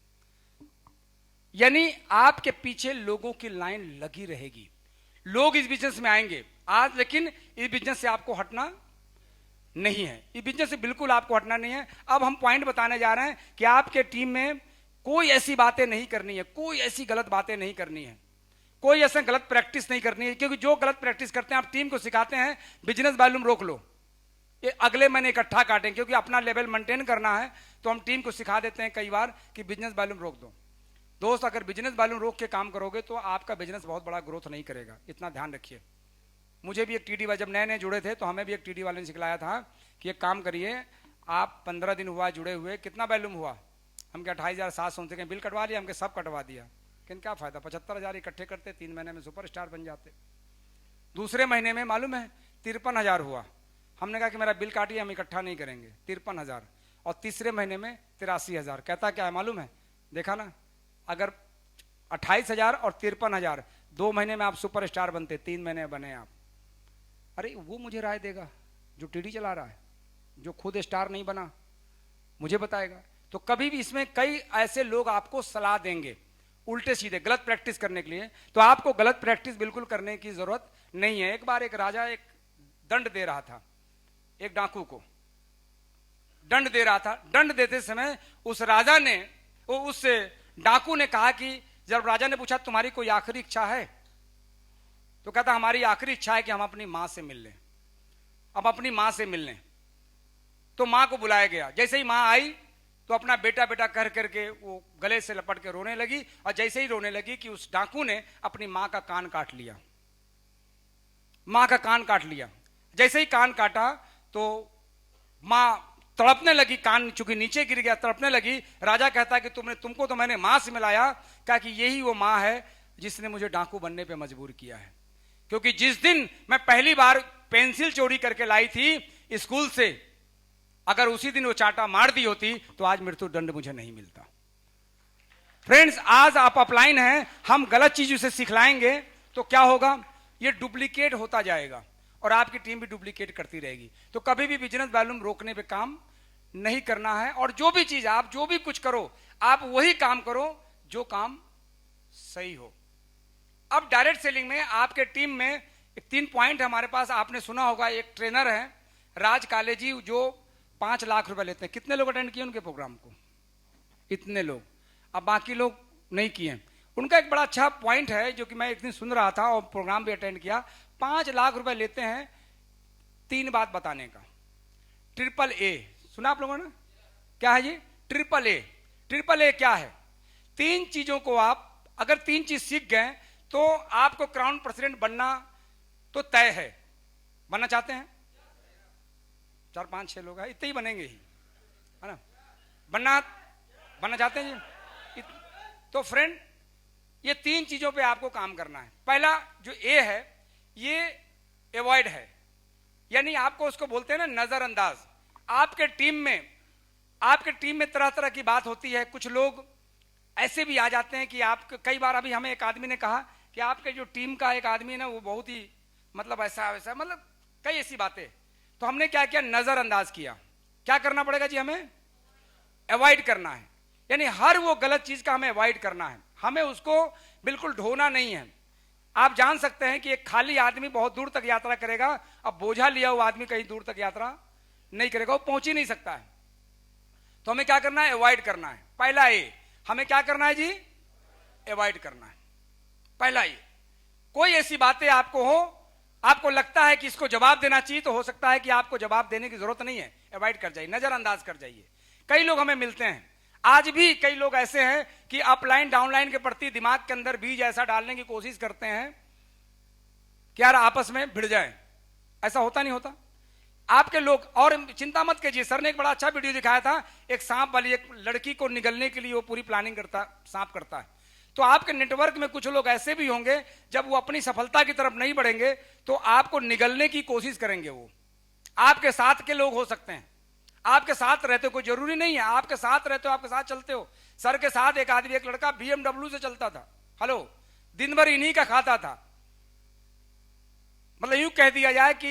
Speaker 3: यानी आपके पीछे लोगों की लाइन लगी रहेगी, लोग इस बिजनेस में आएंगे आज, लेकिन इस बिजनेस से आपको हटना नहीं है। इस बिजनेस से बिल्कुल आपको हटना नहीं है। अब हम पॉइंट बताने जा रहे हैं कि आपके टीम में कोई ऐसी बातें नहीं करनी है, कोई ऐसी गलत बातें नहीं करनी है, कोई ऐसा गलत प्रैक्टिस नहीं करनी है। क्योंकि जो गलत प्रैक्टिस करते हैं, आप टीम को सिखाते हैं बिजनेस वॉल्यूम रोक लो, ये अगले महीने इकट्ठा काटें, क्योंकि अपना लेवल मेंटेन करना है। तो हम टीम को सिखा देते हैं कई बार कि बिजनेस वॉल्यूम रोक दो। दोस्त, अगर बिजनेस वॉल्यूम रोक के काम करोगे तो आपका बिजनेस बहुत बड़ा ग्रोथ नहीं करेगा, इतना ध्यान रखिए। मुझे भी एक टीडी वाले, जब नए नए जुड़े थे तो हमें भी एक टीडी वाले ने सिखलाया था कि एक काम करिए, आप 15 दिन हुआ जुड़े हुए, कितना वॉल्यूम हुआ? हम क्या 28,700 के बिल कटवा लिया, हमके सब कटवा दिया। लेकिन क्या फायदा, 75,000 इकट्ठे करते, 3 महीने में सुपरस्टार बन जाते। दूसरे महीने में मालूम है 53,000 हुआ। हमने कहा कि मेरा बिल काटिए, हम इकट्ठा नहीं करेंगे, 53,000। और तीसरे महीने में 83,000। कहता क्या है मालूम है? देखा ना, अगर 28,000 और 53,000 2 महीने में आप सुपरस्टार बनते, 3 महीने में बने आप। अरे वो मुझे राय देगा जो टीडी चला रहा है, जो खुद स्टार नहीं बना, मुझे बताएगा। तो कभी भी इसमें कई ऐसे लोग आपको सलाह देंगे उल्टे सीधे गलत प्रैक्टिस करने के लिए, तो आपको गलत प्रैक्टिस बिल्कुल करने की जरूरत नहीं है। एक बार एक राजा एक दंड दे रहा था, एक डाकू को दंड दे रहा था। दंड देते समय उस राजा ने, उस डाकू ने कहा कि, जब राजा ने पूछा तुम्हारी कोई आखिरी इच्छा है, तो कहता हमारी आखिरी इच्छा है कि हम अपनी मां से मिल लें। अब अपनी मां से मिलने, तो मां को बुलाया गया। जैसे ही मां आई तो अपना बेटा बेटा कर करके वो गले से लपट के रोने लगी, और जैसे ही रोने लगी कि उस डाकू ने अपनी मां का कान काट लिया। मां का कान काट लिया। जैसे ही कान काटा तो मां तड़पने लगी, कान चूंकि नीचे गिर गया, तड़पने लगी। राजा कहता है कि तुमको तो मैंने मां से मिलाया, कहा कि यही वो मां है जिसने मुझे डाकू बनने पे मजबूर किया है। क्योंकि जिस दिन मैं पहली बार पेंसिल चोरी करके लाई थी स्कूल से, अगर उसी दिन वो चाटा मार दी होती तो आज मृत्यु दंड मुझे नहीं मिलता। फ्रेंड्स, आज आप अपलाइन हैं, हम गलत चीज उसे सिखलाएंगे तो क्या होगा, ये डुप्लीकेट होता जाएगा और आपकी टीम भी डुप्लीकेट करती रहेगी। तो कभी भी बिजनेस वॉल्यूम रोकने पे काम नहीं करना है, और जो भी चीज आप जो भी कुछ करो, आप वही काम करो जो काम सही हो। अब डायरेक्ट सेलिंग में आपके टीम में 3 पॉइंट हमारे पास, आपने सुना होगा, एक ट्रेनर है राज काले जी, जो 5 लाख रुपए लेते हैं। कितने लोग अटेंड किए उनके प्रोग्राम को? इतने लोग। अब बाकी लोग नहीं किए। उनका एक बड़ा अच्छा पॉइंट है जो कि मैं एक दिन सुन रहा था और प्रोग्राम भी अटेंड किया। 5 लाख रुपए लेते हैं 3 बात बताने का। ट्रिपल ए सुना आप लोगों ने? क्या है जी ट्रिपल ए? ट्रिपल ए क्या है? 3 चीजों को आप अगर 3 चीज सीख गए तो आपको क्राउन प्रेसिडेंट बनना तो तय है। बनना चाहते हैं? 4 5 6 लोग हैं, इतने ही बनेंगे ही, है ना? बनना चाहते हैं जी? तो फ्रेंड, ये 3 चीजों पे आपको काम करना है। पहला जो ए है, ये अवॉइड है, यानी आपको उसको बोलते हैं ना नजरअंदाज। आपके टीम में तरह तरह की बात होती है। कुछ लोग ऐसे भी आ जाते हैं कि आप, कई बार अभी हमें एक आदमी ने कहा कि आपके जो टीम का एक आदमी है ना, वो बहुत ही मतलब ऐसा वैसा, मतलब कई ऐसी बातें। तो हमने क्या किया? नजरअंदाज किया। क्या करना पड़ेगा जी? हमें अवॉइड करना है, यानी हर वो गलत चीज का हमें अवॉइड करना है। हमें उसको बिल्कुल ढोना नहीं है। आप जान सकते हैं कि एक खाली आदमी बहुत दूर तक यात्रा करेगा, अब बोझा लिया हुआ आदमी कहीं दूर तक यात्रा नहीं करेगा, वो पहुंच ही नहीं सकता है। तो हमें क्या करना है? अवॉइड करना है। पहला ए, हमें क्या करना है जी? अवॉइड करना है। पहला ये, कोई ऐसी बातें आपको हो, आपको लगता है कि इसको जवाब देना चाहिए, तो हो सकता है कि आपको जवाब देने की जरूरत नहीं है, अवॉइड कर जाइए, नजरअंदाज कर जाइए। कई लोग हमें मिलते हैं, आज भी कई लोग ऐसे हैं कि अपलाइन डाउनलाइन के प्रति दिमाग के अंदर बीज ऐसा डालने की कोशिश करते हैं कि यार आपस में भिड़ जाए। ऐसा होता नहीं होता? आपके लोग, और चिंता मत कीजिए, सर ने एक बड़ा अच्छा वीडियो दिखाया था, एक सांप वाली एक लड़की को निगलने के लिए वो पूरी प्लानिंग करता, सांप करता है। तो आपके नेटवर्क में कुछ लोग ऐसे भी होंगे, जब वो अपनी सफलता की तरफ नहीं बढ़ेंगे तो आपको निगलने की कोशिश करेंगे। वो आपके साथ के लोग हो सकते हैं, आपके साथ रहते हो, कोई जरूरी नहीं है आपके साथ रहते हो, आपके साथ चलते हो। सर के साथ एक आदमी, एक लड़का BMW से चलता था, हेलो, दिन भर इन्हीं का खाता था। मतलब यूं कह दिया जाए कि,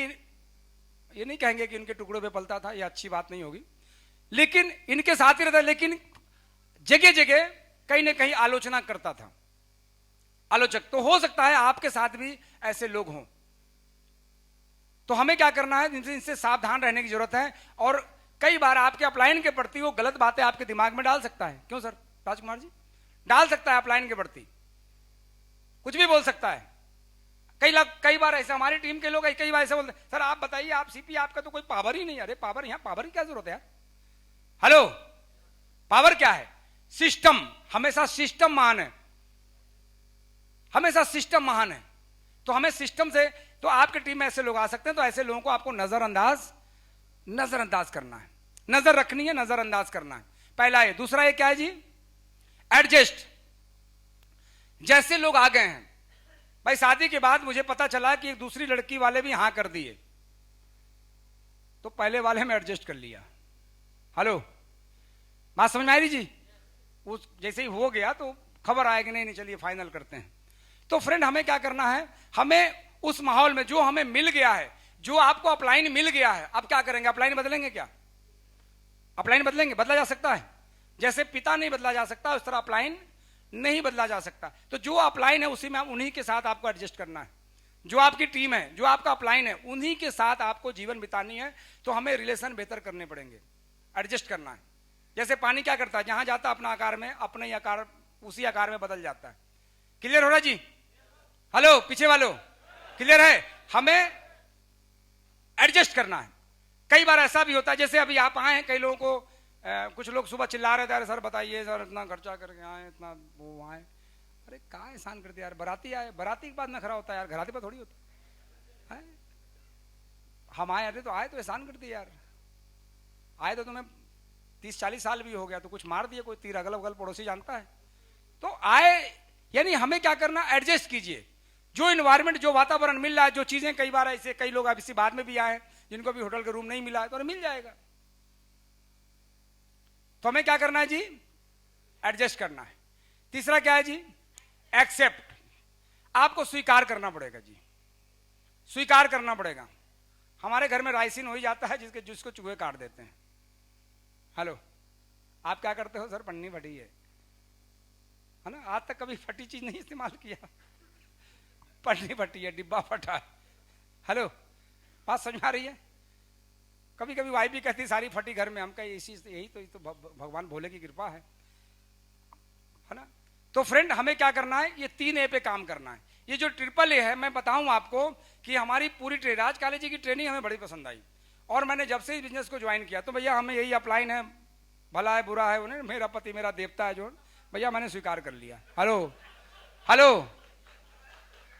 Speaker 3: ये नहीं कहेंगे कि इनके टुकड़ों पे पलता था, ये अच्छी बात नहीं होगी, लेकिन इनके साथ ही रहता, लेकिन जगह जगह कहीं ना कहीं आलोचना करता था, आलोचक। तो हो सकता है आपके साथ भी ऐसे लोग हों। तो हमें क्या करना है? इनसे सावधान रहने की जरूरत है। और कई बार आपके अपलाइन के प्रति वो गलत बातें आपके दिमाग में डाल सकता है। क्यों सर? राजकुमार जी, डाल सकता है अपलाइन के प्रति, कुछ भी बोल सकता है। कई बार ऐसे हमारी टीम के लोग कई बार ऐसे बोलते हैं, सर आप बताइए, आप सीपी, आपका तो कोई पावर ही नहीं। अरे पावर, यहां पावर की क्या जरूरत है यार? हेलो, पावर क्या है? सिस्टम, हमेशा सिस्टम महान है, हमेशा सिस्टम महान है। तो हमें सिस्टम से, तो आपकी टीम में ऐसे लोग आ सकते हैं, तो ऐसे लोगों को आपको नजरअंदाज करना है, नजर रखनी है, नजरअंदाज करना है। पहला है। दूसरा ये क्या है जी? एडजस्ट। जैसे लोग आ गए हैं भाई, शादी के बाद मुझे पता चला कि एक दूसरी लड़की वाले भी हां कर दिए, तो पहले वाले में एडजस्ट कर लिया। हेलो, बात समझ में आ रही जी? उस जैसे ही हो गया तो खबर आएगी, नहीं चलिए फाइनल करते हैं। तो फ्रेंड, हमें क्या करना है? हमें उस माहौल में जो हमें मिल गया है, जो आपको अपलाइन मिल गया है, अब क्या करेंगे? अपलाइन बदलेंगे क्या? अपलाइन बदलेंगे? बदला जा सकता है। जैसे पिता नहीं बदला जा सकता, उस तरह अपलाइन नहीं बदला जा सकता। तो जो अपलाइन है उसी में, उन्हीं के साथ आपको एडजस्ट करना है। जो आपकी टीम है, जो आपका अपलाइन है, उन्हीं के साथ आपको जीवन बितानी है। तो हमें रिलेशन बेहतर करने पड़ेंगे, एडजस्ट करना है। जैसे पानी क्या करता है? जहां जाता अपना आकार में, अपने ही आकार, उसी आकार में बदल जाता है। क्लियर हो रहा जी? हेलो, पीछे वालों, क्लियर है? हमें एडजस्ट करना है। कई बार ऐसा भी होता है, जैसे अभी आप आए हैं, कई लोगों को कुछ लोग सुबह चिल्ला रहे थे, अरे सर बताइए सर, इतना खर्चा करके आए, इतना वो आए। अरे कहाँ एहसान करते यार, बाराती आए, बाराती के बाद नखरा होता है यार, घराती पर थोड़ी होता है। हम आए थे तो आए तो एहसान कर दिए यार, आए तो तुम्हें 30-40 साल भी हो गया तो कुछ मार दिए, कोई तीर अगल बगल पड़ोसी जानता है। तो आए, यानी हमें क्या करना? एडजस्ट कीजिए। जो इन्वायरमेंट, जो वातावरण मिल रहा है, जो चीजें, कई बार ऐसे कई लोग अब इसी बाद में भी आए जिनको भी होटल का रूम नहीं मिला है, तो मिल जाएगा। तो हमें क्या करना है जी? एडजस्ट करना है। तीसरा क्या है जी? एक्सेप्ट। आपको स्वीकार करना पड़ेगा जी, स्वीकार करना पड़ेगा। हमारे घर में राइसिन हो ही जाता है जिसको चूहे काट देते हैं। हेलो, आप क्या करते हो? सर पन्नी फटी है ना, आज तक कभी फटी चीज नहीं इस्तेमाल किया, पन्नी फटी है, डिब्बा फटा है। हेलो, बात समझ आ रही है? कभी कभी वाइफ भी कहती सारी फटी घर में, हम कहीं यही तो भगवान भोले की कृपा है ना। तो फ्रेंड, हमें क्या करना है? ये 3 ए पे काम करना है। ये जो ट्रिपल ए है, मैं बताऊं आपको कि हमारी पूरी राज काले जी की ट्रेनिंग हमें बड़ी पसंद आई। और मैंने जब से इस बिजनेस को ज्वाइन किया, तो भैया हमें यही अपलाइन है, भला है बुरा है, उन्हें मेरा पति मेरा देवता है, जो भैया मैंने स्वीकार कर लिया। हेलो, हेलो,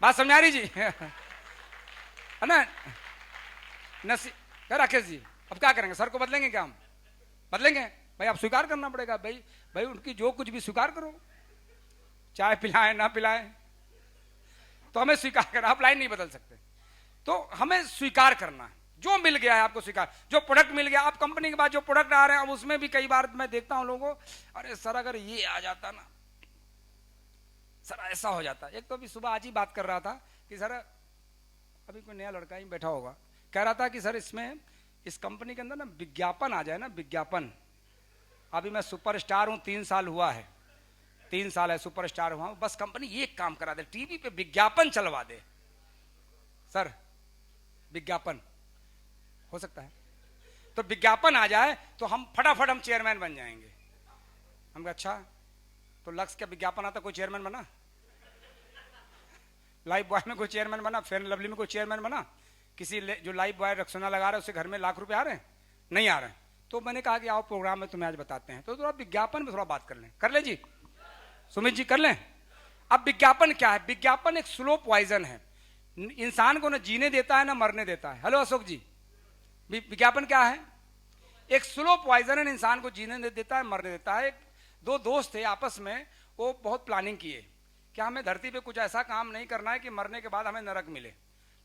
Speaker 3: बात समझ आ रही जी? है ना? राकेश जी, अब क्या करेंगे? सर को बदलेंगे क्या हम? बदलेंगे भाई, आप स्वीकार करना पड़ेगा भाई। भाई उनकी जो कुछ भी स्वीकार करो, चाय पिलाएं ना पिलाएं, तो हमें स्वीकार करना। आप लाइन नहीं बदल सकते, तो हमें स्वीकार करना है। जो मिल गया है आपको स्वीकार, जो प्रोडक्ट मिल गया, आप कंपनी के बाद जो प्रोडक्ट आ रहे हैं, अब उसमें भी कई बार मैं देखता हूं लोगों को, अरे सर अगर ये आ जाता ना, सर ऐसा हो जाता। एक तो अभी सुबह आज ही बात कर रहा था कि सर, अभी कोई नया लड़का ही बैठा होगा, कह रहा था कि सर इसमें, इस कंपनी के अंदर ना विज्ञापन आ जाए ना, विज्ञापन। अभी मैं सुपरस्टार हूं, 3 साल हुआ है, 3 साल है सुपरस्टार हुआ, बस कंपनी ये काम करा दे, टीवी पे विज्ञापन चलवा दे। सर विज्ञापन हो सकता है, तो विज्ञापन आ जाए तो हम फटाफट हम चेयरमैन बन जाएंगे। हम कहा अच्छा, तो लक्ष्य का विज्ञापन आता, कोई चेयरमैन बना? लाइफ बॉय में कोई चेयरमैन बना? फेयर एंड लवली में कोई चेयरमैन बना? किसी जो लाइफ बॉय रक्सोना लगा रहा है उससे घर में लाख रुपए आ रहे हैं? नहीं आ रहे हैं। तो मैंने कहा कि आओ प्रोग्राम में तुम्हें आज बताते हैं, तो थोड़ा विज्ञापन में थोड़ा बात कर लें जी, सुमित जी कर लें। अब विज्ञापन क्या है? विज्ञापन एक स्लो पॉइजन है, इंसान को ना जीने देता है ना मरने देता है। हेलो अशोक जी, विज्ञापन क्या है? एक स्लो पॉइजन है, इंसान को जीने नहीं देता है मरने देता है। दो दोस्त थे आपस में, वो बहुत प्लानिंग किए कि हमें धरती पे कुछ ऐसा काम नहीं करना है कि मरने के बाद हमें नरक मिले।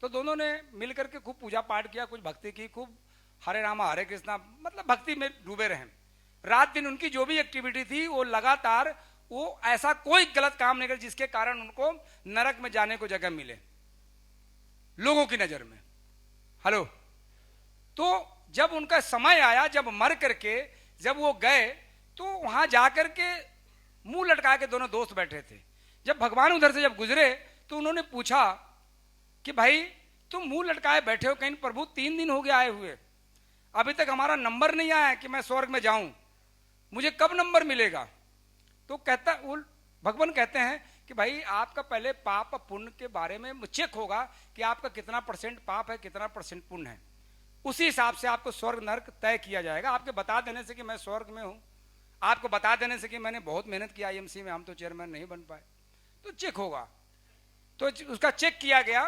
Speaker 3: तो दोनों ने मिलकर के खूब पूजा पाठ किया, कुछ भक्ति की, खूब हरे रामा हरे कृष्णा, मतलब भक्ति में डूबे रहे। रात दिन उनकी जो भी एक्टिविटी थी वो लगातार, वो ऐसा कोई गलत काम नहीं कर जिसके कारण उनको नरक में जाने को जगह मिले लोगों की नजर में। हेलो, तो जब उनका समय आया, जब मर करके जब वो गए, तो वहां जाकर के मुंह लटका के दोनों दोस्त बैठे थे। जब भगवान उधर से जब गुजरे तो उन्होंने पूछा कि भाई तुम मुंह लटकाए बैठे हो, कहीं प्रभु 3 दिन हो गए आए हुए, अभी तक हमारा नंबर नहीं आया कि मैं स्वर्ग में जाऊं, मुझे कब नंबर मिलेगा? तो कहता, भगवान कहते हैं कि भाई आपका पहले पाप पुण्य के बारे में चेक होगा कि आपका कितना % पाप है, कितना % पुण्य है, उसी हिसाब से आपको स्वर्ग नरक तय किया जाएगा। आपके बता देने से कि मैं स्वर्ग में हूं, आपको बता देने से कि मैंने बहुत मेहनत की आईएमसी में, हम तो चेयरमैन नहीं बन पाए, तो चेक होगा। तो उसका चेक किया गया,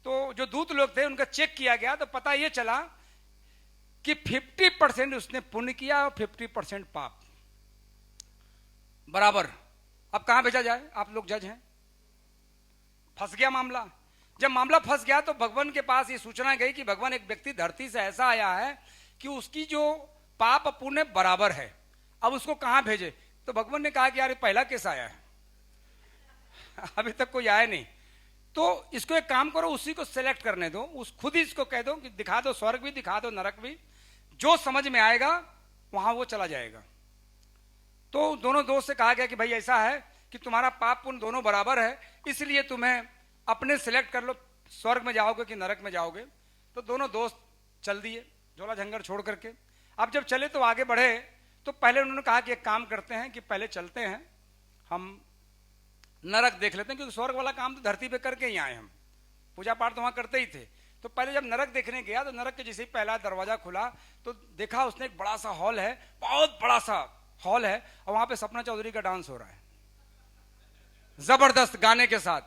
Speaker 3: तो जो दूत लोग थे उनका चेक किया गया, तो पता ये चला कि 50% उसने पुण्य किया और 50% पाप बराबर। अब कहां भेजा जाए? आप लोग जज हैं। फंस गया मामला। जब मामला फंस गया तो भगवान के पास ये सूचना गई कि भगवान, एक व्यक्ति धरती से ऐसा आया है कि उसकी जो पाप पुण्य बराबर है, अब उसको कहां भेजे? तो भगवान ने कहा कि यार पहला केस आया है, अभी तक कोई आया नहीं, तो इसको एक काम करो, उसी को सिलेक्ट करने दो, उस खुद ही इसको कह दो कि दिखा दो स्वर्ग भी, दिखा दो नरक भी, जो समझ में आएगा वहां वो चला जाएगा। तो दोनों दोस्त से कहा गया कि भाई ऐसा है कि तुम्हारा पाप पुण्य दोनों बराबर है, इसलिए तुम्हें अपने सिलेक्ट कर लो, स्वर्ग में जाओगे कि नरक में जाओगे। तो दोनों दोस्त चल दिए झोला झंगर छोड़ करके। अब जब चले तो आगे बढ़े, तो पहले उन्होंने कहा कि एक काम करते हैं कि पहले चलते हैं, हम नरक देख लेते हैं, क्योंकि स्वर्ग वाला काम तो धरती पे करके ही आए, हम पूजा पाठ तो वहां करते ही थे। तो पहले जब नरक देखने गया, तो नरक के जैसे ही पहला दरवाजा खुला तो देखा उसने एक बड़ा सा हॉल है, बहुत बड़ा सा हॉल है, और वहां पे सपना चौधरी का डांस हो रहा है जबरदस्त गाने के साथ।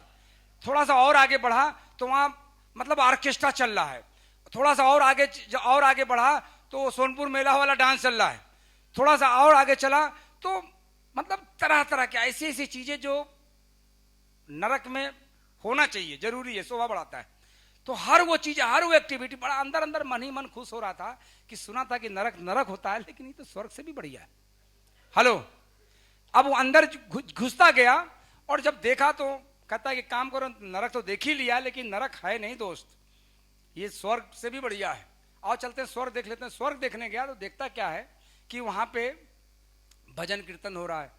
Speaker 3: थोड़ा सा और आगे बढ़ा तो वहां मतलब ऑर्केस्ट्रा चल रहा है। थोड़ा सा और आगे बढ़ा तो सोनपुर मेला वाला डांस चल रहा है। थोड़ा सा और आगे चला तो मतलब तरह तरह की ऐसी ऐसी चीजें जो नरक में होना चाहिए, जरूरी है, शोभा बढ़ाता है। तो हर वो चीज, हर वो एक्टिविटी, बड़ा अंदर अंदर मन ही मन खुश हो रहा था कि सुना था कि नरक नरक होता है, लेकिन ये तो स्वर्ग से भी बढ़िया है। हेलो, अब वो अंदर घुसता गया और जब देखा तो कहता है कि काम करो, नरक तो देख ही लिया, लेकिन नरक है नहीं दोस्त, ये स्वर्ग से भी बढ़िया है, आओ चलते हैं स्वर्ग देख लेते हैं। स्वर्ग देखने गया तो देखता क्या है कि वहां पे भजन कीर्तन हो रहा है,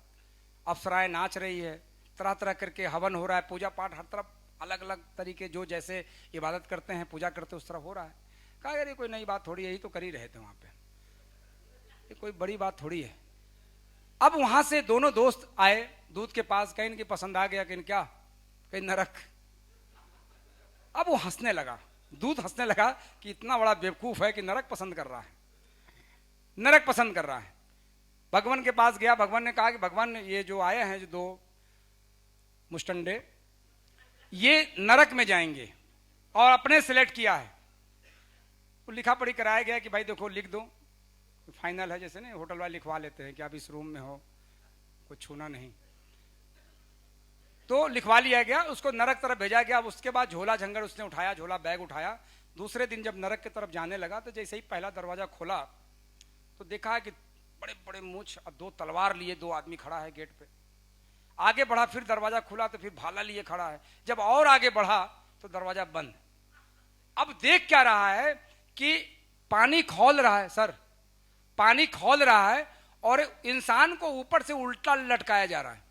Speaker 3: अप्सराएं नाच रही है, तरह तरह करके हवन हो रहा है, पूजा पाठ हर तरफ अलग अलग तरीके, जो जैसे इबादत करते हैं पूजा करते उस तरह हो रहा है। कहा यार ये कोई नई बात थोड़ी है, यही तो कर ही रहे थे वहां पे, ये कोई बड़ी बात थोड़ी है। अब वहां से दोनों दोस्त आए दूत के पास, कहीं इनकी पसंद आ गया, कहीं क्या, कहीं नरक। अब वो हंसने लगा, दूत हंसने लगा कि इतना बड़ा बेवकूफ है कि नरक पसंद कर रहा है, नरक पसंद कर रहा है। भगवान के पास गया, भगवान ने कहा कि भगवान ये जो आए हैं, जो दो मुस्टंडे, ये नरक में जाएंगे और अपने सिलेक्ट किया है। वो लिखा पढ़ी कराया गया कि भाई देखो लिख दो, फाइनल है, जैसे ना होटल वाले लिखवा लेते हैं कि आप इस रूम में हो, कुछ छूना नहीं, तो लिखवा लिया गया, उसको नरक तरफ भेजा गया। उसके बाद झोला झंगर उसने उठाया, झोला बैग उठाया। दूसरे दिन जब नरक की तरफ जाने लगा तो जैसे ही पहला दरवाजा खोला तो देखा कि बड़े बड़े मूंछ और 2 तलवार लिए 2 आदमी खड़ा है गेट पे। आगे बढ़ा, फिर दरवाजा खुला तो फिर भाला लिए खड़ा है। जब और आगे बढ़ा तो दरवाजा बंद। अब देख क्या रहा है कि पानी खौल रहा है, सर पानी खौल रहा है और इंसान को ऊपर से उल्टा लटकाया जा रहा है,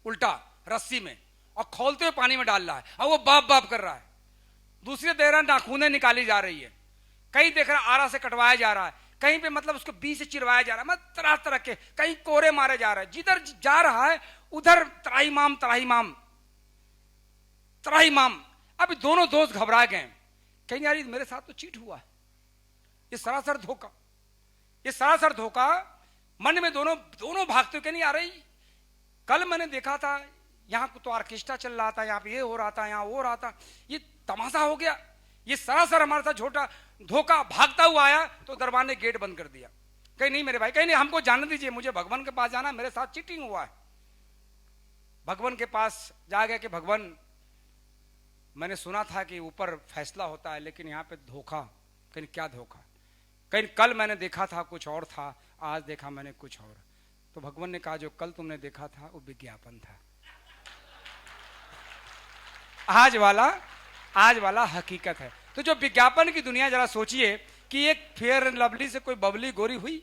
Speaker 3: उल्टा रस्सी में, और खौलते हुए पानी में डाल रहा है और वो बाप बाप कर रहा है। दूसरी देख रहा नाखूनें निकाली जा रही है, कहीं देख रहा आरा से कटवाया जा रहा है, कहीं पे मतलब उसको बीच से चिरवाया जा रहा है, मतलब तरह तरह के, कहीं कोरे मारे जा रहे हैं। जिधर जा रहा है उधर त्राही माम त्राही माम त्राही माम। अब दोनों दोस्त घबरा गए, कहीं यार मेरे साथ तो चीट हुआ है, ये सरासर धोखा, ये सरासर धोखा। मन में दोनों भागते कहीं आ रही, कल मैंने देखा था यहाँ तो ऑर्केस्ट्रा चल रहा था, यहाँ पे ये हो रहा था, यहाँ वो हो रहा था, ये तमाशा हो गया, ये सरासर हमारे साथ झूठा धोखा। भागता हुआ आया तो दरबार ने गेट बंद कर दिया। कहीं नहीं मेरे भाई, कहीं नहीं, हमको जाने दीजिए, मुझे भगवान के पास जाना, मेरे साथ चीटिंग हुआ है। भगवान के पास जा गया कि भगवान मैंने सुना था कि ऊपर फैसला होता है, लेकिन यहाँ पे धोखा, कहीं क्या धोखा, कहीं कल मैंने देखा था कुछ और था, आज देखा मैंने कुछ और। तो भगवान ने कहा जो कल तुमने देखा था वो विज्ञापन था, आज वाला हकीकत है। तो जो विज्ञापन की दुनिया, जरा सोचिए कि एक फेयर एंड लवली से कोई बबली गोरी हुई।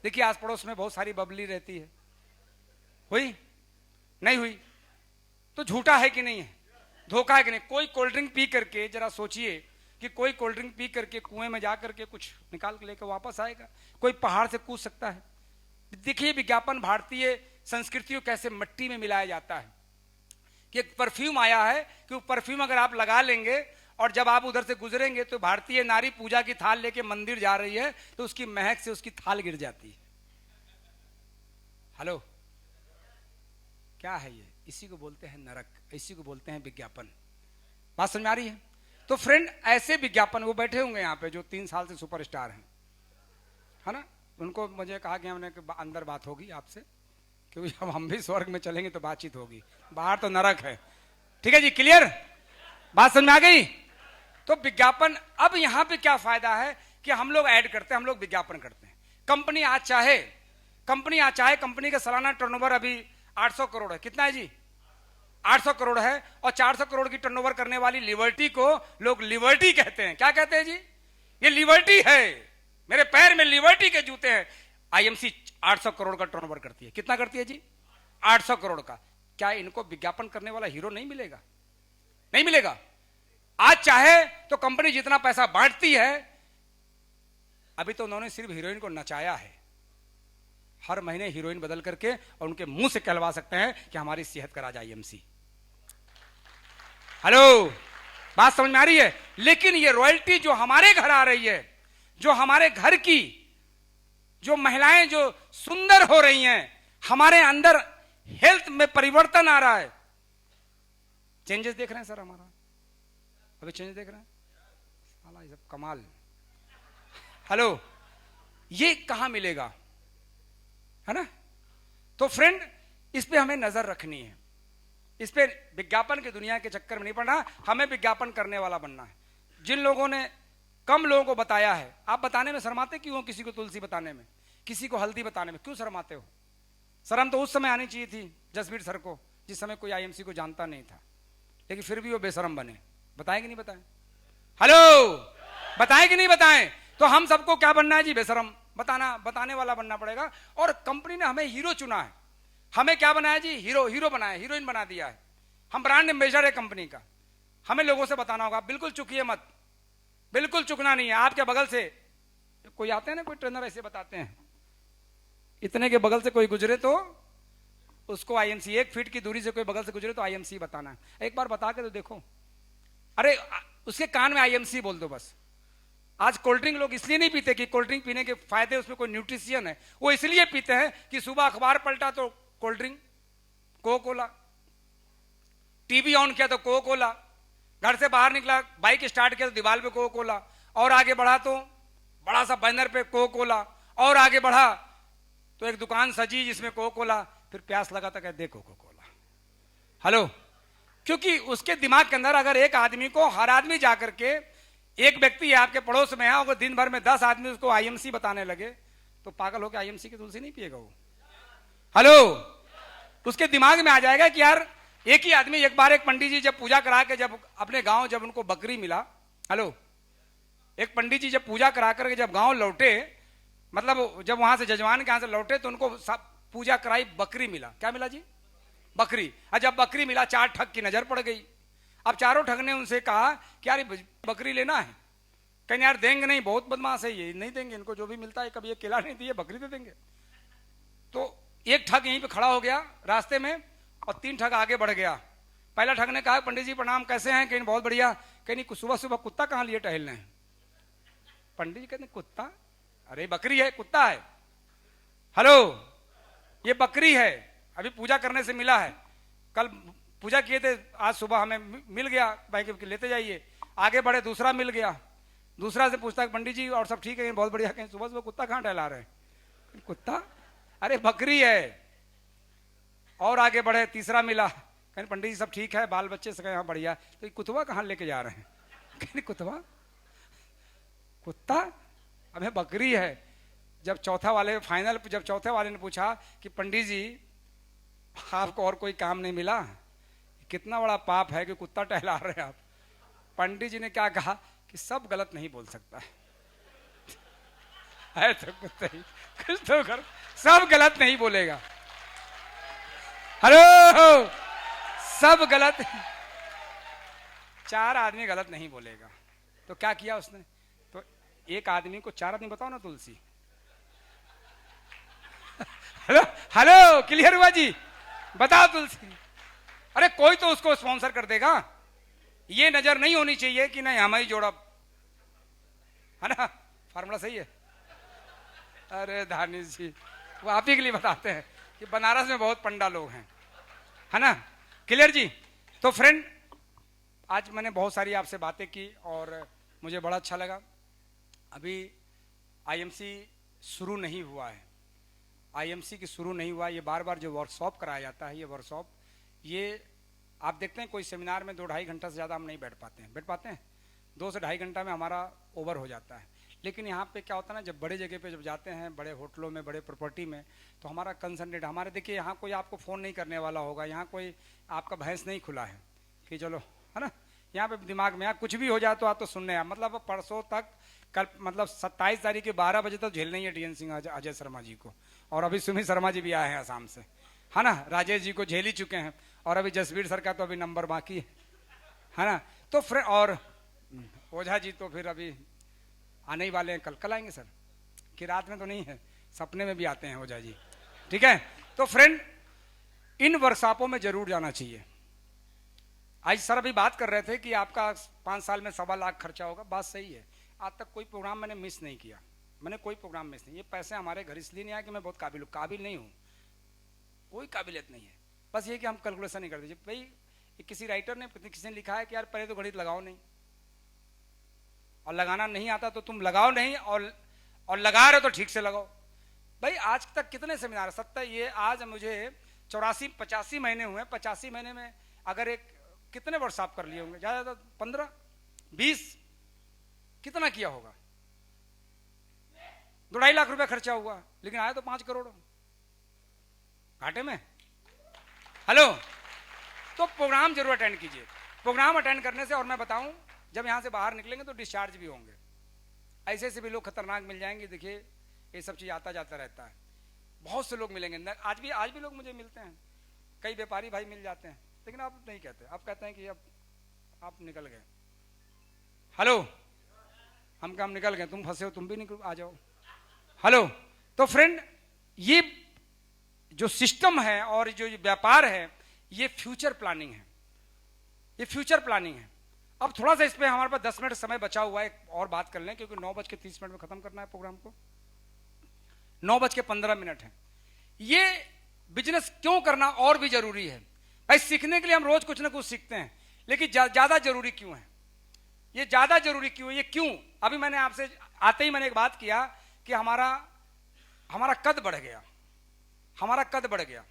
Speaker 3: देखिए आस पड़ोस में बहुत सारी बबली रहती है, हुई नहीं हुई, तो झूठा है कि नहीं है, धोखा है कि नहीं। कोई कोल्ड ड्रिंक पी करके, जरा सोचिए कि कोई कोल्ड ड्रिंक पी करके कुएं में जा करके कुछ निकाल के लेकर वापस आएगा, कोई पहाड़ से कूद सकता है। देखिए विज्ञापन, भारतीय संस्कृतियों कैसे मिट्टी में मिलाया जाता है। कि एक परफ्यूम आया है कि वो परफ्यूम अगर आप लगा लेंगे और जब आप उधर से गुजरेंगे तो भारतीय नारी पूजा की थाल लेके मंदिर जा रही है तो उसकी महक से उसकी थाल गिर जाती है। हेलो, क्या है ये? इसी को बोलते हैं नरक, इसी को बोलते हैं विज्ञापन। बात समझ आ रही है? तो फ्रेंड, ऐसे विज्ञापन, वो बैठे होंगे यहाँ पे जो 3 साल से सुपरस्टार हैं, है ना, उनको मुझे कहा कि हमने अंदर बात होगी आपसे, क्योंकि जब हम भी स्वर्ग में चलेंगे तो बातचीत होगी, बाहर तो नरक है। ठीक है जी, क्लियर? बात समझ में आ गई? तो विज्ञापन, अब यहां पे क्या फायदा है कि हम लोग ऐड करते हैं, हम लोग विज्ञापन करते हैं। कंपनी आज चाहे कंपनी का सालाना टर्नओवर अभी 800 करोड़ है। कितना है जी? 800 करोड़ है। और 400 करोड़ की टर्नओवर करने वाली लिबर्टी को लोग लिबर्टी कहते हैं। क्या कहते हैं जी? ये लिबर्टी है, मेरे पैर में लिबर्टी के जूते हैं। आईएमसी 800 करोड़ का टर्नओवर करती है। कितना करती है जी? 800 करोड़ का। क्या इनको विज्ञापन करने वाला हीरो नहीं मिलेगा? नहीं मिलेगा। आज चाहे तो कंपनी जितना पैसा बांटती है, अभी तो उन्होंने सिर्फ हीरोइन को नचाया है, हर महीने हीरोइन बदल करके, और उनके मुंह से कहलवा सकते हैं कि हमारी सेहत का राज आईएमसी। हेलो, बात समझ में आ रही है? लेकिन ये रॉयल्टी जो हमारे घर आ रही है, जो हमारे घर की जो महिलाएं जो सुंदर हो रही हैं, हमारे अंदर हेल्थ में परिवर्तन आ रहा है। चेंजेस देख रहे हैं सर हमारा? अभी चेंजेस देख रहे हैं? साला ये सब कमाल। हेलो, ये कहां मिलेगा, है ना? तो फ्रेंड, इस पे हमें नजर रखनी है, इस पे विज्ञापन की दुनिया के चक्कर में नहीं पड़ना, हमें विज्ञापन करने वाला बनना है। जिन लोगों ने कम लोगों को बताया है, आप बताने में शर्माते क्यों हो? किसी को तुलसी बताने में, किसी को हल्दी बताने में क्यों शर्माते हो? शर्म तो उस समय आनी चाहिए थी जसबीर सर को, जिस समय कोई आईएमसी को जानता नहीं था, लेकिन फिर भी वो बेशरम बने। बताएं कि नहीं बताएं? हेलो, बताएं कि नहीं बताएं? तो हम सबको क्या बनना है जी? बेशरम, बताने वाला बनना पड़ेगा। और कंपनी ने हमें हीरो चुना है, हमें क्या बनाया जी? हीरो बनाया, हीरोइन बना दिया है। हम ब्रांड एम्बेसडर है कंपनी का। हमें लोगों से बताना होगा, बिल्कुल चुकिए मत, बिल्कुल चुकना नहीं है। आपके बगल से कोई आते हैं ना, कोई ट्रेनर ऐसे बताते हैं, इतने के बगल से कोई गुजरे तो उसको आईएमसी, 1 फीट की दूरी से कोई बगल से गुजरे तो आईएमसी बताना है। एक बार बता के तो देखो, अरे उसके कान में आईएमसी बोल दो बस। आज कोल्ड ड्रिंक लोग इसलिए नहीं पीते कि कोल्ड ड्रिंक पीने के फायदे, उसमें कोई न्यूट्रिशियन है, वो इसलिए पीते हैं कि सुबह अखबार पलटा तो cold drink, Coca Cola, TV on किया तो कोको कोला, घर से बाहर निकला बाइक स्टार्ट किया तो दीवार पे कोको कोला, और आगे बढ़ा तो बड़ा सा बैनर पे कोको कोला, और आगे बढ़ा तो एक दुकान सजी जिसमें कोको कोला, फिर प्यास लगा तो कहते दे कोको कोला। हेलो, क्योंकि उसके दिमाग के अंदर अगर एक आदमी को, हर आदमी जाकर के, एक व्यक्ति है आपके पड़ोस में है, अगर दिन भर में 10 आदमी उसको आईएमसी बताने लगे तो पागल होकर आईएमसी की तुलसी नहीं पिएगा वो। हेलो, उसके दिमाग में आ जाएगा कि यार एक ही आदमी, एक बार एक पंडित जी जब पूजा करा के, जब अपने गांव जब उनको बकरी मिला, हेलो, एक पंडित जी जब पूजा करा करके जब गांव लौटे, मतलब जब वहां से जजमान के यहां से लौटे तो उनको पूजा कराई, बकरी मिला। क्या मिला जी? बकरी। और जब बकरी मिला 4 ठग की नजर पड़ गई। अब चारों ठग ने उनसे कहा कि यार बकरी लेना है। कहीं यार देंगे नहीं, बहुत बदमाश है ये, नहीं देंगे, इनको जो भी मिलता है, कभी ये केला नहीं दिए, बकरी दे देंगे। तो एक ठग यहीं पे खड़ा हो गया रास्ते में और 3 ठग आगे बढ़ गया। पहला ठग ने कहा पंडित जी प्रणाम, कैसे हैं? कहीं बहुत बढ़िया। कहीं सुबह सुबह कुत्ता कहाँ लिए टहलने हैं? पंडित जी कहते कुत्ता? अरे बकरी है, कुत्ता है। हेलो, ये बकरी है, अभी पूजा करने से मिला है, कल पूजा किए थे, आज सुबह हमें मिल गया, भाई के लेते जाइए। आगे बढ़े, दूसरा मिल गया, दूसरा से पूछता है पंडित जी और सब ठीक है? बहुत बढ़िया। कहीं सुबह सुबह कुत्ता कहाँ टहला रहे हैं? कुत्ता? अरे बकरी है। और आगे बढ़े, तीसरा मिला, कहीं पंडित जी सब ठीक है, बाल बच्चे से? कहीं बढ़िया। तो ये कुतवा कहाँ लेके जा रहे हैं? कहीं कुतवा? कुत्ता? अबे बकरी है। जब चौथा वाले फाइनल, जब चौथे वाले ने पूछा कि पंडित जी आपको और कोई काम नहीं मिला? कितना बड़ा पाप है कि कुत्ता टहला रहे हैं आप। पंडित जी ने क्या कहा कि सब गलत नहीं बोल सकता है तो कुत्ते ही, कुछ तो कर, सब गलत नहीं बोलेगा। हेलो, सब गलत, 4 आदमी गलत नहीं बोलेगा। तो क्या किया उसने? तो एक आदमी को 4 आदमी बताओ ना तुलसी। हेलो हेलो, क्लियर हुआ जी? बताओ तुलसी। अरे कोई तो उसको स्पॉन्सर कर देगा। ये नजर नहीं होनी चाहिए कि नहीं हम ही जोड़ा, है ना? फार्मूला सही है। अरे धानिश जी, वो आप ही के लिए बताते हैं कि बनारस में बहुत पंडा लोग हैं, है ना? क्लियर जी? तो फ्रेंड, आज मैंने बहुत सारी आपसे बातें की और मुझे बड़ा अच्छा लगा। अभी आईएमसी शुरू नहीं हुआ है, आईएमसी की शुरू नहीं हुआ। ये बार बार जो वर्कशॉप कराया जाता है, ये वर्कशॉप, ये आप देखते हैं कोई सेमिनार में 2-2.5 घंटा से ज़्यादा हम नहीं बैठ पाते हैं? 2 से 2.5 घंटा में हमारा ओवर हो जाता है। लेकिन यहाँ पे क्या होता है ना, जब बड़े जगह पे जब जाते हैं, बड़े होटलों में, बड़े प्रॉपर्टी में, तो हमारा कंसंट्रेट, हमारे देखिए यहाँ कोई आपको फ़ोन नहीं करने वाला होगा, यहाँ कोई आपका भैंस नहीं खुला है कि चलो, है ना? यहाँ पे दिमाग में कुछ भी हो जाए तो आप तो सुनने हैं। मतलब परसों तक, कल मतलब 27 तारीख के 12 बजे तक झेलना ही है टीएन सिंह, अजय शर्मा जी को, और अभी सुमित शर्मा जी भी आए हैं आसाम से, है ना? राजेश जी को झेल ही चुके हैं, और अभी जसवीर सर का तो अभी नंबर बाकी है ना? तो फिर और ओझा जी तो फिर अभी आने ही वाले हैं, कल आएंगे सर, कि रात में तो नहीं है, सपने में भी आते हैं ओझा जी। ठीक है? तो फ्रेंड, इन वर्कशॉपों में जरूर जाना चाहिए। आज सर अभी बात कर रहे थे कि आपका 5 साल में 1.25 लाख खर्चा होगा। बात सही है। आज तक कोई प्रोग्राम मैंने मिस नहीं किया, मैंने कोई प्रोग्राम मिस नहीं। ये पैसे हमारे घर इसलिए नहीं आया कि मैं बहुत काबिल नहीं हूँ, कोई काबिलियत नहीं है। बस ये कि हम कैलकुलेशन नहीं कर दीजिए भाई। किसी राइटर ने, किसी ने लिखा है कि यार पहले तो गणित लगाओ नहीं, और लगाना नहीं आता तो तुम लगाओ नहीं, और लगा रहे तो ठीक से लगाओ। भाई आज तक कितने सेमिनार, 70, ये आज मुझे 84-85 महीने हुए। 85 महीने में अगर एक कितने वर्कशॉप कर लिए होंगे? ज्यादा 15-20, कितना किया होगा? 2.5 लाख रुपए खर्चा हुआ, लेकिन आया तो 5 करोड़ घाटे में। हेलो, तो प्रोग्राम जरूर अटेंड कीजिए। प्रोग्राम अटेंड करने से, और मैं बताऊं, जब यहां से बाहर निकलेंगे तो डिस्चार्ज भी होंगे। ऐसे से भी लोग खतरनाक मिल जाएंगे। देखिए ये सब चीज आता जाता रहता है, बहुत से लोग मिलेंगे। आज भी लोग मुझे मिलते हैं, कई व्यापारी भाई मिल जाते हैं, लेकिन आप नहीं कहते, आप कहते हैं कि अब आप निकल गए। हेलो, हम निकल गए, तुम फंसे हो, तुम भी निकल आ जाओ। हेलो, तो फ्रेंड, ये जो सिस्टम है और जो व्यापार है, ये फ्यूचर प्लानिंग है, ये फ्यूचर प्लानिंग है। अब थोड़ा सा इस पे हमारे पास 10 मिनट समय बचा हुआ है, और बात कर लें, क्योंकि 9:30 में खत्म करना है प्रोग्राम को। 9:15 है। ये बिजनेस क्यों करना और भी जरूरी है। भाई सीखने के लिए हम रोज कुछ ना कुछ सीखते हैं, लेकिन ज्यादा जरूरी क्यों है, ये ज्यादा जरूरी क्यों है, ये क्यों। अभी मैंने आपसे आते ही मैंने एक बात किया कि हमारा कद बढ़ गया, हमारा कद बढ़ गया।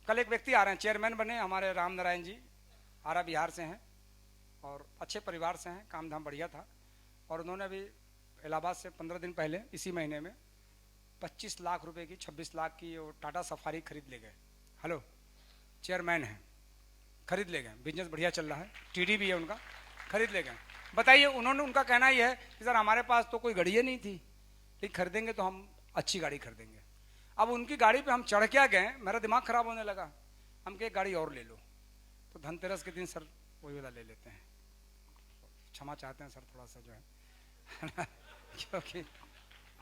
Speaker 3: कल एक व्यक्ति आ रहे हैं, चेयरमैन बने हमारे राम नारायण जी, आरा बिहार से हैं और अच्छे परिवार से हैं, काम धाम बढ़िया था। और उन्होंने अभी इलाहाबाद से 15 दिन पहले इसी महीने में 25 लाख रुपए की 26 लाख की वो टाटा सफारी खरीद ले गए। हेलो, चेयरमैन हैं, खरीद ले गए, बिजनेस बढ़िया चल रहा है, टीडी भी है उनका, खरीद ले गए। बताइए, उन्होंने, उनका कहना यह है कि सर हमारे पास तो कोई गाड़ी ही नहीं थी, लेकिन खरीदेंगे तो हम अच्छी गाड़ी खरीदेंगे। अब उनकी गाड़ी पे हम चढ़ के गए, मेरा दिमाग खराब होने लगा। हम कहे गाड़ी और ले लो, तो धनतेरस के दिन सर वही वाला ले लेते हैं, क्षमा चाहते हैं सर थोड़ा सा जो है क्योंकि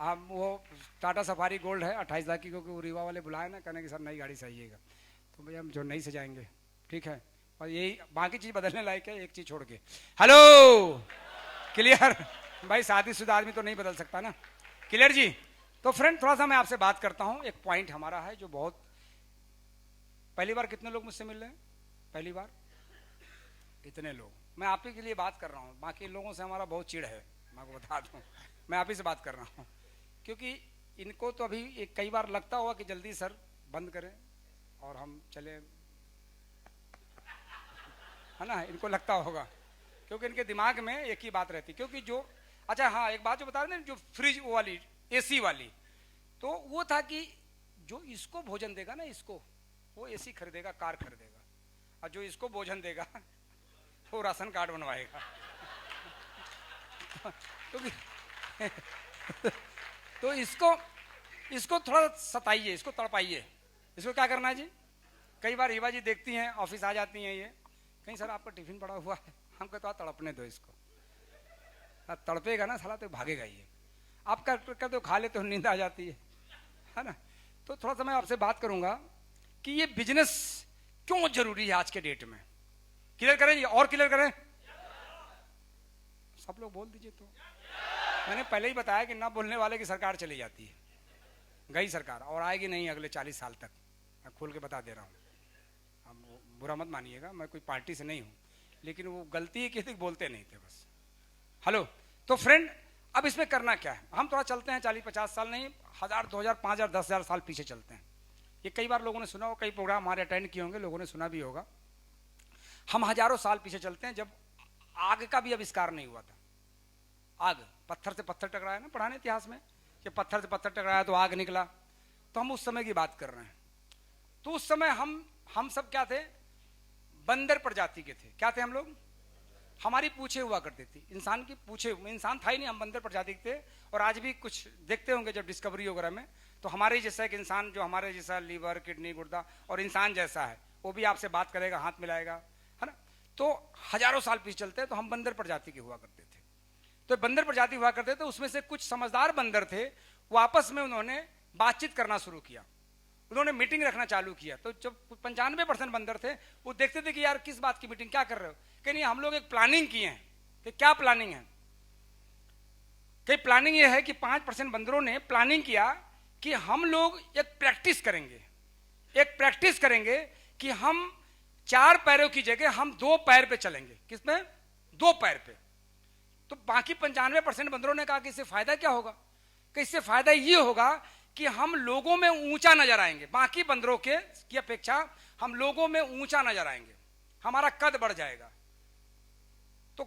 Speaker 3: आप वो टाटा सफारी गोल्ड है 28 लाख की, क्योंकि वो रीवा वाले बुलाए ना, कहने कि सर नई गाड़ी सहिएगा, तो भैया हम जो नई से जाएंगे, ठीक है। और यही बाकी चीज बदलने लायक है, एक चीज छोड़ के। हेलो, क्लियर भाई, शादीशुदा आदमी तो नहीं बदल सकता ना, क्लियर जी। तो फ्रेंड थोड़ा सा मैं आपसे बात करता हूं, एक पॉइंट हमारा है जो बहुत, पहली बार कितने लोग मुझसे मिल रहे हैं, पहली बार इतने लोग। मैं आप ही के लिए बात कर रहा हूं, बाकी लोगों से हमारा बहुत चिढ़ है, मैं आपको बता दूं, मैं आप ही से बात कर रहा हूं, क्योंकि इनको तो अभी एक कई बार लगता होगा कि जल्दी सर बंद करें और हम चले, है ना, इनको लगता होगा, क्योंकि इनके दिमाग में एक ही बात रहती। क्योंकि जो, अच्छा हाँ, एक बात जो बता रहे हैं, जो फ्रिज वो वाली एसी वाली, तो वो था कि जो इसको भोजन देगा ना, इसको वो एसी खरीदेगा, कार खरीदेगा, और जो इसको भोजन देगा वो राशन कार्ड बनवाएगा तो इसको थोड़ा सताइए, इसको तड़पाइए। इसको क्या करना है जी, कई बार हीवा जी देखती हैं, ऑफिस आ जाती हैं, ये कहीं सर आपका टिफिन पड़ा हुआ है, हम कहते हैं तड़पने दो इसको, तड़पेगा ना साला तो भागेगा ये, आप कर दो, खा लेते हो, नींद आ जाती है ना। तो थोड़ा सा मैं आपसे बात करूंगा कि ये बिजनेस क्यों जरूरी है आज के डेट में। क्लियर करें, और क्लियर करें, सब लोग बोल दीजिए। तो मैंने पहले ही बताया कि ना बोलने वाले की सरकार चली जाती है, गई सरकार, और आएगी नहीं अगले 40 साल तक, मैं खोल के बता दे रहा हूँ। अब बुरा मत मानिएगा, मैं कोई पार्टी से नहीं हूँ, लेकिन वो गलती है कि बोलते नहीं थे बस। हेलो, तो फ्रेंड अब इसमें करना क्या है, हम थोड़ा चलते हैं 40-50 साल नहीं, 1000, 2000, 5000, 10,000 साल पीछे चलते हैं। ये कई बार लोगों ने सुना होगा, कई प्रोग्राम हमारे अटेंड किए होंगे, लोगों ने सुना भी होगा। हम हजारों साल पीछे चलते हैं, जब आग का भी आविष्कार नहीं हुआ था। आग, पत्थर से पत्थर टकराया ना, पढ़ाने इतिहास में कि पत्थर से पत्थर टकराया तो आग निकला, तो हम उस समय की बात कर रहे हैं। तो उस समय हम सब क्या थे, बंदर प्रजाति के थे। क्या थे हम लोग, हमारी पूछे हुआ करती थी, इंसान की पूछे, इंसान था ही नहीं, हम बंदर प्रजाति के थे। और आज भी कुछ देखते होंगे जब डिस्कवरी वगैरह में, तो हमारे जैसा एक इंसान, जो हमारे जैसा लीवर, किडनी, गुर्दा और इंसान जैसा है, वो भी आपसे बात करेगा, हाथ मिलाएगा, है ना। तो हजारों साल पीछे चलते हैं, तो हम बंदर प्रजाति के हुआ करते थे। तो बंदर प्रजाति हुआ करते थे, उसमें से कुछ समझदार बंदर थे, वो आपस में उन्होंने बातचीत करना शुरू किया, उन्होंने मीटिंग रखना चालू किया। तो जब 95% बंदर थे, वो देखते थे कि यार किस बात की मीटिंग, क्या कर रहे हो, कि नहीं हम लोग एक प्लानिंग किए हैं। कि क्या प्लानिंग है, कि प्लानिंग ये है कि 5% बंदरों ने प्लानिंग किया कि हम लोग एक प्रैक्टिस करेंगे कि हम 4 पैरों की जगह हम 2 पैर पे चलेंगे। किसमें, 2 पैर पे। तो बाकी 95% बंदरों ने कहा कि इससे फायदा क्या होगा, कि इससे फायदा ये होगा कि हम लोगों में ऊंचा नजर आएंगे, बाकी बंदरों के की अपेक्षा हम लोगों में ऊंचा नजर आएंगे, हमारा कद बढ़ जाएगा। तो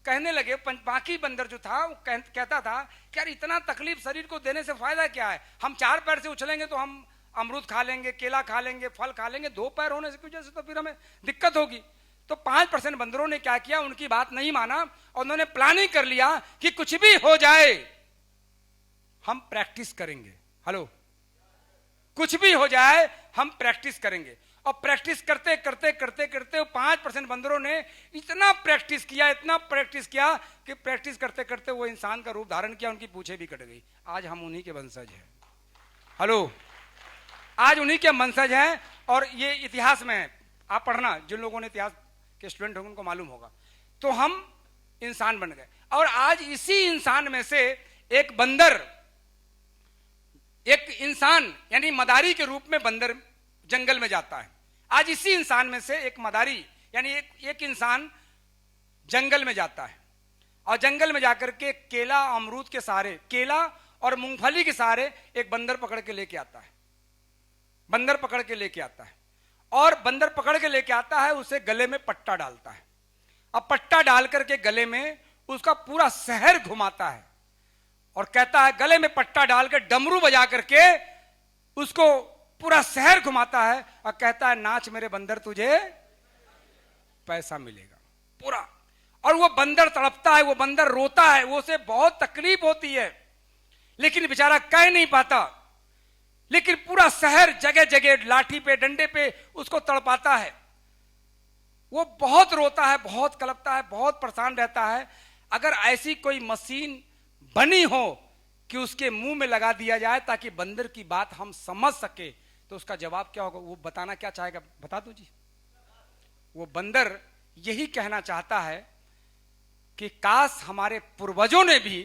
Speaker 3: कहने लगे, बाकी बंदर जो था वो कहता था कि यार इतना तकलीफ शरीर को देने से फायदा क्या है, हम 4 पैर से उछलेंगे तो हम अमरूद खा लेंगे, केला खा लेंगे, फल खा लेंगे, 2 पैर होने की वजह से तो फिर हमें दिक्कत होगी। तो 5% बंदरों ने क्या किया, उनकी बात नहीं माना और उन्होंने प्लानिंग कर लिया कि कुछ भी हो जाए हम प्रैक्टिस करेंगे। हेलो, कुछ भी हो जाए हम प्रैक्टिस करेंगे। और प्रैक्टिस करते करते करते करते 5% बंदरों ने इतना प्रैक्टिस किया कि प्रैक्टिस करते करते वो इंसान का रूप धारण किया, उनकी पूंछें भी कट गई। आज हम उन्हीं के वंशज हैं। हेलो, आज उन्हीं के वंशज हैं। और ये इतिहास में है, आप पढ़ना, जिन लोगों ने इतिहास के स्टूडेंट होंगे उनको मालूम होगा। तो हम इंसान बन गए और आज इसी इंसान में से एक बंदर एक इंसान यानी मदारी के रूप में बंदर जंगल में जाता है। आज इसी इंसान में से एक मदारी यानी एक इंसान जंगल में जाता है और जंगल में जाकर के केला अमरूद के सहारे, केला और मूंगफली के सहारे एक बंदर पकड़ के लेके आता है। बंदर पकड़ के लेके आता है और बंदर पकड़ के लेके आता है, उसे गले में पट्टा डालता है। अब पट्टा डाल करके गले में उसका पूरा शहर घुमाता है और कहता है, गले में पट्टा डाल के डमरू बजा करके उसको पूरा शहर घुमाता है और कहता है, नाच मेरे बंदर, तुझे पैसा मिलेगा पूरा। और वो बंदर तड़पता है, वो बंदर रोता है, वो उसे बहुत तकलीफ होती है, लेकिन बेचारा कह नहीं पाता। लेकिन पूरा शहर जगह जगह लाठी पे डंडे पे उसको तड़पाता है। वो बहुत रोता है, बहुत कलपता है, बहुत परेशान रहता है। अगर ऐसी कोई मशीन बनी हो कि उसके मुंह में लगा दिया जाए ताकि बंदर की बात हम समझ सके, तो उसका जवाब क्या होगा? वो बताना क्या चाहेगा? बता दो जी। वो बंदर यही कहना चाहता है कि काश हमारे पूर्वजों ने भी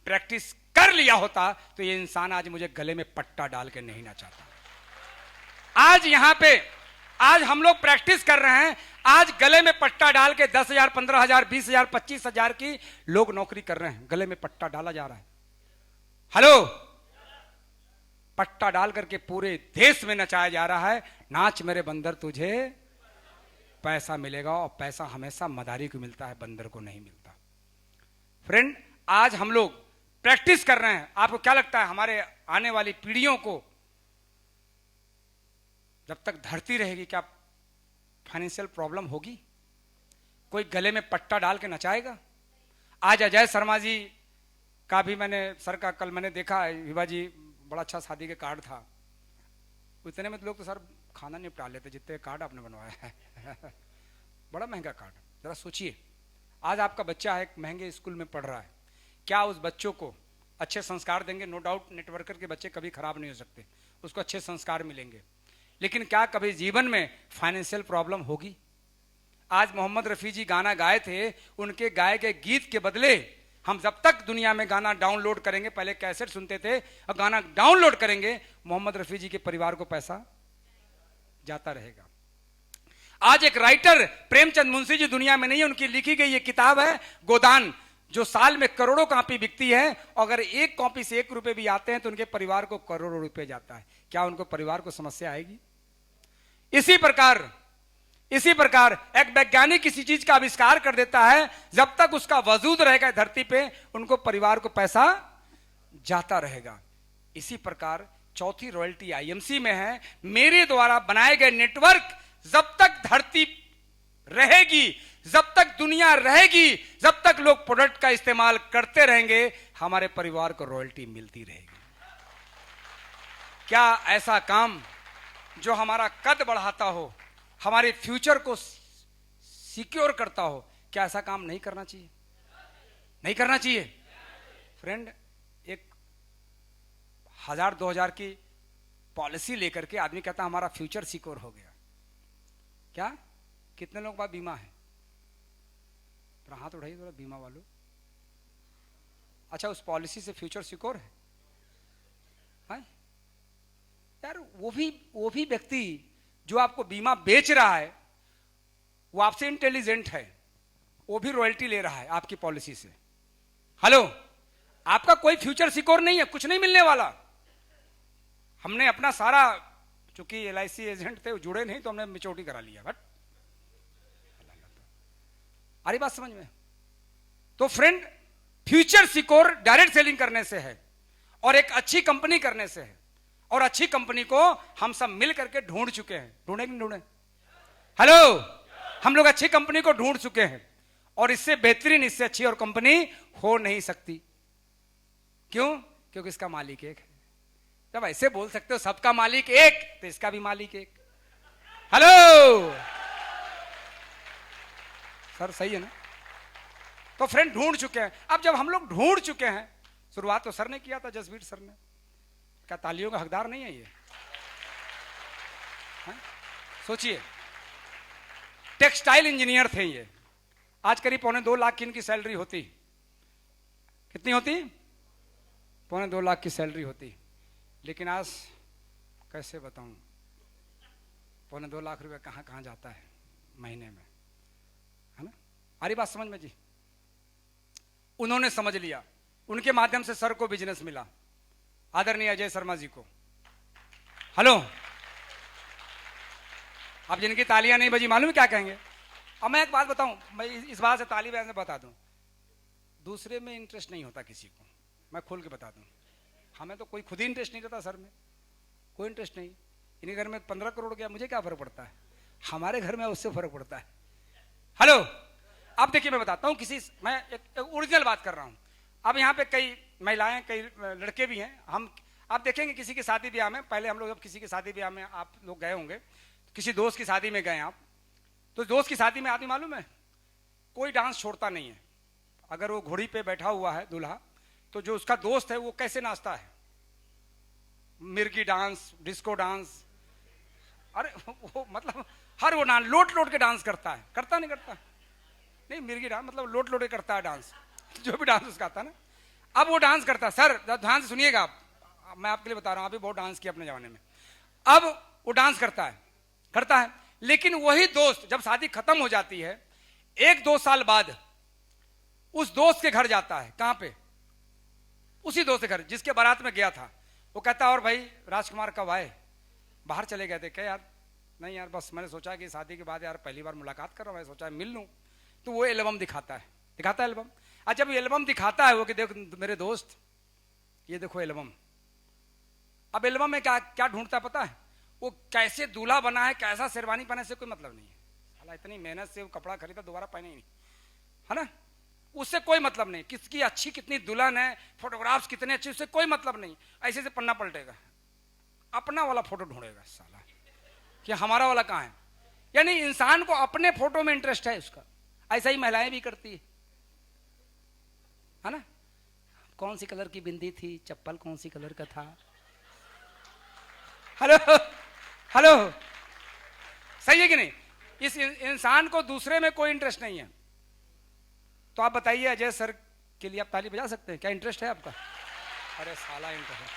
Speaker 3: प्रैक्टिस कर लिया होता तो ये इंसान आज मुझे गले में पट्टा डाल के नहीं नचाता। आज यहां पे आज हम लोग प्रैक्टिस कर रहे हैं। आज गले में पट्टा डाल के 10,000, 15,000, 20,000, 25,000 की लोग नौकरी कर रहे हैं। गले में पट्टा डाला जा रहा है। हेलो, पट्टा डाल करके पूरे देश में नचाया जा रहा है, नाच मेरे बंदर, तुझे पैसा मिलेगा। और पैसा हमेशा मदारी को मिलता है, बंदर को नहीं मिलता। फ्रेंड, आज हम लोग प्रैक्टिस कर रहे हैं। आपको क्या लगता है हमारे आने वाली पीढ़ियों को जब तक धरती रहेगी क्या फाइनेंशियल प्रॉब्लम होगी? कोई गले में पट्टा डाल के नचाएगा? आज अजय शर्मा जी का भी मैंने सर का कल मैंने देखा, विभा जी बड़ा अच्छा शादी के कार्ड था। इतने में तो लोग तो सर खाना निपटा लेते जितने कार्ड आपने बनवाया है। बड़ा महंगा कार्ड। जरा सोचिए, आज आपका बच्चा है, एक महंगे स्कूल में पढ़ रहा है, क्या उस बच्चों को अच्छे संस्कार देंगे? नो डाउट नेटवर्कर के बच्चे कभी खराब नहीं हो सकते, उसको अच्छे संस्कार मिलेंगे, लेकिन क्या कभी जीवन में फाइनेंशियल प्रॉब्लम होगी? आज मोहम्मद रफी जी गाना गाए थे, उनके गाए गए गीत के बदले हम जब तक दुनिया में गाना डाउनलोड करेंगे, पहले कैसेट सुनते थे, अब गाना डाउनलोड करेंगे, मोहम्मद रफी जी के परिवार को पैसा जाता रहेगा। आज एक राइटर प्रेमचंद मुंशी जी दुनिया में नहीं है, उनकी लिखी गई ये किताब है गोदान, जो साल में करोड़ों कॉपी बिकती है। अगर एक कॉपी से 1 रुपए भी आते हैं तो उनके परिवार को करोड़ों रुपए जाता है। क्या उनको परिवार को समस्या आएगी? इसी प्रकार एक वैज्ञानिक किसी चीज का आविष्कार कर देता है, जब तक उसका वजूद रहेगा धरती पे, उनको परिवार को पैसा जाता रहेगा। इसी प्रकार चौथी रॉयल्टी आईएमसी में है। मेरे द्वारा बनाए गए नेटवर्क जब तक धरती रहेगी, जब तक दुनिया रहेगी, जब तक लोग प्रोडक्ट का इस्तेमाल करते रहेंगे, हमारे परिवार को रॉयल्टी मिलती रहेगी। क्या ऐसा काम जो हमारा कद बढ़ाता हो, हमारे फ्यूचर को सिक्योर करता हो, क्या ऐसा काम नहीं करना चाहिए? नहीं करना चाहिए। फ्रेंड, एक 1000-2000 की पॉलिसी लेकर के आदमी कहता हमारा फ्यूचर सिक्योर हो गया। क्या कितने लोग पास बीमा है? थोड़ा हाथ उठाइए थोड़ा, बीमा वालों। अच्छा, उस पॉलिसी से फ्यूचर सिक्योर है? यार, वो भी व्यक्ति जो आपको बीमा बेच रहा है, वो आपसे इंटेलिजेंट है, वो भी रॉयल्टी ले रहा है आपकी पॉलिसी से। हेलो, आपका कोई फ्यूचर सिक्योर नहीं है, कुछ नहीं मिलने वाला। हमने अपना सारा, चूंकि LIC एजेंट थे, जुड़े नहीं, तो हमने मिचौटी करा लिया। बट अरे बात समझ में? तो friend, future secure direct selling करने से है और एक अच्छी कंपनी करने से है। और अच्छी कंपनी को हम सब मिल करके ढूंढ चुके हैं। ढूंढे कि नहीं ढूंढे? हेलो, हम लोग अच्छी कंपनी को ढूंढ चुके हैं और इससे बेहतरीन, इससे अच्छी और कंपनी हो नहीं सकती। क्यों? क्योंकि इसका मालिक एक है। जब ऐसे बोल सकते हो सबका मालिक एक, तो इसका भी मालिक एक। हेलो सर, सही है ना? तो फ्रेंड, ढूंढ चुके हैं। अब जब हम लोग ढूंढ चुके हैं, शुरुआत तो सर ने किया था, जसवीर सर ने। क्या तालियों का हकदार नहीं है ये? सोचिए, टेक्सटाइल इंजीनियर थे ये। आज करीब 2.25 लाख की इनकी सैलरी होती। कितनी होती? 2.25 लाख की सैलरी होती। लेकिन आज कैसे बताऊं, 1.25 लाख रुपए कहाँ कहाँ जाता है महीने में, है ना। आ रही बात समझ में जी। उन्होंने समझ लिया, उनके माध्यम से सर को बिजनेस मिला, आदरणीय अजय शर्मा जी को। हेलो, अब जिनकी तालियां नहीं बजी मालूम है क्या कहेंगे। अब मैं एक बात बताऊं, मैं इस बात से ताली बजा से बता दूं, दूसरे में इंटरेस्ट नहीं होता किसी को, मैं खोल के बता दूं। हमें तो कोई खुद ही इंटरेस्ट नहीं रहता सर में, कोई इंटरेस्ट नहीं। इन्हीं घर में 15 करोड़ गया, मुझे क्या फर्क पड़ता है, हमारे घर में उससे फर्क पड़ता है। हेलो, अब देखिए मैं बताता हूं, मैं एक ओरिजिनल बात कर रहा हूं। अब यहाँ पे कई महिलाएं, कई लड़के भी हैं। हम आप देखेंगे किसी की शादी ब्याह में, पहले हम लोग जब किसी की शादी ब्याह में आप लोग गए होंगे, किसी दोस्त की शादी में गए आप, तो दोस्त की शादी में आदमी मालूम है कोई डांस छोड़ता नहीं है। अगर वो घोड़ी पे बैठा हुआ है दूल्हा, तो जो उसका दोस्त है वो कैसे नाचता है, मिर्गी डांस, डिस्को डांस, अरे वो मतलब हर वो डांस लोट लोट के डांस करता है। करता नहीं करता नहीं, मिर्गी डांस मतलब लोट लोट के करता है डांस, जो भी डांस उसका आता है ना। अब वो डांस करता है, सर ध्यान से सुनिएगा आप, मैं आपके लिए बता रहा हूं, अभी बहुत डांस किया अपने जमाने में। अब वो डांस करता है, लेकिन वही दोस्त जब शादी खत्म हो जाती है, 1-2 साल बाद उस दोस्त के घर जाता है। कहां पे? उसी दोस्त के घर जिसके बारात में गया था। वो कहता है और भाई राजकुमार कब आए? बाहर चले गए थे। क्या यार? नहीं यार, बस मैंने सोचा कि शादी के बाद यार पहली बार मुलाकात कर रहा हूं, मैं सोचा मिल लूं। तो वो एल्बम दिखाता है एल्बम। अच्छा, जब एल्बम दिखाता है वो कि देखो मेरे दोस्त, ये देखो एल्बम। अब एल्बम में क्या क्या ढूंढता है पता है? वो कैसे दूल्हा बना है, कैसा शेरवानी पहने से कोई मतलब नहीं है। साला इतनी मेहनत से वो कपड़ा खरीदा, दोबारा पहने ही नहीं, है ना। उससे कोई मतलब नहीं, किसकी अच्छी कितनी दुल्हन है, फोटोग्राफ्स कितने अच्छे, उससे कोई मतलब नहीं। ऐसे से पन्ना पलटेगा, अपना वाला फोटो ढूंढेगा साला कि हमारा वाला कहाँ है। यानी इंसान को अपने फोटो में इंटरेस्ट है उसका। ऐसा ही महिलाएं भी करती है ना। कौन सी कलर की बिंदी थी, चप्पल कौन सी कलर का था। हेलो, सही है कि नहीं? इस इंसान को दूसरे में कोई इंटरेस्ट नहीं है। तो आप बताइए, अजय सर के लिए आप ताली बजा सकते हैं? क्या इंटरेस्ट है आपका? अरे साला इंटरेस्ट है।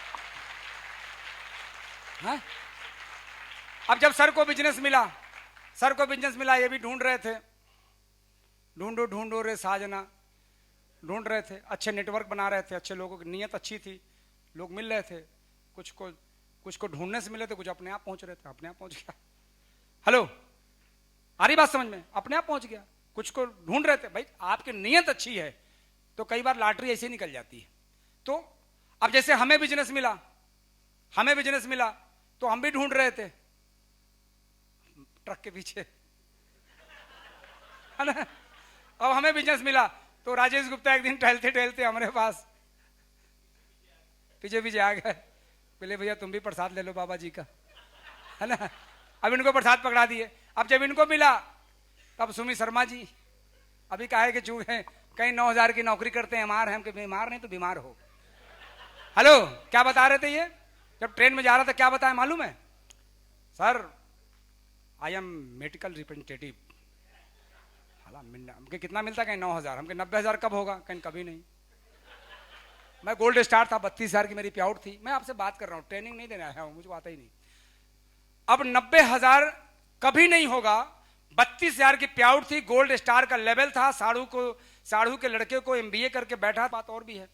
Speaker 3: हाँ? अब जब सर को बिजनेस मिला, ये भी ढूंढ रहे थे, ढूंढो रे साजना, ढूंढ रहे थे, अच्छे नेटवर्क बना रहे थे, अच्छे लोगों की नीयत अच्छी थी, लोग मिल रहे थे, कुछ को ढूंढने से मिले थे, कुछ अपने आप पहुंच रहे थे, अपने आप पहुंच गया। हेलो, आ रही बात समझ में? अपने आप पहुंच गया। कुछ को ढूंढ रहे थे, भाई आपकी नीयत अच्छी है तो कई बार लॉटरी ऐसे निकल जाती है। तो अब जैसे हमें बिजनेस मिला तो हम भी ढूंढ रहे थे ट्रक के पीछे, है ना। अब हमें बिजनेस मिला तो राजेश गुप्ता एक दिन टहलते हमारे पास पीछे आ गए, बोले भैया तुम भी प्रसाद ले लो बाबा जी का, है ना। अब इनको प्रसाद पकड़ा दिए। अब जब इनको मिला तब सुमी शर्मा जी अभी काहे के चूक हैं, कहीं 9,000 की नौकरी करते हैं, हम कि बीमार नहीं तो बीमार हो। हेलो, क्या बता रहे थे ये? जब ट्रेन में जा रहा था क्या बताया मालूम है? Sir I am medical representative. हमके कितना मिलता? कहीं 9,000। हमके 90,000 कब होगा? कहीं कभी नहीं। मैं गोल्ड स्टार था, 32,000 की मेरी प्याउट थी। मैं आपसे बात कर रहा हूँ, ट्रेनिंग नहीं देने आया हूँ, मुझे आता ही नहीं। अब 90,000 कभी नहीं होगा। 32,000 की प्याउट थी, गोल्ड स्टार का लेवल था, साढ़ू के लड़के को MBA करके बैठा। बात और भी है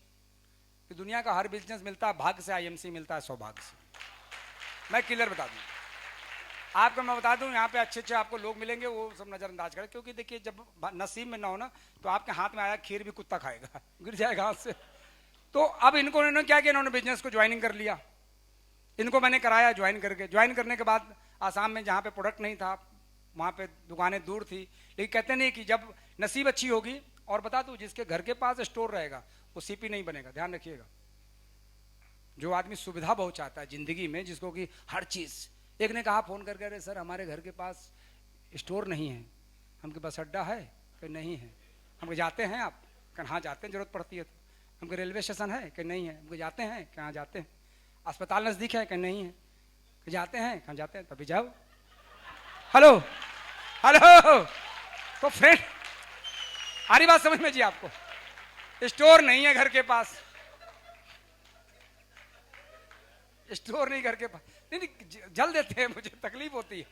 Speaker 3: कि दुनिया का हर बिजनेस मिलता है भाग्य से, IMC मिलता है सौभाग्य से। मैं क्लियर बता दूं आपको, मैं बता दूं यहाँ पे अच्छे आपको लोग मिलेंगे, वो सब नजरअंदाज करें। क्योंकि देखिए जब नसीब में ना हो ना तो आपके हाथ में आया खीर भी कुत्ता खाएगा, गिर जाएगा हाथ से। तो अब इन्होंने क्या किया, इन्होंने बिजनेस को ज्वाइनिंग कर लिया। इनको मैंने कराया ज्वाइन करने के बाद आसाम में जहाँ पे प्रोडक्ट नहीं था, वहाँ पे दुकानें दूर थी, लेकिन कहते नहीं कि जब नसीब अच्छी होगी। और बता दूं, जिसके घर के पास स्टोर रहेगा वो CP नहीं बनेगा, ध्यान रखिएगा। जो आदमी सुविधा बहुत चाहता है जिंदगी में, जिसको कि हर चीज। एक ने कहा फोन करके, अरे सर हमारे घर के पास स्टोर नहीं है, हमके बस अड्डा है कि नहीं है। हमको जाते हैं आप? कहाँ हाँ जाते हैं, जरूरत पड़ती है तो। हमको रेलवे स्टेशन है कि नहीं है? हमको जाते हैं, कहाँ जाते हैं? अस्पताल नजदीक है कि नहीं है? जाते हैं, कहाँ जाते हैं? तभी जाओ। हेलो, तो फ्रेंड, आ रही बात समझ में जी आपको? स्टोर नहीं है घर के पास, स्टोर नहीं करके नहीं नहीं, जल देते हैं, मुझे तकलीफ होती है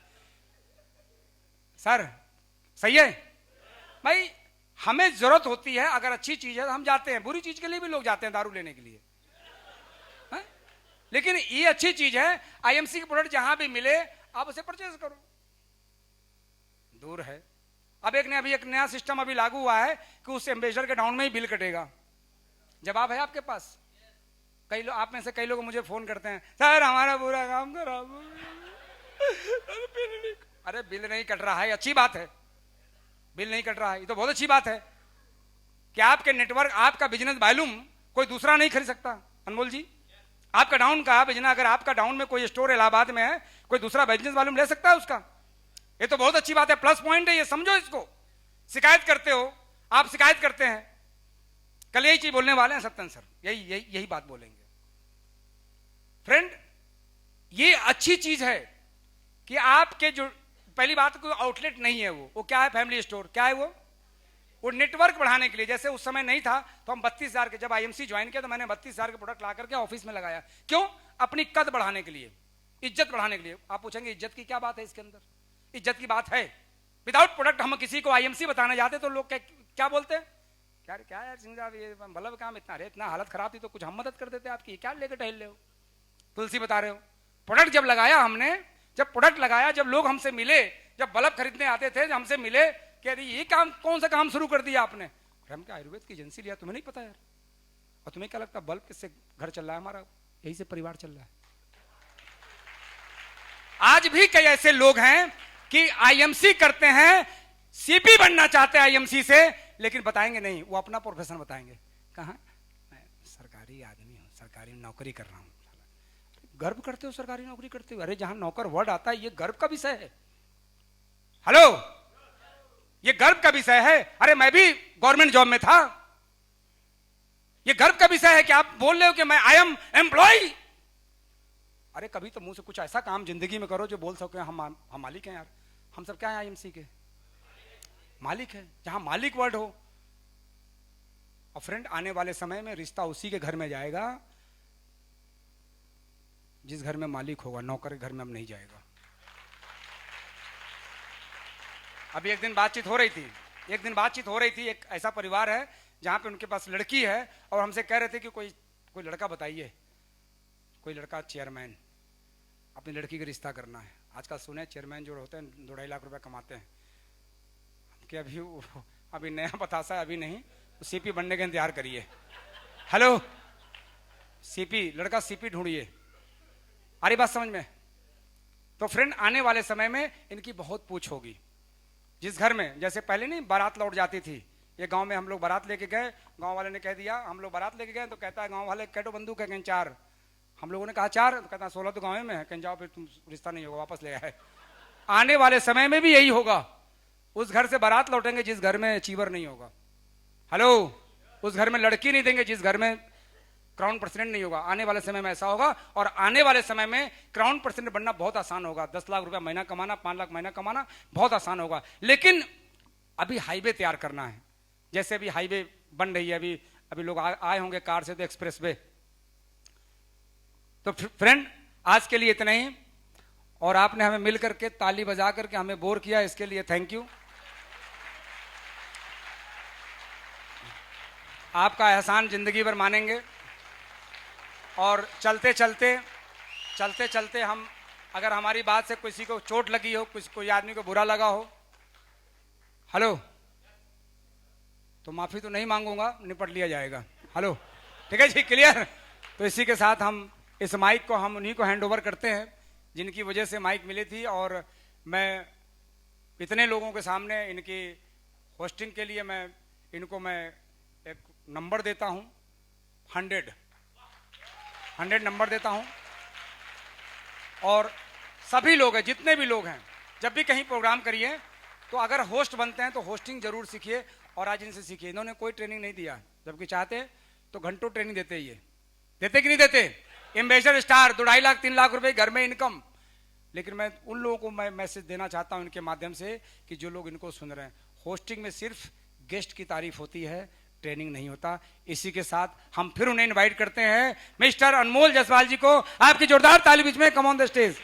Speaker 3: सर। सही है भाई, हमें जरूरत होती है, अगर अच्छी चीज है तो हम जाते हैं, बुरी चीज के लिए भी लोग जाते हैं दारू लेने के लिए है? लेकिन ये अच्छी चीज है, आईएमसी के प्रोडक्ट जहां भी मिले आप उसे परचेज करो। दूर है। अब एक नया सिस्टम अभी लागू हुआ है कि उस एम्बेसडर के डाउन में ही बिल कटेगा। जवाब है आपके पास? कई लोग, आप में से कई लोग मुझे फोन करते हैं, सर हमारा पूरा काम खराब हो गया। अरे बिल नहीं कट रहा है, अच्छी बात है, बिल नहीं कट रहा है, ये तो बहुत अच्छी बात है कि आपके नेटवर्क, आपका बिजनेस वॉल्यूम कोई दूसरा नहीं खरीद सकता। अनमोल जी, आपका डाउन का बिजनेस, अगर आपका डाउन में कोई स्टोर इलाहाबाद में है, कोई दूसरा बिजनेस वॉल्यूम ले सकता है उसका। ये तो बहुत अच्छी बात है, प्लस पॉइंट है ये, समझो इसको। शिकायत करते हो आप, शिकायत करते हैं, कल यही चीज बोलने वाले हैं सत्यन सर, यही बात बोलेंगे। फ्रेंड, ये अच्छी चीज है कि आपके जो, पहली बात कोई आउटलेट नहीं है, वो क्या है, फैमिली स्टोर। क्या है वो नेटवर्क बढ़ाने के लिए। जैसे उस समय नहीं था तो हम 32,000 के, जब आईएमसी ज्वाइन किया तो मैंने 32,000 के प्रोडक्ट ला करके ऑफिस में लगाया। क्यों? अपनी कद बढ़ाने के लिए, इज्जत बढ़ाने के लिए। आप पूछेंगे इज्जत की क्या बात है इसके अंदर? इज्जत की बात है। विदाउट प्रोडक्ट हम किसी को आईएमसी बताने जाते तो लोग क्या बोलते हैं, क्या यार सिंह साहब ये मतलब काम इतना, अरे इतना हालत खराब थी तो कुछ हम मदद कर देते आपकी, क्या लेकर टहल रहे हो, तुलसी बता रहे हो। प्रोडक्ट जब लगाया हमने, जब प्रोडक्ट लगाया, जब लोग हमसे मिले, जब बल्ब खरीदने आते थे, जब हमसे मिले कि अरे ये काम, कौन सा काम शुरू कर दिया आपने? हम क्या आयुर्वेद की एजेंसी लिया, तुम्हें नहीं पता यार? और तुम्हें क्या लगता बल्ब किससे घर चल रहा है हमारा? यही से परिवार चल रहा है। आज भी कई ऐसे लोग हैं कि आईएमसी करते हैं, सीपी बनना चाहते हैं आईएमसी से, लेकिन बताएंगे नहीं, वो अपना प्रोफेशन बताएंगे। कहां? मैं सरकारी आदमी हूं, सरकारी नौकरी कर रहा हूं। गर्व करते हो सरकारी नौकरी करते हो? अरे जहां नौकर वर्ड आता है, ये गर्व का विषय है। हेलो, ये गर्व का विषय है। अरे मैं भी गवर्नमेंट जॉब में था, ये गर्व का विषय है कि आप बोल रहे हो कि मैं आई एम एम्प्लॉय। अरे कभी तो मुंह से कुछ ऐसा काम जिंदगी में करो जो बोल सके हम मालिक हैं यार। हम सब क्या हैं आईएमसी के? मालिक है। जहां मालिक वर्ड हो। और फ्रेंड, आने वाले समय में रिश्ता उसी के घर में जाएगा जिस घर में मालिक होगा, नौकर के घर में हम नहीं जाएगा। अभी एक दिन बातचीत हो रही थी, एक ऐसा परिवार है जहां पे उनके पास लड़की है और हमसे कह रहे थे कि कोई लड़का बताइए, कोई लड़का चेयरमैन, अपनी लड़की का रिश्ता करना है। आजकल सुने चेयरमैन जो होते हैं 2-2.5 लाख रुपए कमाते हैं। कि अभी नया बतासा है, अभी नहीं, सीपी बनने का इंतजार करिए। हेलो, सीपी, लड़का सीपी ढूंढिए। आ रही बात समझ में? तो फ्रेंड, आने वाले समय में इनकी बहुत पूछ होगी। जिस घर में, जैसे पहले नहीं बारात लौट जाती थी, ये गांव में हम लोग बारात लेके गए, गांव वाले ने कह दिया हम लोग बारात लेके गए, तो कहता है गांव वाले कैटो बंदूक है, कहीं 4। हम लोगों ने कहा 4, तो कहता 16 तो गांव में है, कहीं जाओ फिर तुम रिश्ता नहीं होगा, वापस ले आए। आने वाले समय में भी यही होगा। उस घर से बारात लौटेंगे जिस घर में चीवर नहीं होगा। हेलो, उस घर में लड़की नहीं देंगे जिस घर में क्राउन प्रेसिडेंट नहीं होगा। आने वाले समय में ऐसा होगा। और आने वाले समय में क्राउन प्रेसिडेंट बनना बहुत आसान होगा। 10 लाख रुपया महीना कमाना, 5 लाख महीना कमाना बहुत आसान होगा। लेकिन अभी हाईवे तैयार करना है। जैसे अभी हाईवे बन रही है, अभी लोग आए होंगे कार से, तो एक्सप्रेस वे। तो फ्रेंड, आज के लिए इतना ही। और आपने हमें मिल करके ताली बजा करके हमें बोर किया, इसके लिए थैंक यू। आपका एहसान जिंदगी भर मानेंगे। और चलते चलते हम, अगर हमारी बात से किसी को चोट लगी हो, कोई आदमी को बुरा लगा हो, हेलो, तो माफी तो नहीं मांगूंगा, निपट लिया जाएगा। हेलो, ठीक है जी, क्लियर? तो इसी के साथ हम इस माइक को, हम उन्हीं को हैंड ओवर करते हैं जिनकी वजह से माइक मिली थी। और मैं इतने लोगों के सामने इनकी होस्टिंग के लिए मैं एक नंबर देता हूं, 100 नंबर देता हूं। और सभी लोग हैं, जितने भी लोग हैं, जब भी कहीं प्रोग्राम करिए तो अगर होस्ट बनते हैं तो होस्टिंग जरूर सीखिए। और आज इनसे सीखिए। इन्होंने कोई ट्रेनिंग नहीं दिया, जबकि चाहते तो घंटों ट्रेनिंग देते। ये देते कि नहीं देते? एम्बेसडर स्टार, 2-2.5 लाख 3 लाख रुपए घर में इनकम। लेकिन मैं उन लोगों को मैं मैसेज देना चाहता हूं इनके माध्यम से कि जो लोग इनको सुन रहे हैं, होस्टिंग में सिर्फ गेस्ट की तारीफ होती है, ट्रेनिंग नहीं होता। इसी के साथ हम फिर उन्हें इनवाइट करते हैं मिस्टर अनमोल जायसवाल जी को। आपकी जोरदार ताली बीच में, कम ऑन द स्टेज।